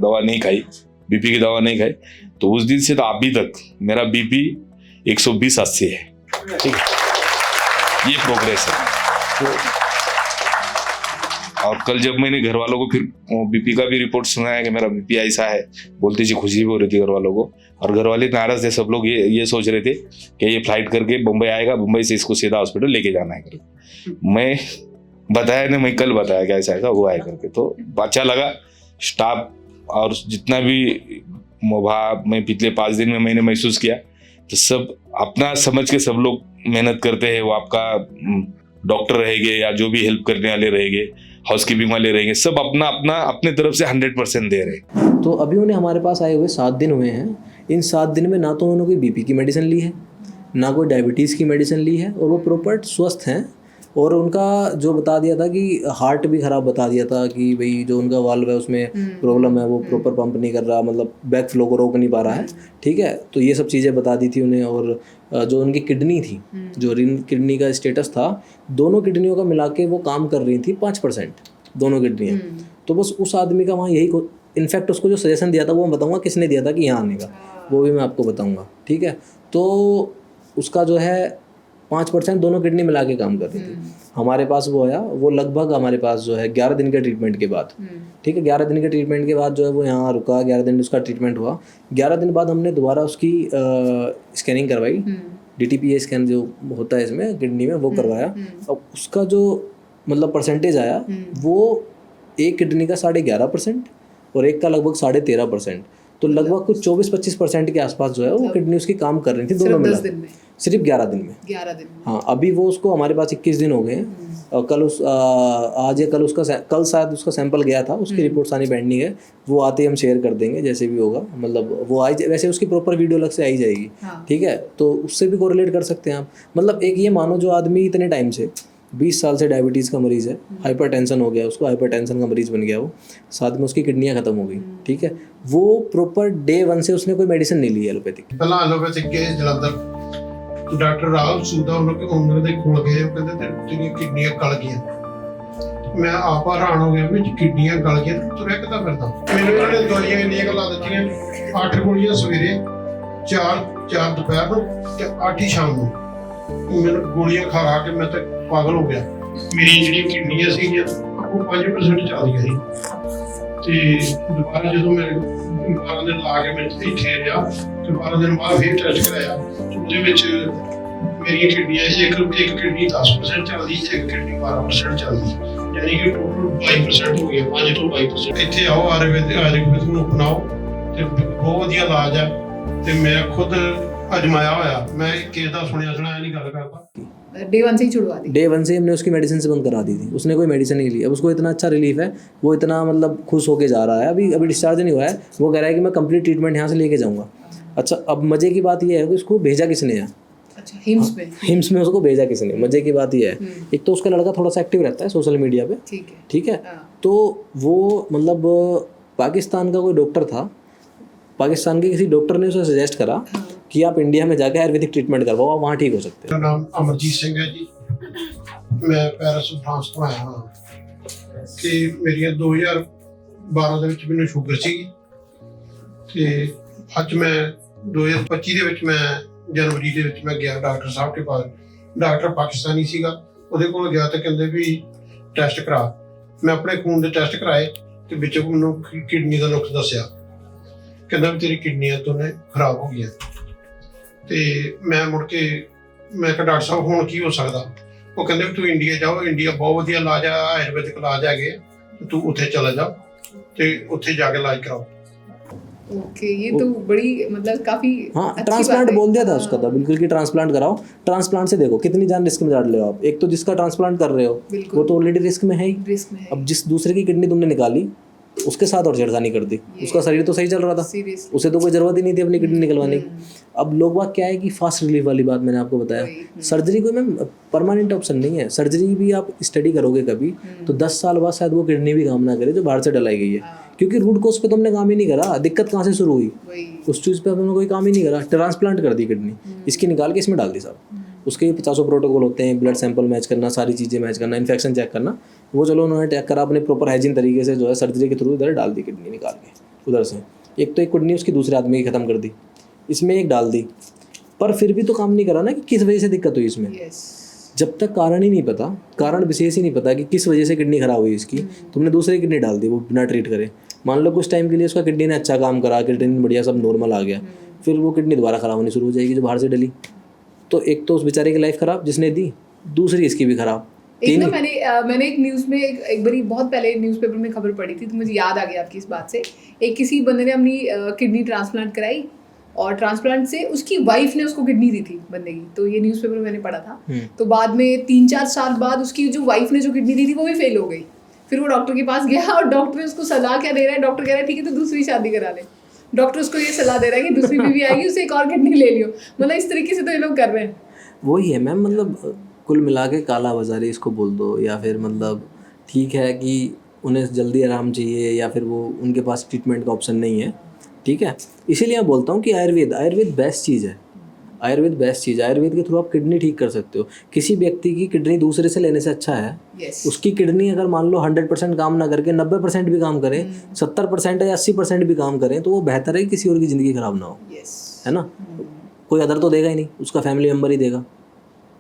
दवा नहीं खाई, BP की दवा नहीं खाई। तो उस दिन से तो अभी तक मेरा BP 120/80 है। ठीक है, ये प्रोग्रेस है। और कल जब मैंने घर वालों को फिर BP का भी रिपोर्ट सुनाया कि मेरा BP ऐसा है, बोलती जी खुशी भी हो रही थी घर वालों को। और घर वाले नाराज थे, सब लोग ये सोच रहे थे कि ये फ्लाइट करके मुंबई आएगा, मुंबई से इसको सीधा हॉस्पिटल लेके जाना है करके। मैं बताया नहीं, मैं कल बताया कि ऐसा ऐसा हुआ है करके, तो अच्छा लगा। स्टाफ और जितना भी मैं पिछले 5 दिन में मैंने महसूस किया, तो सब अपना समझ के सब लोग मेहनत करते हैं। वो आपका डॉक्टर रहेंगे या जो भी हेल्प करने वाले रहेंगे, हाउसकीपिंग वाले रहेंगे, सब अपने तरफ से 100% दे रहे हैं। तो अभी उन्हें हमारे पास आए हुए 7 दिन हुए हैं। इन 7 दिन में ना तो उन्होंने कोई BP की मेडिसिन ली है, ना कोई डायबिटीज़ की मेडिसिन ली है, और वो प्रॉपर स्वस्थ हैं। और उनका जो बता दिया था कि हार्ट भी ख़राब बता दिया था कि भाई जो उनका वाल्व है उसमें प्रॉब्लम है, वो प्रॉपर पंप नहीं कर रहा, मतलब बैक फ्लो को रोक नहीं पा रहा है। ठीक है, तो ये सब चीज़ें बता दी थी उन्हें। और जो उनकी किडनी थी, जो किडनी का स्टेटस था, दोनों किडनियों का मिला के वो काम कर रही थी 5%, दोनों किडनियाँ। तो बस उस आदमी का वहाँ यही, इनफैक्ट उसको जो सजेशन दिया था वो मैं बताऊँगा किसने दिया था कि यहाँ आने का, वो भी मैं आपको बताऊँगा। ठीक है, तो उसका जो है 5% दोनों किडनी मिला के काम कर रही थी। हमारे पास वो आया, वो लगभग हमारे पास जो है 11 दिन के ट्रीटमेंट के बाद, ठीक है, 11 दिन के ट्रीटमेंट के बाद जो है वो यहाँ रुका, 11 दिन उसका ट्रीटमेंट हुआ। 11 दिन बाद हमने दोबारा उसकी स्कैनिंग करवाई, DTPA स्कैन जो होता है इसमें किडनी में, वो करवाया। अब उसका जो मतलब परसेंटेज आया वो एक किडनी का 11.5% और एक का लगभग 13.5%। तो लगभग कुछ 24-25% के आसपास जो है वो किडनी उसकी काम कर रही थी दोनों मिला, सिर्फ 11 दिन में। हाँ, अभी वो उसको हमारे पास 21 दिन हो गए हैं। और कल आज या कल शायद उसका सैंपल गया था, उसकी रिपोर्ट्स आनी पेंडिंग है। वो आते ही हम शेयर कर देंगे जैसे भी होगा, मतलब वो वैसे उसकी प्रॉपर वीडियो अलग से आई जाएगी। ठीक है, तो उससे भी कोरिलेट कर सकते हैं आप। मतलब एक ये मानो जो आदमी इतने टाइम से 20 साल से डायबिटीज़ का मरीज़ है, हाइपरटेंशन हो गया, उसको हाइपरटेंशन का मरीज़ बन गया वो, साथ में उसकी किडनियाँ ख़त्म हो गई। ठीक है, वो प्रॉपर डे 1 से उसने कोई मेडिसिन नहीं ली एलोपैथिक। पहला एलोपैथिक के जलंधर डॉक्टर राहुल सूदा ਉਹਨਾਂ ਦੇ ਕੋਲ ਗਏ, ਉਹ ਕਹਿੰਦੇ ਤੇਰੀਆਂ ਕਿਡਨੀਆਂ ਗਲ ਗਈਆਂ। ਮੈਂ ਆਪ ਹੈਰਾਨ ਹੋ ਗਿਆ ਵੀ ਕਿਡਨੀਆਂ ਗਲ ਗਈਆਂ, ਤੁਰਿਆ ਕਿੱਦਾਂ ਫਿਰਦਾ। ਮੈਨੂੰ ਇਹਨਾਂ ਨੇ ਦਵਾਈਆਂ ਇੰਨੀਆਂ ਗੱਲਾਂ ਦਿੱਤੀਆਂ, 8 ਗੋਲੀਆਂ ਸਵੇਰੇ, 4 ਦੁਪਹਿਰ ਨੂੰ ਤੇ 8 ਹੀ ਸ਼ਾਮ ਨੂੰ। ਮੈਨੂੰ ਗੋਲੀਆਂ ਖਾ ਕੇ ਮੈਂ ਤਾਂ ਪਾਗਲ ਹੋ ਗਿਆ। ਮੇਰੀ ਜਿਹੜੀਆਂ ਕਿਡਨੀਆਂ ਸੀਗੀਆਂ ਉਹ 5% ਚੱਲਦੀਆਂ ਸੀ। ਤੇ ਦੁਬਾਰਾ ਜਦੋਂ ਮੈਂ 12 ਦਿਨ ਲਾ ਕੇ ਮੈਂ ਇੱਥੇ ਰਿਹਾ, ਤੇ 12 ਦਿਨ ਬਾਅਦ ਫਿਰ ਟੈਸਟ ਕਰਾਇਆ, ਉਹਦੇ ਵਿੱਚ ਮੇਰੀਆਂ ਕਿਡਨੀਆਂ ਇੱਕ ਕਿਡਨੀ 10% ਚੱਲਦੀ, ਇੱਕ ਕਿਡਨੀ 12% ਚੱਲਦੀ, ਯਾਨੀ ਕਿ ਟੋਟਲ 22% ਹੋ ਗਿਆ, 5 ਤੋਂ 22%। ਇੱਥੇ ਆਓ, ਆਯੁਰਵੇਦ ਨੂੰ ਅਪਣਾਓ ਤੇ ਬਹੁਤ ਵਧੀਆ ਇਲਾਜ ਆ। ਤੇ ਮੈਂ ਖੁਦ ਅਜਮਾਇਆ ਹੋਇਆ। ਮੈਂ ਕਿਸੇ ਦਾ ਸੁਣਿਆ ਸੁਣਾਇਆ नहीं गल करता। डे 1 से ही छुड़वा दी। डे 1 से हमने उसकी मेडिसिन से बंद करा दी थी, उसने कोई मेडिसिन नहीं ली। अब उसको इतना अच्छा रिलीफ है, वो इतना मतलब खुश होके जा रहा है। अभी डिस्चार्ज नहीं हुआ है, वो कह रहा है कि मैं कंप्लीट ट्रीटमेंट यहाँ से लेके जाऊँगा। अच्छा, अब मज़े की बात यह है कि उसको भेजा किसने है? अच्छा, हिम्स में उसको भेजा किसने? मज़े की बात यह है, एक तो उसका लड़का थोड़ा सा एक्टिव रहता है सोशल मीडिया पे, ठीक है, तो वो मतलब पाकिस्तान का कोई डॉक्टर था, पाकिस्तान के किसी डॉक्टर ने उसे सजेस्ट करा कि आप इंडिया में जाकर आयुर्वेदिक ट्रीटमेंट करवाओ, आप वहाँ ठीक हो सकते मेरा नाम अमरजीत सिंह है जी। मैं पेरिस फ्रांस ਤੋਂ ਆਇਆ ਹਾਂ ਤੇ ਮੇਰੀਆਂ 2012 ਦੇ ਵਿੱਚ ਮੈਨੂੰ ਸ਼ੂਗਰ ਸੀਗੀ ਤੇ ਅੱਜ ਮੈਂ 2025 ਦੇ ਵਿੱਚ ਮੈਂ ਜਨਵਰੀ ਦੇ ਵਿੱਚ ਮੈਂ ਗਿਆ ਡਾਕਟਰ ਸਾਹਿਬ ਦੇ ਪਾਸ। ਡਾਕਟਰ ਪਾਕਿਸਤਾਨੀ ਸੀਗਾ, ਉਹਦੇ ਕੋਲ ਗਿਆ ਤੇ ਕਹਿੰਦੇ ਵੀ ਟੈਸਟ ਕਰਾ। ਮੈਂ ਆਪਣੇ ਖੂਨ ਦੇ ਟੈਸਟ ਕਰਾਏ ਤੇ ਵਿੱਚ ਮੈਨੂੰ ਕਿਡਨੀ ਦਾ ਨੁਕਸ ਦੱਸਿਆ। ਕਹਿੰਦਾ ਵੀ ਤੇਰੀ ਕਿਡਨੀਆਂ ਦੋਨੇ ਖਰਾਬ ਹੋ ਗਈਆਂ। ਤੇ ਮੈਂ ਮੁੜ ਕੇ ਮੈਂ ਕਿਹਾ ਡਾਕਟਰ ਸਾਹਿਬ ਹੁਣ ਕੀ ਹੋ ਸਕਦਾ? ਉਹ ਕਹਿੰਦੇ ਵੀ ਤੂੰ ਇੰਡੀਆ ਜਾਓ, ਇੰਡੀਆ ਬਹੁਤ ਵਧੀਆ ਇਲਾਜ ਆ, ਆਯੁਰਵੈਦਿਕ ਇਲਾਜ ਹੈਗੇ, ਤੂੰ ਉੱਥੇ ਚਲਾ ਜਾ ਤੇ ਉੱਥੇ ਜਾ ਕੇ ਇਲਾਜ ਕਰਾਓ। ओके, ये तो बड़ी मतलब काफी हाँ, ट्रांसप्लांट बोल दिया था उसका था बिल्कुल कि ट्रांसप्लांट कराओ। ट्रांसप्लांट से देखो कितनी जान रिस्क में डाल रहे हो आप। एक तो जिसका ट्रांसप्लांट कर रहे हो वो तो ऑलरेडी रिस्क में है ही। अब जिस दूसरे की किडनी तुमने निकाली उसके साथ और छेड़खानी कर दी। उसका शरीर तो सही चल रहा था, उसे तो कोई जरूरत ही नहीं थी अपनी किडनी निकलवाने की। अब लोग बात क्या है कि फास्ट रिलीफ वाली बात मैंने आपको बताया। सर्जरी कोई मैम परमानेंट ऑप्शन नहीं है। सर्जरी भी आप स्टडी करोगे कभी तो 10 साल बाद शायद वो किडनी भी काम ना करे जो बाहर से डलाई गई है, क्योंकि रूट कोज पे तो हमने काम ही नहीं करा। दिक्कत कहाँ से शुरू हुई, उस चीज़ पे हमने कोई काम ही नहीं करा। ट्रांसप्लांट कर दी किडनी, इसकी निकाल के इसमें डाल दी साहब। उसके 50 प्रोटोकॉल होते हैं, ब्लड सैंपल मैच करना, सारी चीज़ें मैच करना, इन्फेक्शन चेक करना, वो चलो उन्होंने चेक करा अपने प्रॉपर हाइजीन तरीके से जो है सर्जरी के थ्रू इधर डाल दी किडनी निकाल के उधर से। एक तो एक किडनी उसकी दूसरे आदमी की ख़त्म कर दी, इसमें एक डाल दी, पर फिर भी तो काम नहीं करा ना कि किस वजह से दिक्कत हुई इसमें। जब तक कारण ही नहीं पता, कारण विशेष ही नहीं पता कि किस वजह से किडनी खराब हुई इसकी, तुमने दूसरी किडनी डाल दी वो बिना ट्रीट करे। मान लो कुछ टाइम के लिए उसका किडनी ने अच्छा काम करा, किडनी बढ़िया सब नॉर्मल आ गया, फिर वो किडनी दोबारा ख़राब होनी शुरू हो जाएगी जो बाहर से डली। तो एक तो उस बेचारे की लाइफ ख़राब जिसने दी, दूसरी इसकी भी ख़राब। एक ना मैंने एक न्यूज़ में एक बारी बहुत पहले न्यूज़पेपर में खबर पढ़ी थी तो मुझे याद आ गया आपकी इस बात से। एक किसी बंदे ने अपनी किडनी ट्रांसप्लांट कराई और ट्रांसप्लांट से उसकी वाइफ ने उसको किडनी दी थी बंदे की, तो ये न्यूज़पेपर में मैंने पढ़ा था। तो बाद में 3-4 साल बाद उसकी जो वाइफ ने जो किडनी दी थी वो भी फेल हो गई। फिर वो डॉक्टर के पास गया और डॉक्टर ने उसको सलाह क्या दे रहा है, डॉक्टर कह रहा है ठीक है तो दूसरी शादी करा ले। डॉक्टर उसको ये सलाह दे रहा है कि दूसरी बीवी आएगी उसे एक और किडनी ले लियो। मतलब इस तरीके से तो ये लोग कर रहे हैं। वही है मैम, मतलब कुल मिला के काला बाजारी इसको बोल दो, या फिर मतलब ठीक है कि उन्हें जल्दी आराम चाहिए या फिर वो उनके पास ट्रीटमेंट का ऑप्शन नहीं है, ठीक है। इसीलिए मैं बोलता हूँ कि आयुर्वेद बेस्ट चीज़ है। आयुर्वेद बेस्ट चीज़ है। आयुर्वेद के थ्रू आप किडनी ठीक कर सकते हो। किसी व्यक्ति की किडनी दूसरे से लेने से अच्छा है उसकी किडनी अगर मान लो 100% काम ना करके 90% भी काम करें, 70% या 80% भी काम करें, तो वो बेहतर है कि किसी और की ज़िंदगी ख़राब ना हो, है ना। कोई अदर तो देगा ही नहीं, उसका फैमिली मेम्बर ही देगा।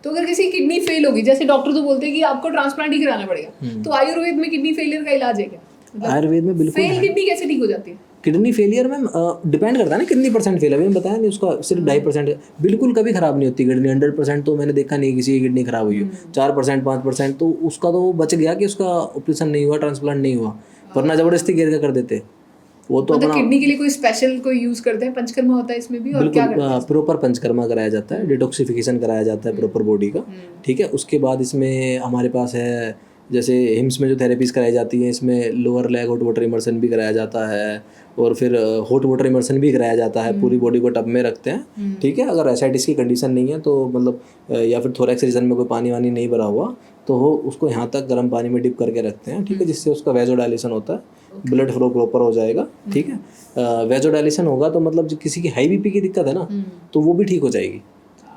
तो अगर किसी किडनी फेल होगी, जैसे डॉक्टर तो बोलते हैं कि आपको ट्रांसप्लांट ही कराना पड़ेगा, तो आयुर्वेद में किडनी फेलियर का इलाज है क्या? मतलब आयुर्वेद में बिल्कुल फेल किडनी कैसे ठीक हो जाती है? किडनी फेलियर में डिपेंड करता है ना कितनी परसेंट फेल है। मैंने बताया नहीं, उसका सिर्फ 2.5% बिल्कुल कभी ख़राब नहीं होती किडनी। 100% तो मैंने देखा नहीं किसी की किडनी ख़राब हुई हो। 4% 5% तो उसका तो बच गया कि उसका ऑपरेशन नहीं हुआ, ट्रांसप्लांट नहीं हुआ, वरना ज़बरदस्ती गिर के कर देते वो तो। मतलब किडनी के लिए कोई स्पेशल कोई यूज़ करते हैं, पंचकर्मा होता है इसमें भी, और क्या करते हैं? प्रॉपर पंचकर्मा कराया जाता है, डिटॉक्सिफिकेशन कराया जाता है प्रॉपर बॉडी का, ठीक है। उसके बाद इसमें हमारे पास है जैसे हिम्स में जो थेरेपीज़ कराई जाती हैं, इसमें lower leg hot water immersion भी कराया जाता है और फिर हॉट वाटर इमर्सन भी कराया जाता है। पूरी बॉडी को टब में रखते हैं, ठीक है। अगर एसाइटिस की कंडीशन नहीं है तो मतलब या फिर थोरैक्स रीजन में कोई पानी वानी नहीं भरा हुआ तो वो उसको यहाँ तक गर्म पानी में डिप करके रखते हैं, ठीक है, जिससे उसका वेजोडाइलेशन होता है, ब्लड फ्लो प्रॉपर हो जाएगा, ठीक है। वेजोडाइलेशन होगा तो मतलब जो किसी की हाई बीपी की दिक्कत है ना तो वो भी ठीक हो जाएगी।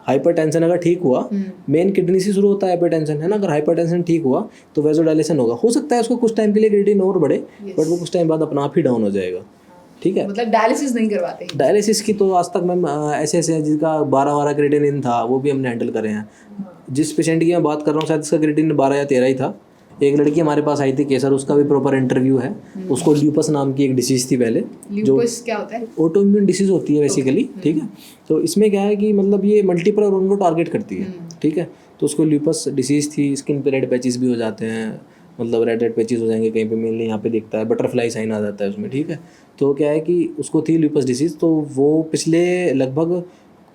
हाइपरटेंशन अगर ठीक हुआ, मेन किडनी से शुरू होता है हाइपरटेंशन, है ना। अगर हाइपरटेंशन ठीक हुआ तो वेजोडाइलेशन होगा। हो सकता है उसको कुछ टाइम के लिए क्रिएटिनिन और बढ़े, बट वो कुछ टाइम बाद अपना आप ही डाउन हो जाएगा, ठीक है। मतलब डायलिसिस नहीं करवाते? डायलिसिस की तो आज तक मैम ऐसे हैं जिनका 12 क्रिएटिनिन था वो भी हमने हैंडल करे हैं। जिस पेशेंट की मैं बात कर रहा हूँ शायद इसका क्रिएटिनिन 12 या 13 ही था। एक लड़की हमारे पास आई थी केसर, उसका भी प्रॉपर इंटरव्यू है। उसको ल्यूपस नाम की एक डिसीज़ थी पहले, जो क्या होता है? ऑटोइम्यून डिसीज़ होती है बेसिकली, ठीक है। तो इसमें क्या है कि मतलब ये मल्टीपल ऑर्गन को टारगेट करती है, ठीक है। तो उसको ल्यूपस डिसीज़ थी, स्किन पे रेड पैचेस भी हो जाते हैं, मतलब रेड पैचेस हो जाएंगे कहीं पे, मेनली यहाँ पे दिखता है, बटरफ्लाई साइन आ जाता है उसमें, ठीक है। तो क्या है कि उसको थी ल्यूपस डिसीज़, तो वो पिछले लगभग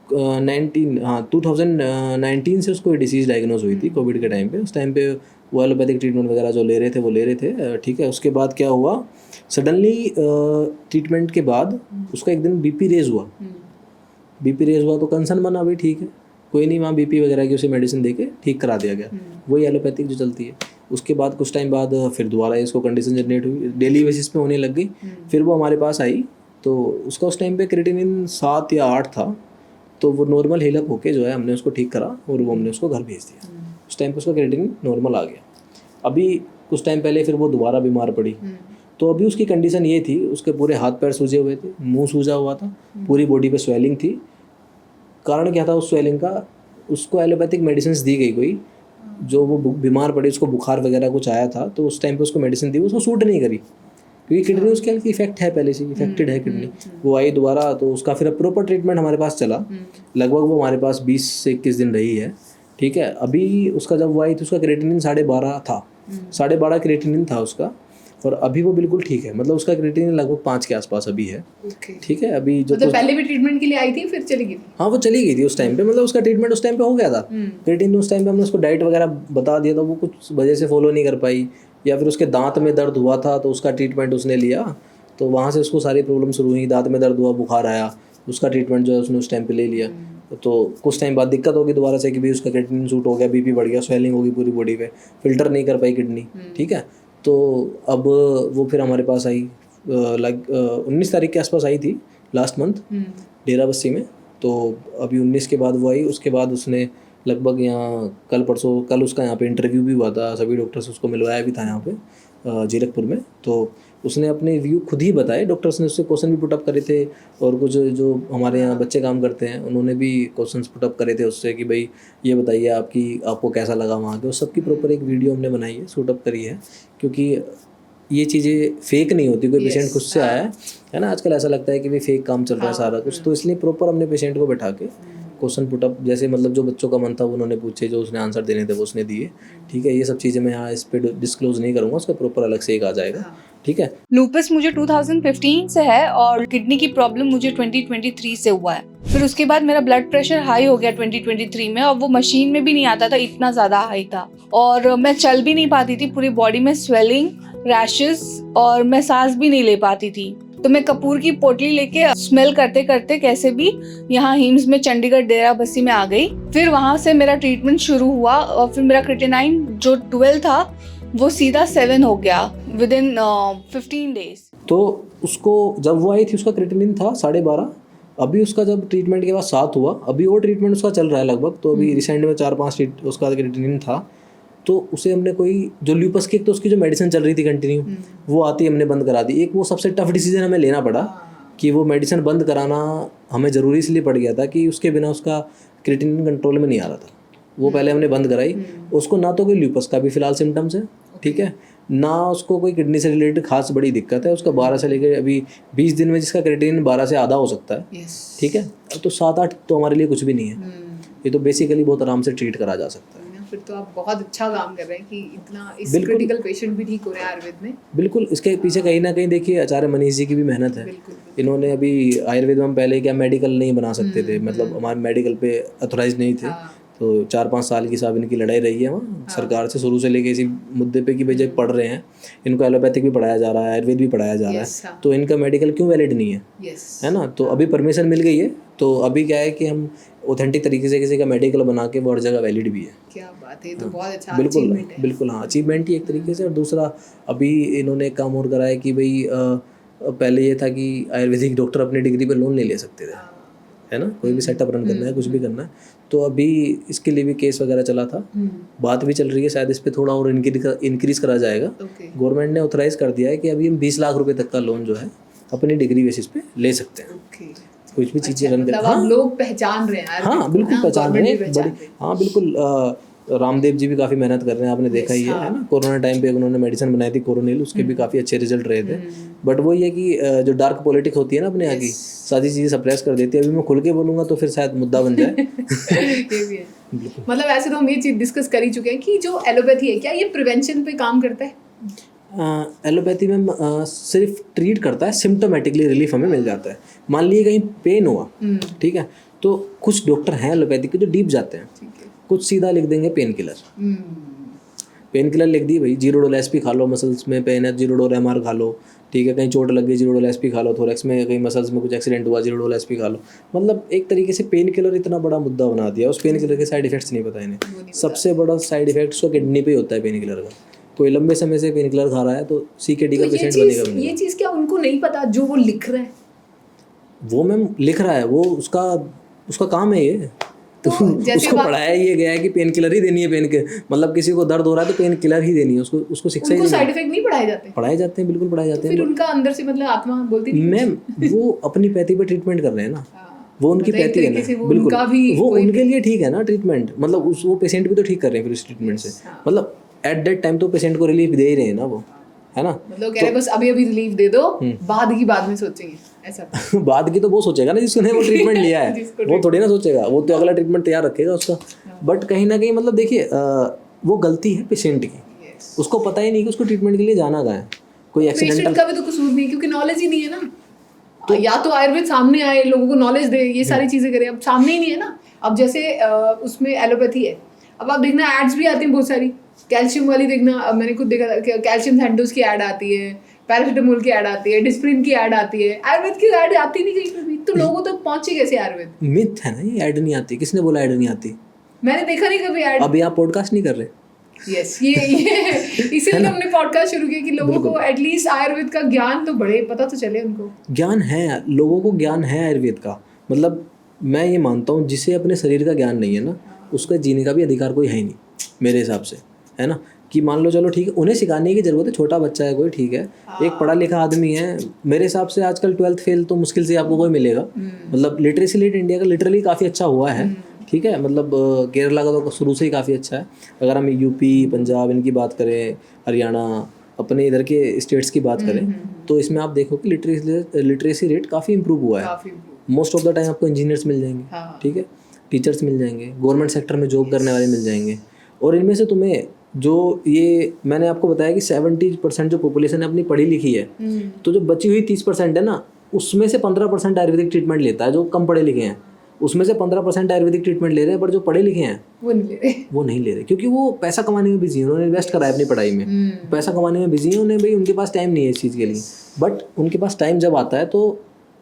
2019 से उसको डिसीज़ डायग्नोज हुई थी कोविड के टाइम पे। उस टाइम पे वो एलोपैथिक ट्रीटमेंट वगैरह जो ले रहे थे वो ले रहे थे, ठीक है। उसके बाद क्या हुआ, सडनली ट्रीटमेंट के बाद उसका एक दिन बीपी रेज हुआ। बीपी रेज हुआ तो कंसर्न बना, भाई ठीक है कोई नहीं, वहाँ बीपी वगैरह की उसे मेडिसिन दे के ठीक करा दिया गया, वही एलोपैथिक जो चलती है। उसके बाद कुछ टाइम बाद फिर दोबारा इसको कंडीशन जनरेट हुई, डेली बेसिस पे होने लग गई। फिर वो हमारे पास आई तो उसका उस टाइम पे क्रिएटिनिन 7 या 8 था, तो वो नॉर्मल हीलअप होके जो है हमने उसको ठीक करा और वो हमने उसको घर भेज दिया। उस टाइम पे उसका क्रिएटिनिन नॉर्मल आ गया। अभी कुछ टाइम पहले फिर वो दोबारा बीमार पड़ी, तो अभी उसकी कंडीशन ये थी, उसके पूरे हाथ पैर सूजे हुए थे, मुंह सूजा हुआ था, पूरी बॉडी पे स्वेलिंग थी। कारण क्या था उस स्वेलिंग का, उसको एलोपैथिक मेडिसिन दी गई कोई, जो वो बीमार पड़ी, उसको बुखार वगैरह कुछ आया था, तो उस टाइम पे उसको मेडिसिन दी, उसको सूट नहीं करी, क्योंकि किडनी उसके हल्की इफेक्ट है, पहले से इफेक्टेड है किडनी। वो आई दोबारा, तो उसका फिर प्रॉपर ट्रीटमेंट हमारे पास चला, लगभग वो हमारे पास 20 से 21 दिन रही है, ठीक है। अभी उसका जब वो आई तो उसका क्रिएटिनिन 12.5 था, 12.5 क्रिएटिनिन था उसका, और अभी वो बिल्कुल ठीक है, मतलब उसका क्रिएटिनिन लगभग 5 के आसपास अभी है, ठीक है। अभी जो मतलब पहले भी ट्रीटमेंट के लिए आई थी फिर चली गई थी? हाँ वो चली गई थी उस टाइम पे, मतलब उसका ट्रीटमेंट उस टाइम पे हो गया था। क्रिएटिनिन उस टाइम पे हमने उसको डाइट वगैरह बता दिया था, वो कुछ वजह से फॉलो नहीं कर पाई, या फिर उसके दांत में दर्द हुआ था तो उसका ट्रीटमेंट उसने लिया, तो वहाँ से उसको सारी प्रॉब्लम शुरू हुई, दांत में दर्द हुआ, बुखार आया, उसका ट्रीटमेंट जो है उसने उस टाइम पे ले लिया। तो कुछ टाइम बाद दिक्कत होगी दोबारा से कि भाई उसका क्रिएटिनिन सूट हो गया, बीपी बढ़ गया, स्वेलिंग होगी पूरी बॉडी पे, फिल्टर नहीं कर पाई किडनी, ठीक है। तो अब वो फिर हमारे पास आई, 19 तारीख के आसपास आई थी लास्ट मंथ, डेरा बस्सी में। तो अभी 19 के बाद वो आई, उसके बाद उसने लगभग यहाँ कल उसका यहाँ पे इंटरव्यू भी हुआ था, सभी डॉक्टर से उसको मिलवाया भी था यहाँ पे जीरकपुर में। तो उसने अपने व्यू खुद ही बताए, डॉक्टर्स ने उससे क्वेश्चन भी पुटअप करे थे, और कुछ जो हमारे यहाँ बच्चे काम करते हैं उन्होंने भी क्वेश्चंस पुटअप करे थे उससे कि भाई ये बताइए आपको कैसा लगा वहाँ के। उस सबकी प्रॉपर एक वीडियो हमने बनाई है, शूटअप करी है, क्योंकि ये चीज़ें फेक नहीं होती, कोई पेशेंट खुद से आया है ना, आजकल ऐसा लगता है कि भाई फेक काम चल रहा है सारा कुछ, तो इसलिए प्रॉपर हमने पेशेंट को बैठा के क्वेश्चन पुटअप, जैसे मतलब जो बच्चों का मन था उन्होंने पूछे, जो उसने आंसर देने थे वो उसने दिए, ठीक है। ये सब चीज़ें मैं यहाँ इस पर डिस्क्लोज नहीं करूँगा, उसका प्रॉपर अलग से एक आ जाएगा, ठीक है। लूपस मुझे 2015 से है और किडनी की प्रॉब्लम मुझे 2023 से हुआ है। फिर उसके बाद मेरा ब्लड प्रेशर हाई हो गया 2023 में, और वो मशीन में भी नहीं आता था, इतना ज़्यादा हाई था, और मैं चल भी नहीं पाती थी, पूरी बॉडी में स्वेलिंग, रैशेस, और मैं सांस भी नहीं ले पाती थी। तो मैं कपूर की पोटली लेके स्मेल करते करते कैसे भी यहाँ हिम्स में चंडीगढ़ डेरा बस्सी में आ गई। फिर वहाँ से मेरा ट्रीटमेंट शुरू हुआ, और फिर मेरा क्रिएटिनिन जो 12 था वो सीधा 7 हो गया विदिन 15 डेज। तो उसको जब वो आई थी उसका क्रिएटिनिन था 12.5, अभी उसका जब ट्रीटमेंट के बाद 7 हुआ, अभी और ट्रीटमेंट उसका चल रहा है लगभग, तो अभी रिसेंट में 4-5 उसका क्रिएटिनिन था। तो उसे हमने कोई जो ल्यूपस की, एक तो उसकी जो मेडिसिन चल रही थी कंटिन्यू, वो आती हमने बंद करा दी। एक वो सबसे टफ डिसीजन हमें लेना पड़ा कि वो मेडिसिन बंद कराना हमें ज़रूरी इसलिए पड़ गया था कि उसके बिना उसका क्रिएटिनिन कंट्रोल में नहीं आ रहा था। वो पहले हमने बंद कराई। उसको ना तो कोई ल्यूपस का भी फिलहाल सिम्टम्स है, ठीक है, ना उसको कोई किडनी से रिलेटेड खास बड़ी दिक्कत है। उसका 12 से लेकर अभी 20 दिन में जिसका क्रिएटिनिन 12 से आधा हो सकता है, ठीक है। तो 7-8 तो हमारे लिए कुछ भी नहीं है, ये तो बेसिकली बहुत आराम से ट्रीट करा जा सकता है। फिर तो आप बहुत अच्छा काम कर रहे हैं कि इतना इस क्रिटिकल पेशेंट भी ठीक हो रहे हैं आयुर्वेद में। बिल्कुल, इसके पीछे कहीं ना कहीं देखिए आचार्य मनीष जी की भी मेहनत है। इन्होंने अभी आयुर्वेद में, हम पहले क्या मेडिकल नहीं बना सकते थे, मतलब हमारे मेडिकल पे अथोराइज नहीं थे, तो 4-5 साल की साहब इनकी लड़ाई रही है वहाँ सरकार से शुरू से लेके इसी मुद्दे पे कि भाई जब पढ़ रहे हैं, इनको एलोपैथिक भी पढ़ाया जा रहा है, आयुर्वेद भी पढ़ाया जा रहा है, तो इनका मेडिकल क्यों वैलिड नहीं है, है ना। तो अभी परमिशन मिल गई है, तो अभी क्या है कि हम ऑथेंटिक तरीके से किसी का मेडिकल बना के वो हर जगह वैलिड भी है। क्या बात है, तो बहुत अच्छा बिल्कुल अचीवमेंट है। बिल्कुल, हाँ अचीवमेंट ही एक तरीके से। और दूसरा अभी इन्होंने एक काम और करा है कि भाई पहले ये था कि आयुर्वेदिक डॉक्टर अपनी डिग्री पे लोन नहीं ले सकते थे, है ना, कोई भी सेटअप रन करना है, कुछ भी करना है, तो अभी इसके लिए भी केस वगैरह चला था, बात भी चल रही है, शायद इस पे थोड़ा और इंक्रीज करा जाएगा। गवर्नमेंट ने ऑथराइज कर दिया है कि अभी हम 20 लाख रुपए तक का लोन जो है अपनी डिग्री बेसिस पे ले सकते हैं, कुछ भी चीज़ें रन कर। हाँ, लोग पहचान रहे हैं, हाँ बिल्कुल पहचान रहे हैं, हाँ बिल्कुल। रामदेव जी भी काफ़ी मेहनत कर रहे हैं, आपने देखा ही है ना। कोरोना टाइम पे उन्होंने मेडिसिन बनाई थी कोरोनिल, उसके भी काफ़ी अच्छे रिजल्ट रहे थे। बट वही है कि जो डार्क पॉलिटिक्स होती है ना अपने यहाँ की, सारी चीज़ें सप्रेस कर देती है। अभी मैं खुल के बोलूँगा तो फिर शायद मुद्दा बन जाए। ये भी है। मतलब ऐसे तो हम ये चीज़ डिस्कस कर ही चुके हैं कि जो एलोपैथी है, क्या ये प्रिवेंशन पे काम करता है? एलोपैथी में सिर्फ ट्रीट करता है, सिम्टोमेटिकली रिलीफ हमें मिल जाता है। मान लीजिए कहीं पेन हुआ, ठीक है, तो कुछ डॉक्टर हैं एलोपैथिक के जो डीप जाते हैं, कुछ सीधा लिख देंगे पेन किलर। पेन किलर लिख दी भाई, जीरो डोल एसपी खा लो, मसल्स में पेन है जीरो डोल एमआर खा लो, ठीक है, कहीं चोट लग गई जीरो डोल एसपी खा लो, थोरैक्स में कहीं मसल्स में कुछ एक्सीडेंट हुआ जीरो डोल एसपी खा लो। मतलब एक तरीके से पेन किलर इतना बड़ा मुद्दा बना दिया, उस पेन किलर के साइड इफेक्ट्स नहीं पता इन्हें। सबसे बड़ा साइड इफेक्ट उसका किडनी पे होता है पेन किलर का। कोई लंबे समय से पेन किलर खा रहा है तो सीकेडी का पेशेंट बनेगा। ये चीज़ क्या उनको नहीं पता जो वो लिख रहा है? वो मैम लिख रहा है, वो उसका काम है ये, तो उसको पढ़ाया ये गया है कि पेन किलर ही देनी है। पेन के मतलब किसी को दर्द हो रहा है तो पेन किलर ही देनी है, उसको शिक्षा ही साइड इफेक्ट नहीं पढ़ाए जाते? पढ़ाए जाते हैं, बिल्कुल पढ़ाए जाते हैं। फिर उनका अंदर से मतलब आत्मा बोलती नहीं मैम, वो अपनी पैथी पे ट्रीटमेंट कर रहे हैं ना, वो उनकी पैथी है ना, बिल्कुल वो उनके लिए ठीक है ना ट्रीटमेंट, मतलब वो पेशेंट भी तो ठीक कर रहे हैं फिर उस ट्रीटमेंट से। मतलब एट दैट टाइम तो पेशेंट को रिलीफ दे ही रहे हैं ना वो, है ना। मतलब कह रहे बस अभी रिलीफ दे दो, बाद में सोचेंगे ऐसा। बाद की तो वो सोचेगा ना जिसने वो ट्रीटमेंट लिया है, वो थोड़ी ना सोचेगा, वो तो अगला ट्रीटमेंट तैयार रखेगा उसका। बट कहीं ना कहीं मतलब देखिए, वो गलती है पेशेंट की, उसको पता ही नहीं कि उसको ट्रीटमेंट के लिए जाना कहाँ है। कोई एक्सीडेंटल का भी तो कसूर नहीं, क्योंकि नॉलेज ही नहीं है ना। तो या तो आयुर्वेद सामने आए, लोगों को नॉलेज दे, ये सारी चीजें करे, अब सामने ही नहीं है ना। अब जैसे उसमें एलोपैथी है, अब आप देखना एड्स भी आती हैं बहुत सारी, कैल्शियम वाली देखना, मैंने खुद देखा था, कैल्शियम सैंडोज की ऐड आती है, पैरासिटामोल की ऐड आती है, डिस्प्रिन की ऐड आती है, आयुर्वेद की ऐड आती नहीं कहीं पर भी। तो लोगों तक पहुंचे कैसे आयुर्वेद? मिथ है ना ये, ऐड नहीं आती। किसने बोला ऐड नहीं आती? मैंने देखा नहीं कभी ऐड। अभी आप पॉडकास्ट नहीं कर रहे? यस, ये इसीलिए हमने पॉडकास्ट शुरू किया कि लोगों को एटलीस्ट आयुर्वेद का ज्ञान तो बढ़े, पता तो चले उनको। ज्ञान है, लोगों को ज्ञान है आयुर्वेद का। मतलब मैं ये मानता हूँ जिसे अपने शरीर का ज्ञान नहीं है ना, उसका जीने का भी अधिकार कोई है ही नहीं मेरे हिसाब से, है ना। कि मान लो चलो ठीक है, उन्हें सिखाने की जरूरत है, छोटा बच्चा है कोई, ठीक है, एक पढ़ा लिखा आदमी है, मेरे हिसाब से आजकल 12th फेल तो मुश्किल से आपको कोई मिलेगा। मतलब लिटरेसी रेट इंडिया का लिटरली काफ़ी अच्छा हुआ है, ठीक है। मतलब केरला का तो शुरू से ही काफ़ी अच्छा है। अगर हम यूपी, पंजाब इनकी बात करें, हरियाणा, अपने इधर के स्टेट्स की बात करें, तो इसमें आप देखो कि लिटरेसी रेट काफ़ी इंप्रूव हुआ है। मोस्ट ऑफ द टाइम आपको इंजीनियर्स मिल जाएंगे, ठीक है, टीचर्स मिल जाएंगे, गवर्नमेंट सेक्टर में जॉब करने वाले मिल जाएंगे। और इनमें से तुम्हें जो ये मैंने आपको बताया कि 70% जो पॉपुलेशन है अपनी पढ़ी लिखी है, तो जो बची हुई 30% है ना, उसमें से 15% आयुर्वेदिक ट्रीटमेंट लेता है। जो कम पढ़े लिखे हैं उसमें से 15% आयुर्वेदिक ट्रीटमेंट ले रहे हैं, पर जो पढ़े लिखे हैं वो नहीं ले रहे, क्योंकि वो पैसा कमाने में बिजी है, उन्होंने इन्वेस्ट करा है अपनी पढ़ाई में, पैसा कमाने में बिजी है उन्हें, भाई उनके पास टाइम नहीं है इस चीज़ के लिए। बट उनके पास टाइम जब आता है तो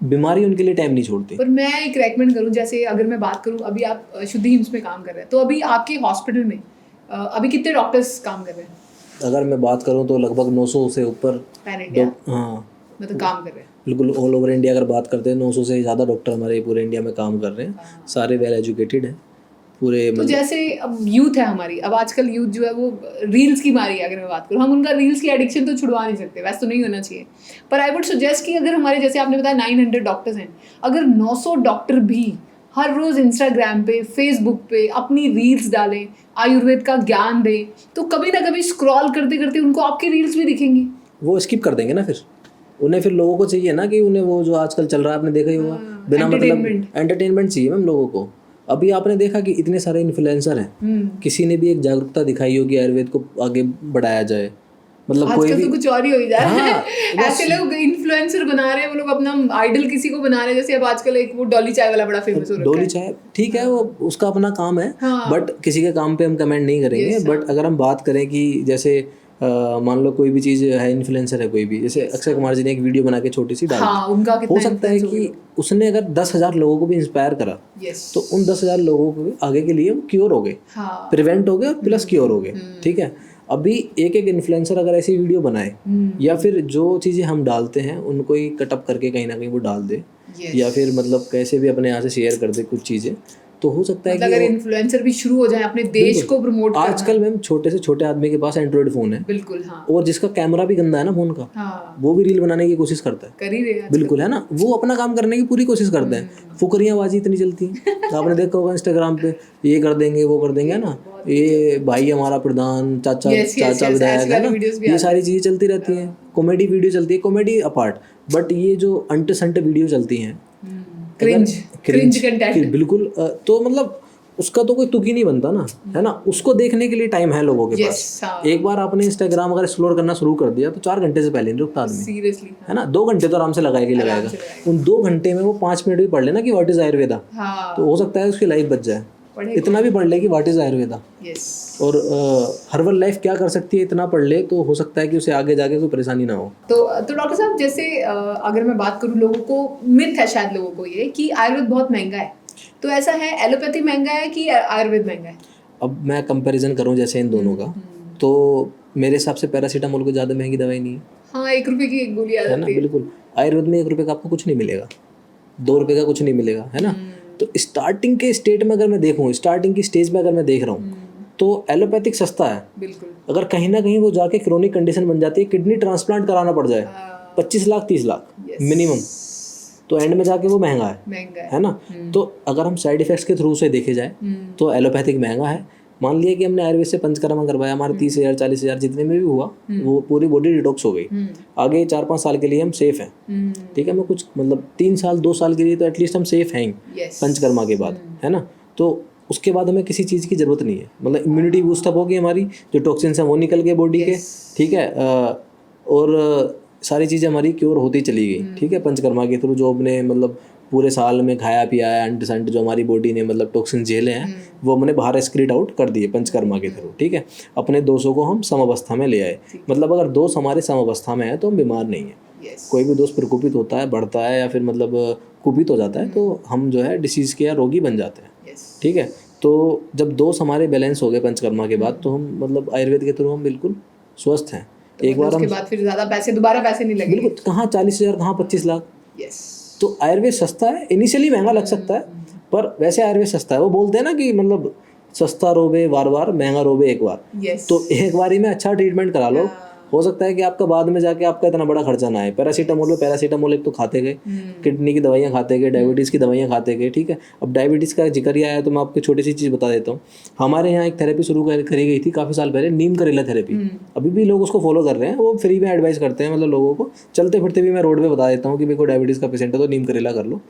बीमारी उनके लिए टाइम नहीं छोड़ती। पर मैं एक रेकमेंड करूँ, जैसे अगर मैं बात करूँ, अभी आप शुद्धि हिम्स में काम कर रहे हैं, तो अभी आपके हॉस्पिटल में अभी कितने डॉक्टर्स काम कर रहे हैं? अगर मैं बात करूँ तो लगभग 900 से ऊपर हाँ मतलब काम कर रहे हैं। बिल्कुल ऑल ओवर इंडिया अगर बात करते हैं 900 से ज़्यादा डॉक्टर हमारे पूरे इंडिया में काम कर रहे हैं, सारे वेल एजुकेटेड हैं पूरे। तो जैसे अब यूथ है हमारी, अब आजकल यूथ जो है वो रील्स की मारी है, अगर मैं बात करूँ, हम उनका रील्स की एडिक्शन तो छुड़वा नहीं सकते, वैसे तो नहीं होना चाहिए, पर आई वुड सजेस्ट कि अगर हमारे जैसे आपने बताया 900 डॉक्टर्स हैं, अगर 900 डॉक्टर भी हर रोज़ इंस्टाग्राम पे, फेसबुक पे अपनी रील्स डालें, आयुर्वेद का ज्ञान दें, तो कभी ना कभी स्क्रॉल करते करते उनको आपकी रील्स भी दिखेंगी। वो स्किप कर देंगे ना, फिर उन्हें फिर लोगों को चाहिए ना कि उन्हें वो जो आजकल चल रहा है, आपने देखा ही होगा, बिना मतलब एंटरटेनमेंट चाहिए मैम लोगों को। अभी आपने देखा कि इतने सारे इन्फ्लुएंसर हैं, किसी ने भी एक जागरूकता दिखाई होगी आयुर्वेद को आगे बढ़ाया जाए, मतलब कोई भी तो कुछ और ही हो जा रहा है। ऐसे लोग इन्फ्लुएंसर बना रहे हैं, वो लोग अपना आइडल किसी को बना रहे हैं। जैसे अब आजकल एक वो डॉली चाय वाला बड़ा फेमस हो रहा है। डॉली चाय ठीक है, वो उसका अपना काम है, बट किसी के काम पे हम कमेंट नहीं करेंगे। बट अगर हम बात करें कि जैसे मान लो कोई भी चीज़ है, इन्फ्लुएंसर है कोई भी, जैसे अक्षय कुमार जी ने एक वीडियो बना के छोटी सी डाली, हो सकता है कि उसने अगर 10,000 लोगों को भी इंस्पायर करा, तो उन 10,000 लोगों को आगे के लिए वो क्योर हो गए, प्रिवेंट हो गए और प्लस क्योर हो गए, ठीक है। अभी एक इन्फ्लुएंसर अगर ऐसी वीडियो बनाए, या फिर जो चीज़ें हम डालते हैं उनको ही कटअप करके कहीं ना कहीं वो डाल दे, या फिर मतलब कैसे भी अपने यहाँ से शेयर कर दे कुछ चीज़ें, तो हो सकता है कि अगर इन्फ्लुएंसर भी शुरू हो जाए अपने देश को प्रमोट करना। आजकल मैम छोटे से छोटे आदमी के पास एंड्रॉइड फोन है, बिल्कुल हाँ, और जिसका कैमरा भी गंदा है ना फोन का, हाँ, वो भी रील बनाने की कोशिश करता है, कर ही रहे हैं बिल्कुल, है ना, वो अपना काम करने की पूरी कोशिश करते हैं। फुकरियाबाजी इतनी चलती है, आपने देखा होगा इंस्टाग्राम पे, ये कर देंगे वो कर देंगे, है ना, ये भाई हमारा प्रधान, चाचा विधायक, है ना, ये सारी चीजें चलती रहती हैं। कॉमेडी वीडियो चलती है, कॉमेडी अपार्ट, बट ये जो अंट संट वीडियो चलती हैं, क्रिंज कंटेंट, बिल्कुल, तो मतलब उसका तो कोई तुक ही नहीं बनता ना, है ना। उसको देखने के लिए टाइम है लोगों के Yes, पास। हाँ। एक बार आपने इंस्टाग्राम अगर एक्सप्लोर करना शुरू कर दिया तो 4 घंटे से पहले नहीं रुकता आदमी, सीरियसली। है ना। 2 घंटे तो आराम से लगाएगा ही लगाएगा। उन 2 घंटे में वो 5 मिनट भी पढ़ लेना कि व्हाट इज आयुर्वेदा, हाँ, तो हो सकता है उसकी लाइफ बच जाए। पढ़ेगा। इतना भी पढ़ ले कि व्हाट इज आयुर्वेदा, यस। और हर्बल लाइफ क्या कर सकती है, इतना पढ़ ले तो हो सकता है कि उसे आगे जाके कोई परेशानी ना हो। तो डॉक्टर साहब, जैसे अगर मैं बात करूँ, लोगों को मिथ है शायद लोगों को ये कि आयुर्वेद बहुत महंगा है, तो ऐसा है एलोपैथी महंगा है कि आयुर्वेद महंगा है? अब मैं कंपैरिजन करूं जैसे इन दोनों का, तो मेरे हिसाब से पैरासीटामोल को ज़्यादा महंगी दवाई नहीं है, हाँ, 1 रुपए की एक गोली आ है ना। जाती है। बिल्कुल, आयुर्वेद में 1 रुपये का आपको कुछ नहीं मिलेगा, 2 रुपये का कुछ नहीं मिलेगा, है ना। तो स्टार्टिंग के स्टेट में अगर मैं देखूँ, स्टार्टिंग की स्टेज में अगर मैं देख रहा हूँ, तो एलोपैथिक सस्ता है। बिल्कुल। अगर कहीं ना कहीं वो जाके क्रोनिक कंडीशन बन जाती है, किडनी ट्रांसप्लांट कराना पड़ जाए 25 लाख 30 लाख मिनिमम, तो एंड में जाके वो महंगा है ना। तो अगर हम साइड इफेक्ट्स के थ्रू से देखे जाए तो एलोपैथिक महंगा है। मान लिया कि हमने आयुर्वेद से पंचकर्मा करवाया, हमारे 30,000 40,000 जितने में भी हुआ, वो पूरी बॉडी डिटॉक्स हो गई, आगे 4-5 साल के लिए हम सेफ हैं, ठीक है। मैं कुछ मतलब 3 साल 2 साल के लिए तो एटलीस्ट हम सेफ हैं पंचकर्मा के बाद, है ना। तो उसके बाद हमें किसी चीज़ की ज़रूरत नहीं है, मतलब इम्यूनिटी बूस्टअप होगी हमारी, जो टॉक्सिन्स हैं वो निकल गए बॉडी के, ठीक है। और सारी चीज़ें हमारी क्योर होती चली गई, ठीक है, पंचकर्मा के थ्रू। जो हमने मतलब पूरे साल में खाया पिया है, अंट जो हमारी बॉडी ने मतलब टॉक्सिन झेले हैं, वो हमने बाहर एक्सक्रीट आउट कर दिए पंचकर्मा के थ्रू, ठीक है। अपने दोषों को हम समावस्था में ले आए, मतलब अगर दोष हमारे समावस्था में है तो हम बीमार नहीं है। कोई भी दोष प्रकोपित होता है, बढ़ता है या फिर मतलब कुपित हो जाता है, तो हम जो है डिसीज़ के या रोगी बन जाते हैं, ठीक है। तो जब दोष हमारे बैलेंस हो गए पंचकर्मा के बाद, तो हम मतलब आयुर्वेद के थ्रू हम बिल्कुल स्वस्थ हैं। तो एक बार उसके बाद फिर ज़्यादा पैसे, दोबारा पैसे नहीं लगेंगे। बिल्कुल, कहाँ 40,000 कहाँ 25 लाख। तो आयुर्वेद सस्ता है, इनिशियली महंगा लग सकता है, पर वैसे आयुर्वेद सस्ता है। वो बोलते हैं ना कि मतलब सस्ता रोबे बार बार, महंगा रोबे एक बार। तो एक बारी में अच्छा ट्रीटमेंट करा लो, हो सकता है कि आपका बाद में जाके आपका इतना बड़ा खर्चा ना आए। पैरासीटामोल में पैरासीटामोल एक तो खाते गए, किडनी की दवाइयाँ खाते गए, डायबिटीज़ की दवाइयाँ खाते गए, ठीक है। अब डायबिटीज़ का जिक्र ही आया तो मैं आपको छोटी सी चीज़ बता देता हूँ। हमारे यहाँ एक थेरेपी शुरू करी गई थी काफ़ी साल पहले, नीम करेला थेरेपी। अभी भी लोग उसको फॉलो कर रहे हैं, वो फ्री में एडवाइस करते हैं मतलब लोगों को। चलते फिरते भी मैं रोड पर बता देता हूँ कि मेरे को डायबिटीज़ का पेशेंट है तो नीम करेला कर लो,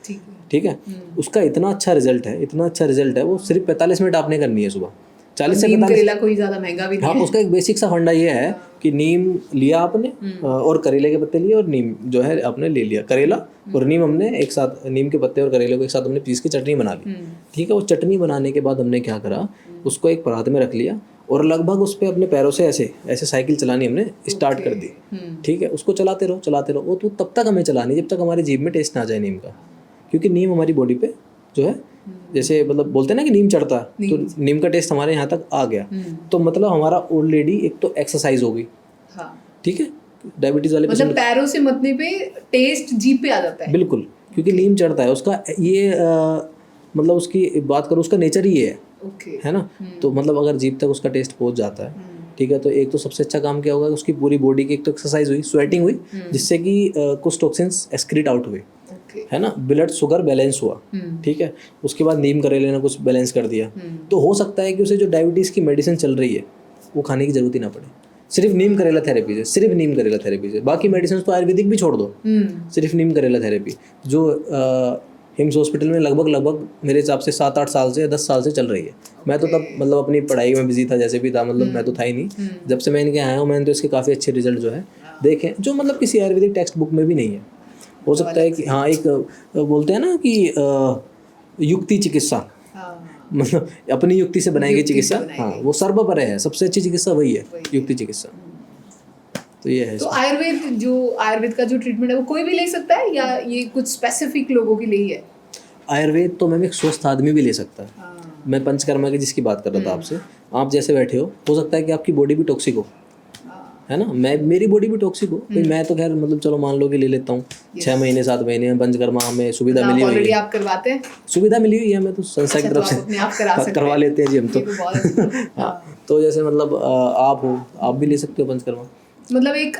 ठीक है। उसका इतना अच्छा रिजल्ट है, इतना अच्छा रिजल्ट है। वो सिर्फ 45 मिनट आपने करनी है सुबह, 40 से 45। करेला कोई ज़्यादा महंगा भी नहीं हाँ, उसका एक बेसिक सा फंडा ये है कि नीम लिया आपने और करेले के पत्ते लिए, और नीम जो है आपने ले लिया, करेला और नीम हमने एक साथ, नीम के पत्ते और करेले को एक साथ हमने पीस के चटनी बना ली, ठीक है। वो चटनी बनाने के बाद हमने क्या करा, उसको एक परात में रख लिया और लगभग उस पर अपने पैरों से ऐसे ऐसे साइकिल चलानी हमने स्टार्ट कर दी, ठीक है। उसको चलाते रहो वो तो तब तक हमें चलानी जब तक हमारी जीभ में टेस्ट ना आ जाए नीम का, क्योंकि नीम हमारी बॉडी पे जो है, जैसे मतलब बोलते हैं ना कि नीम चढ़ता है, तो नीम का टेस्ट हमारे यहाँ तक आ गया, तो मतलब हमारा ऑलरेडी एक तो एक्सरसाइज हो गई, ठीक है। डायबिटीज वाले मतलब पैरों से मतने पे टेस्ट जीभ पे आ जाता है, बिल्कुल, क्योंकि नीम चढ़ता है उसका ये मतलब उसकी बात करूँ उसका नेचर ही है, है ना। तो मतलब अगर जीभ तक उसका टेस्ट पहुँच जाता है, ठीक है, तो एक तो सबसे अच्छा काम क्या होगा, उसकी पूरी बॉडी की एक तो एक्सरसाइज हुई, स्वेटिंग हुई, जिससे कि कुछ टॉक्सिन्स एक्सक्रीट आउट हुए, है ना। ब्लड शुगर बैलेंस हुआ, ठीक है। उसके बाद नीम करेले ने कुछ बैलेंस कर दिया, तो हो सकता है कि उसे जो डायबिटीज़ की मेडिसिन चल रही है वो खाने की जरूरत ही ना पड़े, सिर्फ नीम करेला थेरेपी से, सिर्फ नीम करेला थेरेपी से। बाकी मेडिसिन तो आयुर्वेदिक भी छोड़ दो, सिर्फ नीम करेला थेरेपी जो हिम्स हॉस्पिटल में लगभग मेरे हिसाब से 7-8 साल से या 10 साल से चल रही है। मैं तो तब मतलब अपनी पढ़ाई में बिजी था, जैसे भी था, मतलब मैं तो था ही नहीं। जब से मैं इनके आया हूँ, मैंने तो इसके काफ़ी अच्छे रिजल्ट जो है देखे, जो मतलब किसी आयुर्वेदिक टेक्स्ट बुक में भी नहीं है। हो सकता है कि हाँ, एक बोलते हैं ना कि युक्ति चिकित्सा, मतलब अपनी युक्ति से बनाई गई चिकित्सा, हाँ, वो सर्वपर है, सबसे अच्छी चिकित्सा वही है, युक्ति चिकित्सा। तो ये है। तो आयुर्वेद का जो ट्रीटमेंट है वो कोई भी ले सकता है या ये कुछ स्पेसिफिक लोगों के लिए ही है? आयुर्वेद तो मैम एक स्वस्थ आदमी भी ले सकता है। मैं पंचकर्मा की जिसकी बात कर रहा था आपसे, आप जैसे बैठे हो सकता है कि आपकी बॉडी भी टॉक्सिक हो, है ना। मेरी बॉडी भी टॉक्सिक हो, मैं तो खैर मतलब चलो मान लो कि ले लेता हूँ 6 महीने 7 महीने में पंचकर्मा हमें सुविधा मिली हुई है, आप करवाते हैं, सुविधा मिली हुई है, मैं तो संस्था की तरफ से करवा लेते हैं जी हम तो। हाँ, तो जैसे मतलब आप भी ले सकते हो पंचकर्मा। मतलब एक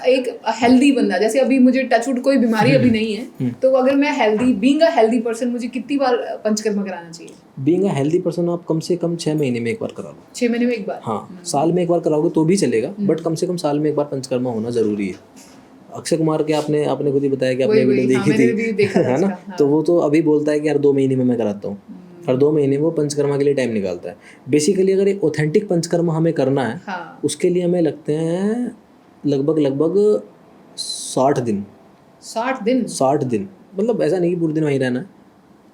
हेल्दी बंदा, जैसे अभी मुझे टचवुड कोई बीमारी अभी नहीं है, तो अगर मैं बीइंग अ हेल्दी पर्सन, मुझे कितनी बार पंचकर्मा कराना चाहिए? बीइंग अ हेल्दी पर्सन आप कम से कम 6 महीने में एक बार करा लो। 6 महीने में एक बार? हाँ, साल में एक बार कराओगे तो भी चलेगा, बट कम से कम साल में एक बार पंचकर्मा होना जरूरी है। अक्षय कुमार के आपने खुद ही बताया कि आपने वीडियो देखी थी, है ना। तो वो तो अभी बोलता है कि यार 2 महीने में मैं कराता हूँ, हर 2 महीने वो पंचकर्मा के लिए टाइम निकालता है। बेसिकली अगर एक ऑथेंटिक पंचकर्मा हमें करना है, हाँ। उसके लिए हमें लगते हैं लगभग 60 दिन। 60 दिन? 60 दिन, मतलब ऐसा नहीं कि पूरे दिन वहीं रहना है,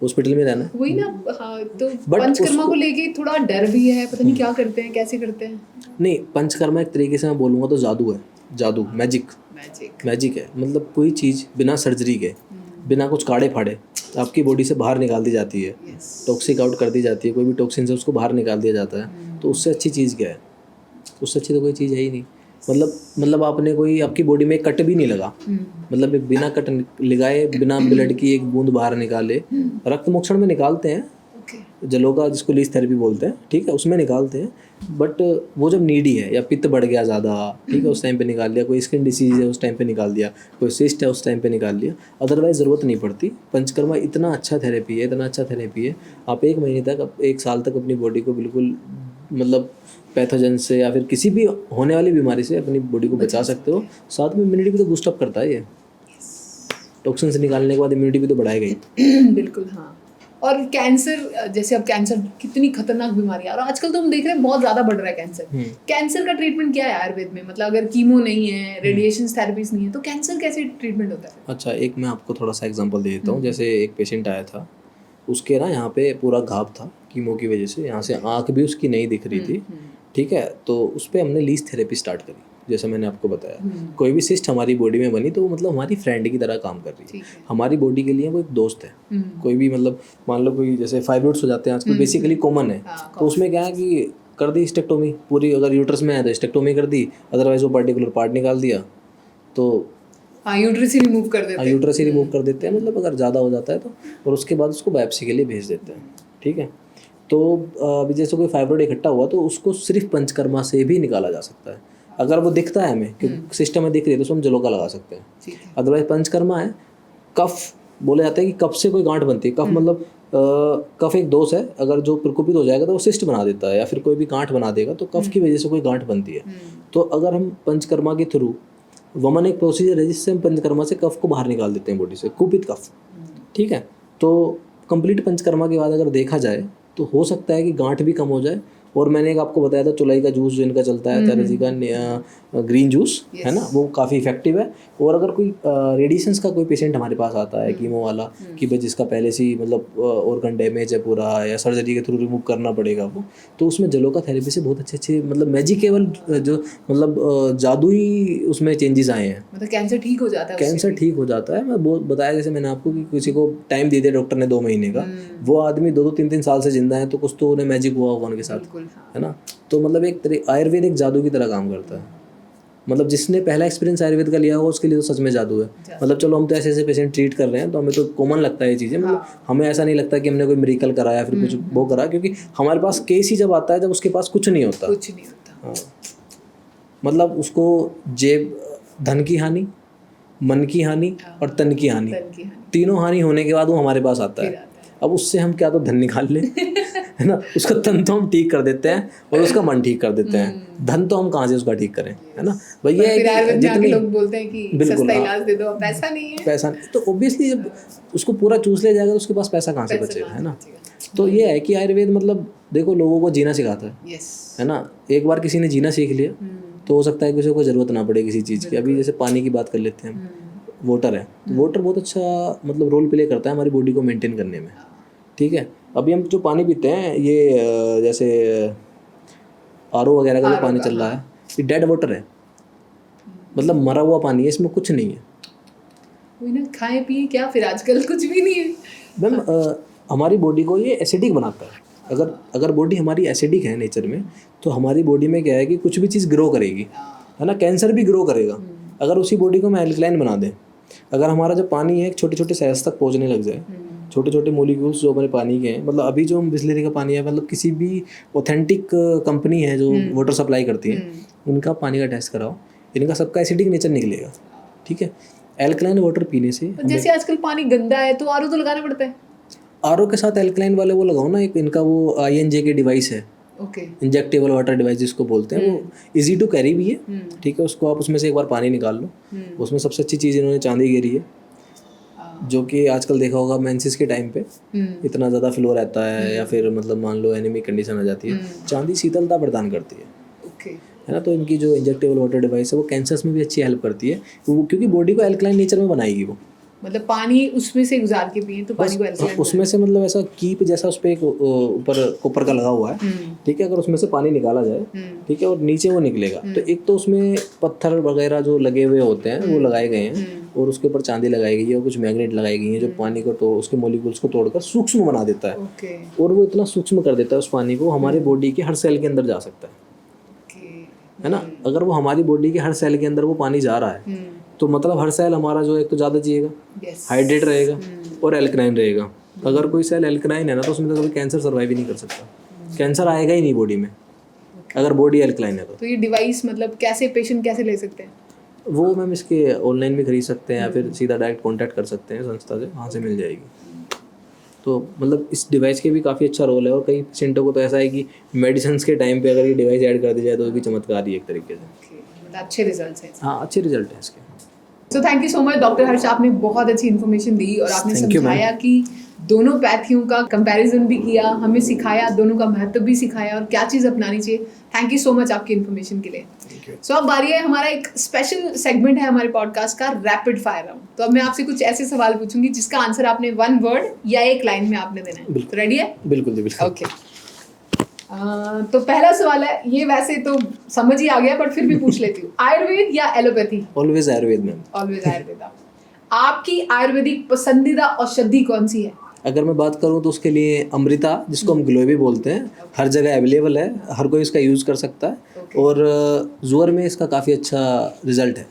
हॉस्पिटल में रहना है। वही ना। हाँ, तो But पंचकर्मा को उसको- लेके थोड़ा डर भी है, पता नहीं क्या करते हैं, कैसे करते हैं। नहीं, पंचकर्मा एक तरीके से मैं बोलूँगा तो जादू है, जादू, मैजिक है। मतलब कोई चीज़ बिना सर्जरी के, बिना कुछ काढ़े फाड़े आपकी बॉडी से बाहर निकाल दी जाती है, टॉक्सिक आउट कर दी जाती है, कोई भी टॉक्सिन से उसको बाहर निकाल दिया जाता है। तो उससे अच्छी चीज़ क्या है? उससे अच्छी तो कोई चीज़ है ही नहीं। मतलब आपने कोई, आपकी बॉडी में कट भी नहीं लगा, मतलब एक बिना कट लगाए, बिना ब्लड की एक बूंद बाहर निकाले, रक्त मोक्षण में निकालते हैं, जलोका जिसको लीच थेरेपी बोलते हैं, ठीक है, उसमें निकालते हैं। बट वो जब नीडी है या पित्त बढ़ गया ज़्यादा, ठीक है, उस टाइम पे निकाल लिया, कोई स्किन डिसीज है उस टाइम पे निकाल दिया, कोई सिस्ट है उस टाइम पे निकाल लिया, अदरवाइज ज़रूरत नहीं पड़ती। पंचकर्मा इतना अच्छा थेरेपी है, आप 1 महीने तक, 1 साल तक अपनी बॉडी को बिल्कुल, मतलब पैथोजन से या फिर किसी भी होने वाली बीमारी से अपनी बॉडी को बचा सकते हो। साथ में इम्यूनिटी भी तो बूस्ट अप करता है ये, टॉक्सिन से निकालने के बाद इम्यूनिटी भी तो बढ़ाएगा ही। बिल्कुल, हाँ। और कैंसर, जैसे अब कैंसर कितनी खतरनाक बीमारी है, और आजकल तो हम देख रहे हैं बहुत ज़्यादा बढ़ रहा है कैंसर। कैंसर का ट्रीटमेंट क्या है आयुर्वेद में? मतलब अगर कीमो नहीं है, रेडिएशन थेरेपीज नहीं है, तो कैंसर कैसे ट्रीटमेंट होता है? अच्छा, एक मैं आपको थोड़ा सा एग्जांपल दे देता हूँ। जैसे एक पेशेंट आया था, उसके ना यहाँ पे पूरा घाव था कीमो की वजह से, यहाँ से आँख भी उसकी नहीं दिख रही थी, ठीक है। तो उस पर हमने लीच थेरेपी स्टार्ट करी, जैसा मैंने आपको बताया। कोई भी सिस्ट हमारी बॉडी में बनी तो वो मतलब हमारी फ्रेंड की तरह काम कर रही है, हमारी बॉडी के लिए वो एक दोस्त है। कोई भी, मतलब मान लो कोई जैसे फाइब्रोइड्स हो जाते हैं आजकल, बेसिकली कॉमन है, तो उसमें क्या है कि कर दी स्टेक्टोमी पूरी, अगर यूट्रस में है तो स्टेक्टोमी कर दी, अदरवाइज वो पर्टिकुलर पार्ट निकाल दिया, तो यूट्रस ही रिमूव कर देते हैं। यूट्रस ही रिमूव कर देते हैं, मतलब अगर ज़्यादा हो जाता है तो, और उसके बाद उसको बायोप्सी के लिए भेज देते हैं, ठीक है। तो अभी जैसे कोई फाइब्रोइड इकट्ठा हुआ तो उसको सिर्फ पंचकर्मा से भी निकाला जा सकता है। अगर वो दिखता है हमें, क्योंकि सिस्टम में दिख रही है, तो उसको हम जलोका लगा सकते हैं। अदरवाइज पंचकर्मा है, कफ बोला जाता है कि कफ से कोई गांठ बनती है। कफ मतलब कफ एक दोष है, अगर जो प्रकोपित हो जाएगा तो वो सिस्ट बना देता है, या फिर कोई भी गांठ बना देगा, तो कफ की वजह से कोई गांठ बनती है। तो अगर हम पंचकर्मा के थ्रू, वमन एक प्रोसीजर है जिससे हम पंचकर्मा से कफ को बाहर निकाल देते हैं बॉडी से, कुपित कफ, ठीक है। तो कंप्लीट पंचकर्मा के बाद अगर देखा जाए तो हो सकता है कि गांठ भी कम हो जाए। और मैंने एक आपको बताया था चुलाई का जूस जो इनका चलता है, तेरेजी का ग्रीन जूस, है ना, वो काफ़ी इफेक्टिव है। और अगर कोई रेडिएशंस का कोई पेशेंट हमारे पास आता है कीमो वाला, कि भाई जिसका पहले से ही मतलब ऑर्गन डैमेज है पूरा, या सर्जरी के थ्रू रिमूव करना पड़ेगा वो, तो उसमें जलोका थेरेपी से बहुत अच्छे मतलब मैजिकेबल जो मतलब जादुई उसमें चेंजेस आए हैं। मतलब कैंसर ठीक हो जाता है? कैंसर ठीक हो जाता है। मैं बहुत बताया जैसे मैंने आपको कि किसी को टाइम दे दिया डॉक्टर ने 2 महीने का, वो आदमी 2-2 3-3 साल से जिंदा है, तो कुछ तो उन्हें मैजिक हुआ होगा उनके साथ, है ना। तो मतलब एक तरह आयुर्वेद एक जादू की तरह काम करता है। मतलब जिसने पहला एक्सपीरियंस आयुर्वेद का लिया हो उसके लिए तो सच में जादू है। मतलब चलो हम तो ऐसे पेशेंट ट्रीट कर रहे हैं तो हमें तो कॉमन लगता है ये चीज़ें, मतलब हमें ऐसा नहीं लगता कि हमने कोई मिरेकल करा या फिर कुछ वो करा, क्योंकि हमारे पास केस ही जब आता है जब उसके पास कुछ नहीं होता। हाँ, मतलब उसको धन की हानि, मन की हानि और तन की हानि, तीनों हानि होने के बाद वो हमारे पास आता है। अब उससे हम क्या तो धन निकाल लें, है ना, उसका तन तो हम ठीक कर देते हैं और उसका मन ठीक कर देते हैं, धन तो हम कहाँ से उसका ठीक करें, है ना। भैया जितने लोग बोलते हैं कि सस्ता इलाज दे दो, पैसा नहीं है, पैसा नहीं, तो ऑब्वियसली जब उसको पूरा चूस लिया जाएगा तो उसके पास पैसा कहाँ से बचेगा, है ना। तो ये है कि आयुर्वेद मतलब देखो लोगों को जीना सिखाता है ना। एक बार किसी ने जीना सीख लिया तो हो सकता है किसी को ज़रूरत ना पड़े किसी चीज़ की। अभी जैसे पानी की बात कर लेते हैं हम, वाटर है, तो वाटर बहुत अच्छा मतलब रोल प्ले करता है हमारी बॉडी को मेंटेन करने में, ठीक है। अभी हम जो पानी पीते हैं ये जैसे RO वगैरह का जो पानी चल रहा है, ये डेड वाटर है, मतलब मरा हुआ पानी है, इसमें कुछ नहीं है। वही ना, खाएं पिए क्या फिर, आजकल कुछ भी नहीं है मैम। हमारी बॉडी को ये एसिडिक बनाता है। अगर बॉडी हमारी एसिडिक है नेचर में, तो हमारी बॉडी में क्या है कि कुछ भी चीज़ ग्रो करेगी, है ना, कैंसर भी ग्रो करेगा। अगर उसी बॉडी को हम एल्कलाइन बना दें, अगर हमारा जो पानी है छोटे छोटे साइज तक पहुँचने लग जाए, छोटे छोटे मोलिक्यूल्स जो हमारे पानी के हैं, मतलब अभी जो हम बिस्लेरी का पानी है, मतलब किसी भी ऑथेंटिक कंपनी है जो वाटर सप्लाई करती है, उनका पानी का टेस्ट कराओ, इनका सबका एसिडिक नेचर निकलेगा, ठीक है। एल्कलाइन वाटर पीने से, जैसे आजकल पानी गंदा है तो RO तो लगाना पड़ता है। RO के साथ एल्कलाइन वाले वो लगाओ ना, एक इनका वो INJ के डिवाइस है, इंजेक्टेबल वाटर डिवाइस जिसको बोलते हैं, वो इजी टू कैरी भी है, ठीक है। उसको आप उसमें से एक बार पानी निकाल लो, उसमें सबसे अच्छी चीज़ इन्होंने चांदी गिरी है, जो कि आजकल देखा होगा मेंसेस के टाइम पे इतना ज़्यादा फ्लो रहता है, या फिर मतलब मान लो एनीमिक कंडीशन आ जाती है, चांदी शीतलता प्रदान करती है, ओके, है ना। तो इनकी जो इंजेक्टेबल वाटर डिवाइस है वो कैंसर्स में भी अच्छी हेल्प करती है, क्योंकि बॉडी को एल्कलाइन नेचर में बनाएगी वो। मतलब पानी उसमें से गुजार के पिए तो पानी को alkaline उसमें से मतलब ऐसा कीप जैसा उस पर एक ऊपर कॉपर का लगा हुआ है, ठीक है। अगर उसमें से पानी निकाला जाए, ठीक है, और नीचे वो निकलेगा, तो एक तो उसमें पत्थर वगैरह जो लगे हुए होते हैं वो लगाए गए हैं, और उसके ऊपर चांदी लगाई गई है और कुछ मैग्नेट लगाई गई है जो पानी को तोड़, उसके मॉलिक्यूल्स को तोड़कर सूक्ष्म बना देता है, ओके, और वो इतना सूक्ष्म कर देता है उस पानी को, हमारे बॉडी के हर सेल के अंदर जा सकता है ना। अगर वो हमारी बॉडी के हर सेल के अंदर वो पानी जा रहा है, तो मतलब हर सेल हमारा जो है एक तो ज़्यादा जिएगा, हाइड्रेट रहेगा और एल्कलाइन रहेगा। अगर कोई सेल एल्कलाइन है ना, तो उसमें तो कभी कैंसर सर्वाइव ही नहीं कर सकता, कैंसर आएगा ही नहीं बॉडी में अगर बॉडी एल्कलाइन है तो। ये डिवाइस मतलब कैसे पेशेंट कैसे ले सकते हैं? वो मैम इसके ऑनलाइन भी खरीद सकते हैं, या फिर सीधा डायरेक्ट कॉन्टैक्ट कर सकते हैं संस्था से, वहाँ से मिल जाएगी। तो मतलब इस डिवाइस के भी काफ़ी अच्छा रोल है, और कई पेशेंटों को तो ऐसा है कि मेडिसिन के टाइम पे अगर ये डिवाइस ऐड कर दी जाए तो भी चमत्कार ही एक तरीके से। मतलब अच्छे रिजल्ट्स हैं। हाँ, अच्छे रिजल्ट हैं इसके। So thank you so much doctor Harsh, आपने बहुत अच्छी इन्फॉर्मेशन दी और आपने Thank you, समझाया कि दोनों पैथियों का कंपैरिजन भी किया, हमें सिखाया, दोनों का महत्व भी सिखाया और क्या चीज़ अपनानी चाहिए। थैंक यू सो मच आपकी इन्फॉर्मेशन के लिए। सो अब बारी है, हमारा एक स्पेशल सेगमेंट है हमारे पॉडकास्ट का, रैपिड फायर राउंड। तो अब मैं आपसे कुछ ऐसे सवाल पूछूंगी जिसका आंसर आपने 1 वर्ड या एक लाइन में आपने देना है। तो रेडी है? बिल्कुल जी, बिल्कुल। ओके, तो पहला सवाल है, ये वैसे तो समझ ही आ गया बट फिर भी पूछ लेती हूँ, आयुर्वेद या allopathy? Always Ayurveda ma'am. Always Ayurveda. आपकी आयुर्वेदिक पसंदीदा औषधि कौन सी है? अगर मैं बात करूं तो उसके लिए अमृता, जिसको हम ग्लोए भी बोलते हैं, हर जगह अवेलेबल है, हर कोई इसका यूज़ कर सकता है, और ज्वर में इसका काफ़ी अच्छा रिजल्ट है।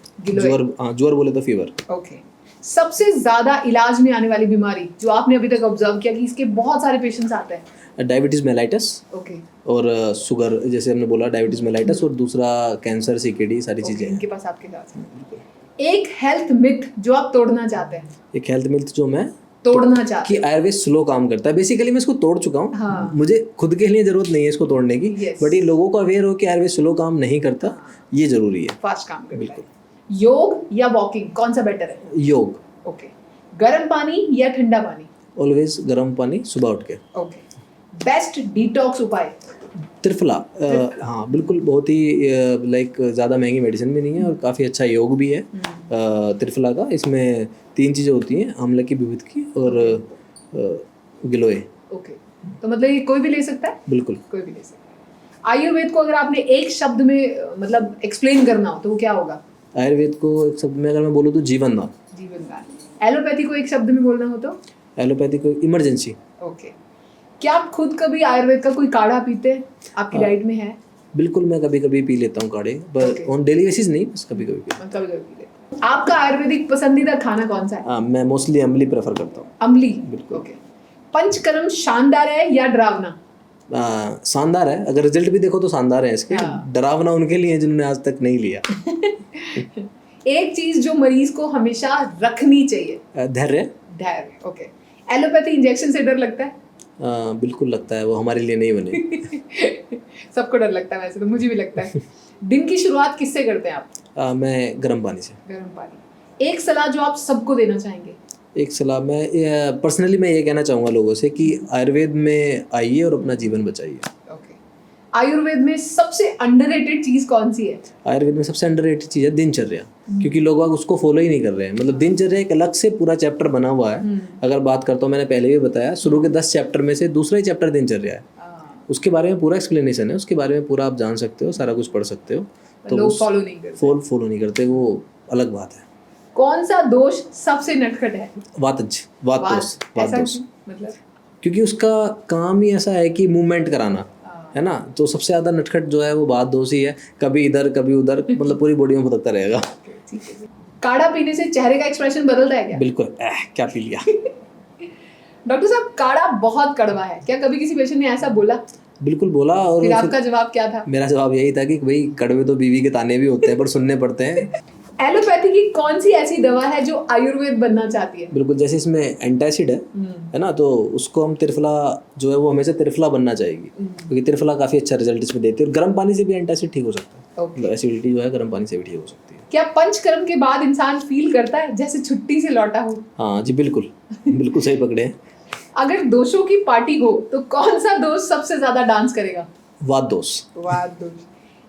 ज्वर बोले तो फीवर। ओके, सबसे ज़्यादा इलाज में आने वाली बीमारी जो आपने अभी तक ऑब्जर्व किया कि इसके बहुत सारे पेशेंट्स आते हैं? डायबिटीज़ मेलाइटस, ओके, और शुगर, जैसे हमने बोला डायबिटीज़ मेलाइटस, और दूसरा कैंसर, सीकेडी, सारी चीज़ें हैं। इनके पास आपके साथ। एक हेल्थ मिथ जो आप तोड़ना चाहते हैं? एक हेल्थ मिथ जो मैं तोड़ना चाहते कि आयुर्वेद स्लो काम करता है, बेसिकली मैं इसको तोड़ चुका हूँ। हाँ। मुझे खुद के लिए ज़रूरत नहीं है इसको तोड़ने की, Yes. बट ये लोगों को अवेयर हो कि आयुर्वेद स्लो काम नहीं करता, ये ज़रूरी है। फास्ट काम करता है। बिल्कुल। योग या वॉकिंग कौन सा बेटर है? योग। ओके, गर्म पानी या ठंडा पानी? ऑलवेज गर्म पानी सुबह उठ के। ओके, बेस्ट डिटॉक्स उपाय? त्रिफला। हाँ बिल्कुल, बहुत ही लाइक ज़्यादा महंगी मेडिसिन भी नहीं है, और काफ़ी अच्छा योग भी है त्रिफला का। इसमें 3 चीज़ें होती हैं, आंवला की, विभूत की और गिलोय। ओके, तो मतलब ये कोई भी ले सकता है? बिल्कुल, कोई भी ले सकता है। आयुर्वेद को अगर आपने एक शब्द में मतलब एक्सप्लेन करना हो तो वो क्या होगा? आयुर्वेद को एक शब्द में अगर मैं बोलूँ तो जीवन दान। जीवन दान। एलोपैथी को एक शब्द में बोलना हो तो? एलोपैथी को इमरजेंसी। ओके, क्या आप खुद कभी आयुर्वेद का कोई काढ़ा पीते हैं? आपकी डाइट में है? बिल्कुल, मैं कभी कभी पी लेता हूँ काढ़े, पर ऑन डेली बेसिस नहीं, बस कभी कभी पी। कभी कभी पी लेते हैं। आपका आयुर्वेदिक पसंदीदा खाना कौन सा है? हाँ, मैं मोस्टली अम्ली प्रेफर करता हूँ। अम्ली? बिल्कुल। ओके, पंचकर्म शानदार है या डरावना? शानदार है, अगर रिजल्ट भी देखो तो शानदार है इसके। हाँ। डरावना उनके लिए जिन्होंने आज तक नहीं लिया। एक चीज जो मरीज को हमेशा रखनी चाहिए? धैर्य। धैर्य। ओके, एलोपैथी इंजेक्शन से डर लगता है? बिल्कुल लगता है, वो हमारे लिए नहीं बने। सबको डर लगता है, वैसे तो मुझे भी लगता है। दिन की शुरुआत किससे करते हैं आप? मैं गर्म पानी से। गर्म पानी। एक सलाह जो आप सबको देना चाहेंगे? एक सलाह मैं पर्सनली मैं ये कहना चाहूँगा लोगों से कि आयुर्वेद में आइए और अपना जीवन बचाइए। ओके, आयुर्वेद में सबसे अंडररेटेड चीज कौन सी है? आयुर्वेद में सबसे अंडररेटेड चीज़ है दिनचर्या, क्योंकि लोग उसको फॉलो ही नहीं कर रहे हैं। मतलब दिनचर्या एक अलग से पूरा चैप्टर बना हुआ है। अगर बात करता हूँ, मैंने पहले भी बताया, शुरू के 10 चैप्टर में से दूसरा ही चैप्टर दिनचर्या है। उसके बारे में पूरा एक्सप्लेनेशन है, उसके बारे में पूरा आप जान सकते हो, सारा कुछ पढ़ सकते हो। तो लोग फॉलो नहीं करते। फॉलो नहीं करते, वो अलग बात है। कौन सा दोष सबसे नटखट है? वात दोष। मतलब क्योंकि उसका काम ही ऐसा है कि मूवमेंट कराना है ना, तो सबसे ज्यादा नटखट जो है वो वात दोष ही है। कभी इधर कभी उधर, मतलब पूरी बॉडी में भटकता रहेगा। काढ़ा पीने से चेहरे का एक्सप्रेशन बदलता है क्या? बिल्कुल। क्या पी लिया। डॉक्टर साहब, काढ़ा बहुत कड़वा है, क्या कभी किसी पेशेंट ने ऐसा बोला? बिल्कुल बोला। और फिर आपका जवाब क्या था? मेरा जवाब यही था कि भाई कड़वे तो बीवी के ताने भी होते हैं, पर सुनने पड़ते हैं। एलोपैथी की कौन सी ऐसी दवा है जो आयुर्वेद बनना चाहती है? बिल्कुल, जैसे इसमें एंटासिड है ना, तो उसको हम त्रिफला जो है वो हमेशा त्रिफला बनना चाहेगी, क्योंकि त्रिफला काफी अच्छा रिजल्ट इसमें देती है। और गर्म पानी से भी एंटासिड ठीक हो सकता है। मतलब एसिडिटी जो है गर्म पानी से भी ठीक हो सकती है। क्या पंचकर्म के बाद इंसान फील करता है जैसे छुट्टी से लौटा हो? हाँ जी, बिल्कुल बिल्कुल सही पकड़े हैं। अगर दोषों की पार्टी हो तो कौन सा दोष सबसे ज्यादा डांस करेगा? वाद दोष। वाद दोष।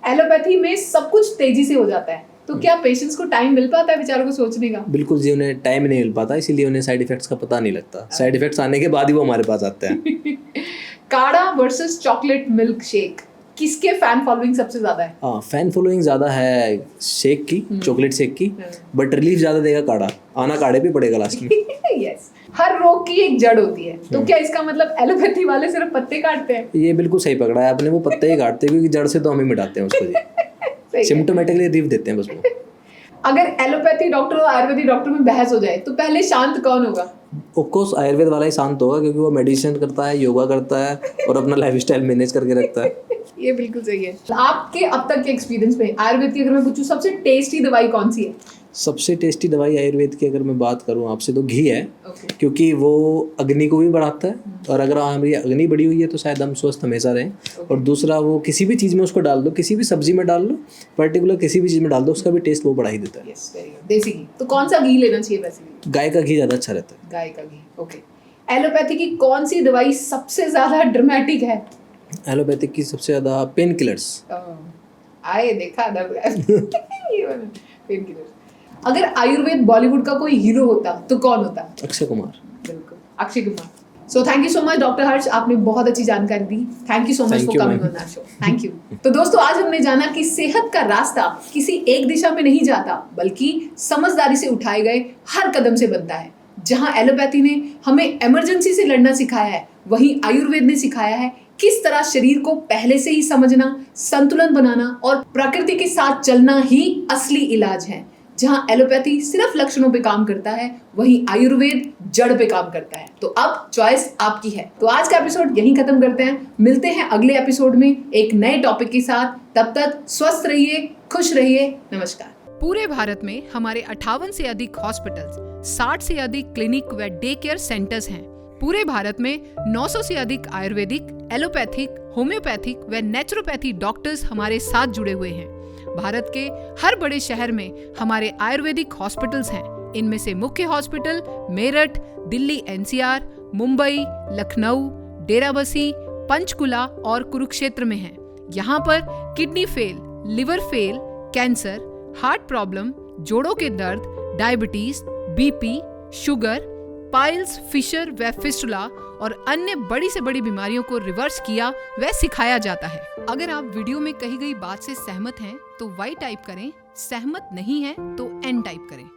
एलोपैथी में सब कुछ तेजी से हो जाता है, तो क्या पेशेंट्स को टाइम मिल पाता है बेचारों को सोचने का? बिल्कुल जी, उन्हें टाइम नहीं मिल पाता, इसीलिए उन्हें साइड इफेक्ट्स का पता नहीं लगता। साइड इफेक्ट्स आने के बाद ही वो हमारे पास आते हैं। काढ़ा वर्सेस चॉकलेट मिल्क शेक, किसके फैन फॉलोइंग सबसे ज्यादा है? हाँ, फैन फॉलोइंग ज़्यादा है शेक की, चॉकलेट शेक की, बट रिलीफ ज़्यादा देगा काढ़ा। आना काढ़े पे पड़ेगा लास्ट में। यस। हर रोग की एक जड़ होती है, तो क्या इसका मतलब एलोपैथी वाले सिर्फ पत्ते काटते हैं? ये बिल्कुल सही पकड़ा है आपने, वो पत्ते ही काटते हैं क्योंकि जड़ से तो हम ही मिटाते हैं उसको जी। सिम्टोमेटिकली रिलीफ देते हैं बस वो। अगर एलोपैथी डॉक्टर और आयुर्वेदिक डॉक्टर में बहस हो जाए तो पहले शांत कौन होगा? ऑफ कोर्स आयुर्वेद वाला ही शांत होगा, क्योंकि वो मेडिसिन करता है, योगा करता है और अपना लाइफस्टाइल मैनेज करके रखता है। ये बिल्कुल सही है। आपके अब तक के एक्सपीरियंस में आयुर्वेद की अगर मैं पूछूं सबसे टेस्टी दवाई कौन सी है? सबसे टेस्टी दवाई आयुर्वेद की अगर मैं बात करूं आपसे तो घी है। Okay. क्योंकि वो अग्नि को भी बढ़ाता है, और अगर हमारी अग्नि बढ़ी हुई है तो शायद हम स्वस्थ हमेशा रहें। और दूसरा, वो किसी भी चीज़ में उसको डाल दो, किसी भी सब्जी में डाल लो, पर्टिकुलर किसी भी चीज़ में डाल दो, उसका भी टेस्ट वो बढ़ा ही देता है। Yes, very good. देसी घी। तो कौन सा घी लेना चाहिए वैसे भी? गाय का घी ज़्यादा अच्छा रहता है। गाय का घी। ओके। एलोपैथी की कौन सी दवाई सबसे ज्यादा ड्रामेटिक है? एलोपैथिक की सबसे ज़्यादा पेन किलर्स। आए देखा पेन किलर। अगर आयुर्वेद बॉलीवुड का कोई हीरो होता तो कौन होता? अक्षय कुमार। बिल्कुल, Akshay Kumar. So thank you so much doctor Harsh, आपने बहुत अच्छी जानकारी दी। Thank you so much for coming on our show. Thank you. तो दोस्तों, आज हमने जाना कि सेहत का रास्ता किसी एक दिशा में नहीं जाता, बल्कि समझदारी से उठाए गए हर कदम से बनता है। जहां एलोपैथी ने हमें इमरजेंसी से लड़ना सिखाया है, वहीं आयुर्वेद ने सिखाया है किस तरह शरीर को पहले से ही समझना, संतुलन बनाना और प्रकृति के साथ चलना ही असली इलाज है। जहां एलोपैथी सिर्फ लक्षणों पे काम करता है, वहीं आयुर्वेद जड़ पे काम करता है। तो अब चॉइस आपकी है। तो आज का एपिसोड यहीं खत्म करते हैं। मिलते हैं अगले एपिसोड में एक नए टॉपिक के साथ। तब तक स्वस्थ रहिए, खुश रहिए। नमस्कार। पूरे भारत में हमारे 58 से अधिक हॉस्पिटल्स, 60 से अधिक क्लिनिक व डे केयर सेंटर्स हैं। पूरे भारत में 900 से अधिक आयुर्वेदिक, एलोपैथिक, होम्योपैथिक व नेचुरोपैथी डॉक्टर्स हमारे साथ जुड़े हुए हैं। भारत के हर बड़े शहर में हमारे आयुर्वेदिक हॉस्पिटल्स हैं। इनमें से मुख्य हॉस्पिटल मेरठ, दिल्ली NCR, मुंबई, लखनऊ, डेराबसी, पंचकुला और कुरुक्षेत्र में हैं। यहाँ पर kidney fail, liver fail, cancer, heart problem, जोड़ों के दर्द, diabetes, BP, sugar, piles, fissure व फिस्टुला और अन्य बड़ी से बड़ी बीमारियों को रिवर्स किया व सिखाया जाता है। अगर आप वीडियो में कही गई बात से सहमत हैं तो Y टाइप करें, सहमत नहीं हैं तो N टाइप करें।